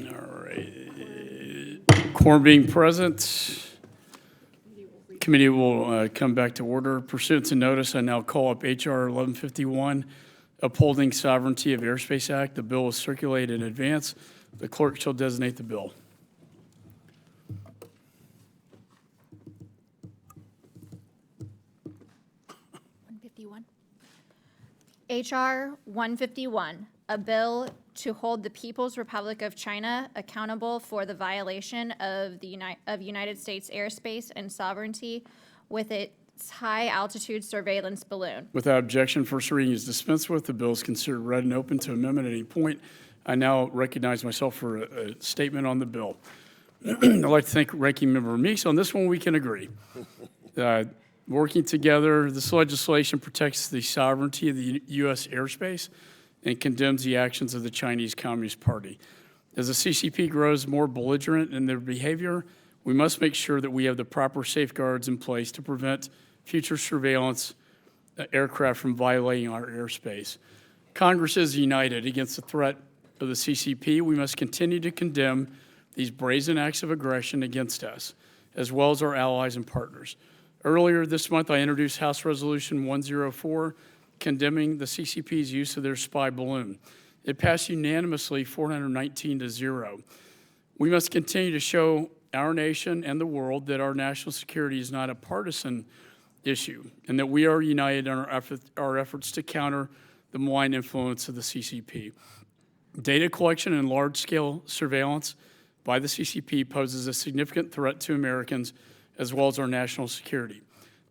All right. Quorum being present, committee will come back to order. Pursuant to notice, I now call up H.R. 1151, Upholding Sovereignty of Airspace Act. The bill is circulated in advance. The clerk shall designate the bill. H.R. 151, a bill to hold the People's Republic of China accountable for the violation of United States airspace and sovereignty with its high-altitude surveillance balloon. Without objection, first reading is dispensed with. The bill is considered read and open to amendment at any point. I now recognize myself for a statement on the bill. I'd like to thank Ranking Member Meeks. On this one, we can agree. Working together, this legislation protects the sovereignty of the U.S. airspace and condemns the actions of the Chinese Communist Party. As the CCP grows more belligerent in their behavior, we must make sure that we have the proper safeguards in place to prevent future surveillance aircraft from violating our airspace. Congress is united against the threat of the CCP. We must continue to condemn these brazen acts of aggression against us, as well as our allies and partners. Earlier this month, I introduced House Resolution 104, condemning the CCP's use of their spy balloon. It passed unanimously 419 to 0. We must continue to show our nation and the world that our national security is not a partisan issue and that we are united in our efforts to counter the malign influence of the CCP. Data collection and large-scale surveillance by the CCP poses a significant threat to Americans as well as our national security.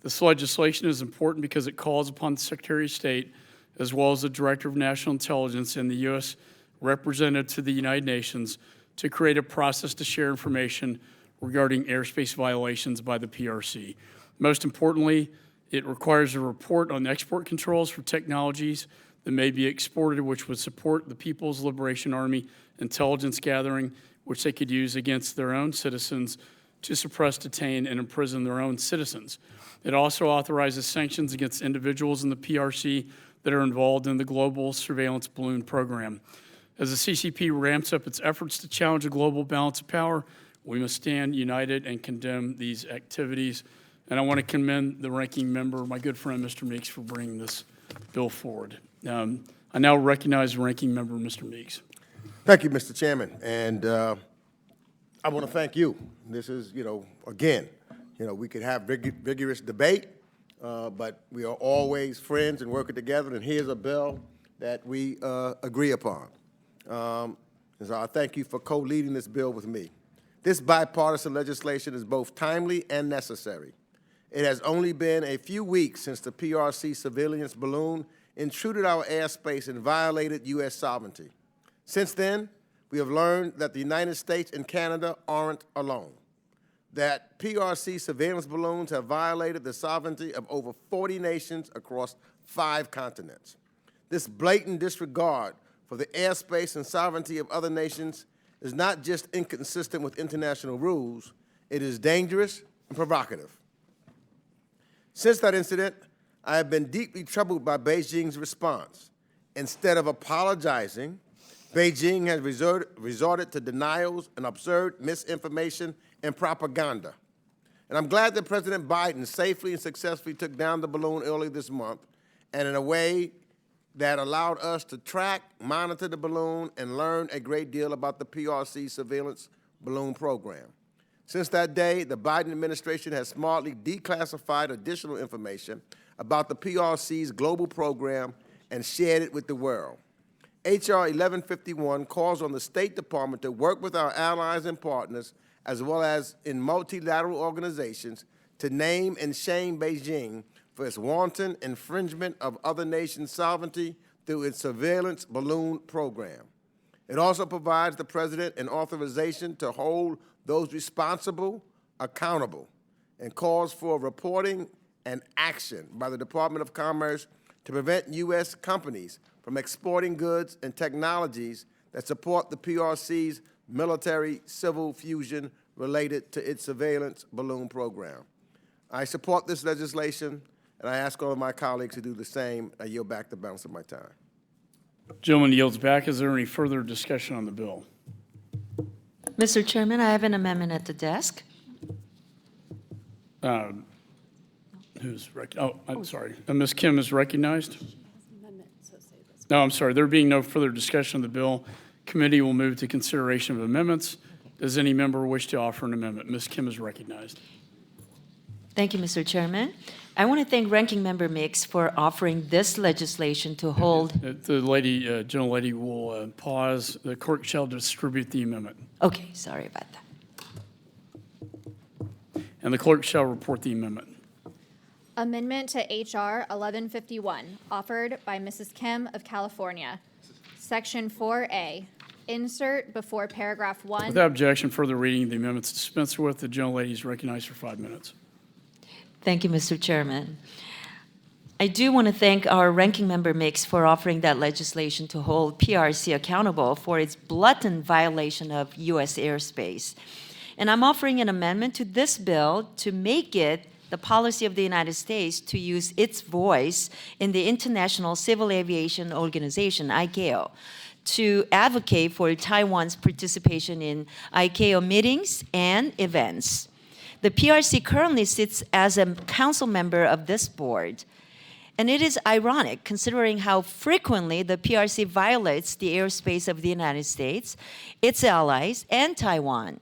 This legislation is important because it calls upon the Secretary of State, as well as the Director of National Intelligence and the U.S. Representative to the United Nations, to create a process to share information regarding airspace violations by the PRC. Most importantly, it requires a report on export controls for technologies that may be exported, which would support the People's Liberation Army intelligence gathering, which they could use against their own citizens to suppress, detain, and imprison their own citizens. It also authorizes sanctions against individuals in the PRC that are involved in the global surveillance balloon program. As the CCP ramps up its efforts to challenge a global balance of power, we must stand united and condemn these activities. And I want to commend the ranking member, my good friend, Mr. Meeks, for bringing this bill forward. I now recognize the ranking member, Mr. Meeks. Thank you, Mr. Chairman. And I want to thank you. This is, again, we could have vigorous debate, but we are always friends and working together, and here's a bill that we agree upon. And so I thank you for co-leading this bill with me. This bipartisan legislation is both timely and necessary. It has only been a few weeks since the PRC surveillance balloon intruded our airspace and violated U.S. sovereignty. Since then, we have learned that the United States and Canada aren't alone, that PRC surveillance balloons have violated the sovereignty of over 40 nations across 5 continents. This blatant disregard for the airspace and sovereignty of other nations is not just inconsistent with international rules, it is dangerous and provocative. Since that incident, I have been deeply troubled by Beijing's response. Instead of apologizing, Beijing has resorted to denials and absurd misinformation and propaganda. And I'm glad that President Biden safely and successfully took down the balloon early this month, and in a way that allowed us to track, monitor the balloon, and learn a great deal about the PRC surveillance balloon program. Since that day, the Biden administration has smartly declassified additional information about the PRC's global program and shared it with the world. H.R. 1151 calls on the State Department to work with our allies and partners, as well as in multilateral organizations, to name and shame Beijing for its wanton infringement of other nations' sovereignty through its surveillance balloon program. It also provides the President an authorization to hold those responsible accountable and calls for reporting and action by the Department of Commerce to prevent U.S. companies from exporting goods and technologies that support the PRC's military-civil fusion related to its surveillance balloon program. I support this legislation, and I ask all of my colleagues to do the same. I yield back the balance of my time. Gentleman yields back. Is there any further discussion on the bill? Mr. Chairman, I have an amendment at the desk. I'm sorry. Ms. Kim is recognized. No, I'm sorry. There being no further discussion of the bill, committee will move to consideration of amendments. Does any member wish to offer an amendment? Ms. Kim is recognized. Thank you, Mr. Chairman. I want to thank Ranking Member Mix for offering this legislation to hold. The gentlelady will pause. The clerk shall distribute the amendment. Okay, sorry about that. And the clerk shall report the amendment. Amendment to H.R. 1151, offered by Mrs. Kim of California. Section 4A, insert before paragraph 1. Without objection, further reading, the amendment's dispensed with. The gentlelady is recognized for 5 minutes. Thank you, Mr. Chairman. I do want to thank our Ranking Member Mix for offering that legislation to hold PRC accountable for its blatant violation of U.S. airspace. And I'm offering an amendment to this bill to make it the policy of the United States to use its voice in the International Civil Aviation Organization, ICAO, to advocate for Taiwan's participation in ICAO meetings and events. The PRC currently sits as a council member of this board. And it is ironic, considering how frequently the PRC violates the airspace of the United States, its allies, and Taiwan.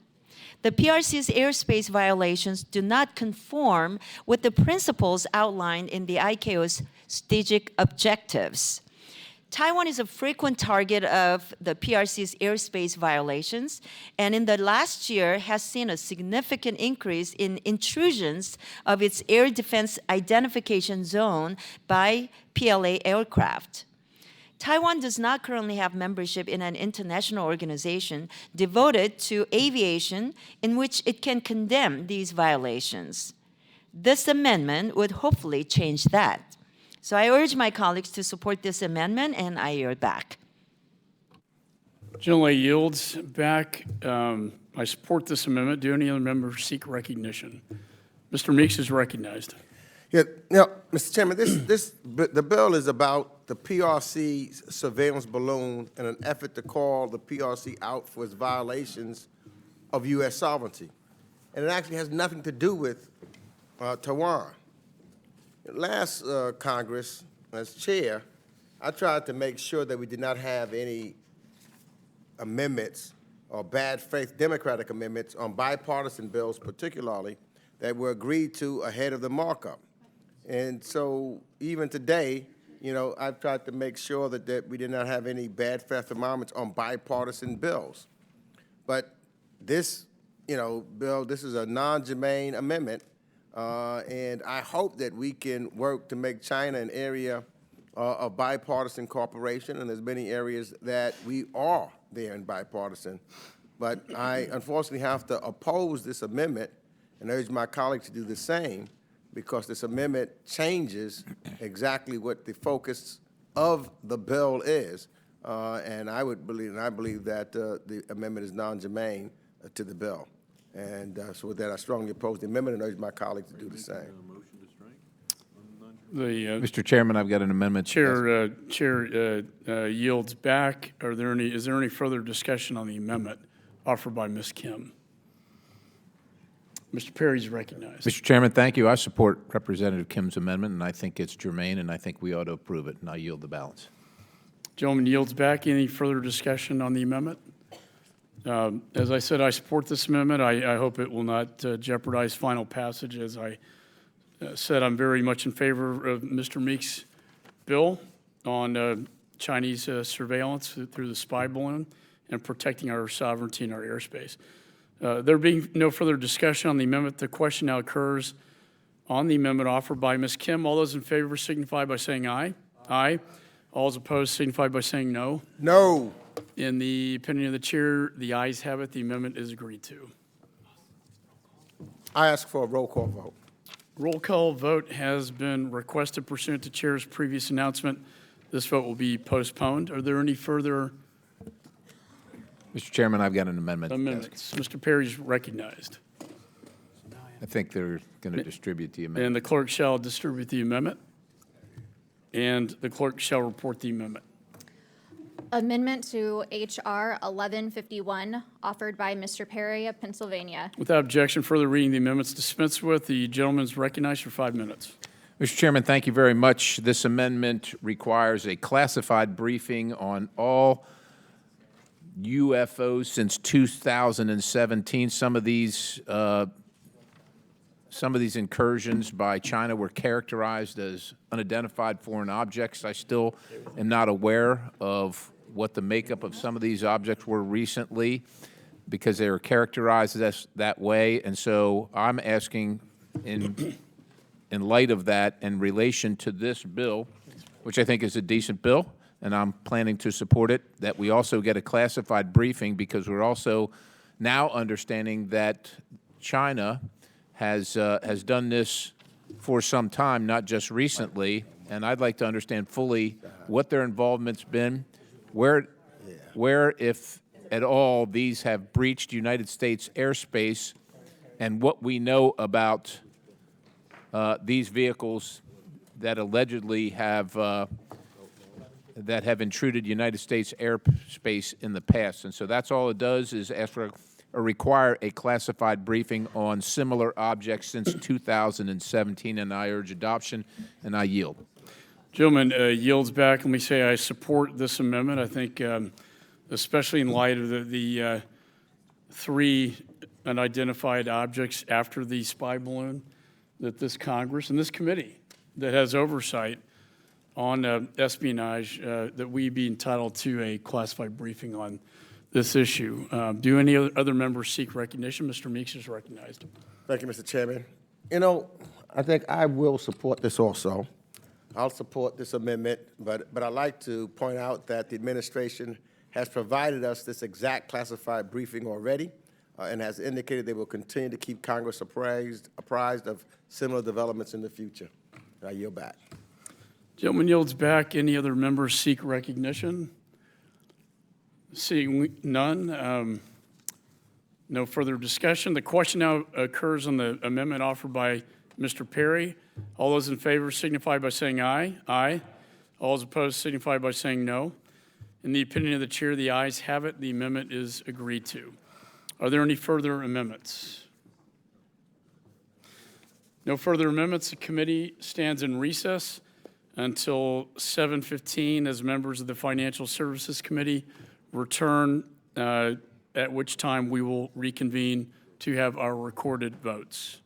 The PRC's airspace violations do not conform with the principles outlined in the ICAO's strategic objectives. Taiwan is a frequent target of the PRC's airspace violations, and in the last year has seen a significant increase in intrusions of its air defense identification zone by PLA aircraft. Taiwan does not currently have membership in an international organization devoted to aviation in which it can condemn these violations. This amendment would hopefully change that. So I urge my colleagues to support this amendment, and I yield back. Gentlelady yields back. I support this amendment. Do any other members seek recognition? Mr. Meeks is recognized. Yeah, Mr. Chairman, the bill is about the PRC's surveillance balloon in an effort to call the PRC out for its violations of U.S. sovereignty. And it actually has nothing to do with Taiwan. Last Congress, as chair, I tried to make sure that we did not have any amendments or bad faith Democratic amendments on bipartisan bills particularly that were agreed to ahead of the markup. And so even today, I've tried to make sure that we did not have any bad faith amendments on bipartisan bills. But this, bill, this is a non-germane amendment, and I hope that we can work to make China an area of bipartisan cooperation, and there's many areas that we are there in bipartisan. But I unfortunately have to oppose this amendment and urge my colleagues to do the same, because this amendment changes exactly what the focus of the bill is. And I believe that the amendment is non-germane to the bill. And so with that, I strongly oppose the amendment and urge my colleagues to do the same. Mr. Chairman, I've got an amendment. Chair yields back. Is there any further discussion on the amendment offered by Ms. Kim? Mr. Perry is recognized. Mr. Chairman, thank you. I support Representative Kim's amendment, and I think it's germane, and I think we ought to approve it, and I yield the balance. Gentleman yields back. Any further discussion on the amendment? As I said, I support this amendment. I hope it will not jeopardize final passage. As I said, I'm very much in favor of Mr. Meeks' bill on Chinese surveillance through the spy balloon and protecting our sovereignty and our airspace. There being no further discussion on the amendment, the question now occurs on the amendment offered by Ms. Kim. All those in favor signify by saying aye. Aye. All those opposed signify by saying no. No. In the opinion of the chair, the ayes have it. The amendment is agreed to. I ask for a roll call vote. Roll call vote has been requested pursuant to chair's previous announcement. This vote will be postponed. Are there any further Mr. Chairman, I've got an amendment. amendments? Mr. Perry is recognized. I think they're going to distribute the amendment. And the clerk shall distribute the amendment, and the clerk shall report the amendment. Amendment to H.R. 1151, offered by Mr. Perry of Pennsylvania. Without objection, further reading the amendments dispensed with. The gentleman is recognized for 5 minutes. Mr. Chairman, thank you very much. This amendment requires a classified briefing on all UFOs since 2017. Some of these incursions by China were characterized as unidentified foreign objects. I still am not aware of what the makeup of some of these objects were recently because they were characterized as that way. And so I'm asking in light of that, in relation to this bill, which I think is a decent bill, and I'm planning to support it, that we also get a classified briefing because we're also now understanding that China has done this for some time, not just recently, and I'd like to understand fully what their involvement's been, where, if at all, these have breached United States airspace, and what we know about these vehicles that allegedly have intruded United States airspace in the past. And so that's all it does is ask for or require a classified briefing on similar objects since 2017, and I urge adoption, and I yield. Gentleman yields back. Let me say I support this amendment. I think, especially in light of the 3 unidentified objects after the spy balloon, that this Congress and this committee that has oversight on espionage, that we be entitled to a classified briefing on this issue. Do any other members seek recognition? Mr. Meeks is recognized. Thank you, Mr. Chairman. You know, I think I will support this also. I'll support this amendment, but I'd like to point out that the administration has provided us this exact classified briefing already and has indicated they will continue to keep Congress apprised of similar developments in the future. I yield back. Gentleman yields back. Any other members seek recognition? Seeing none, no further discussion. The question now occurs on the amendment offered by Mr. Perry. All those in favor signify by saying aye. Aye. All those opposed signify by saying no. In the opinion of the chair, the ayes have it. The amendment is agreed to. Are there any further amendments? No further amendments. The committee stands in recess until 7:15 as members of the Financial Services Committee return, at which time we will reconvene to have our recorded votes.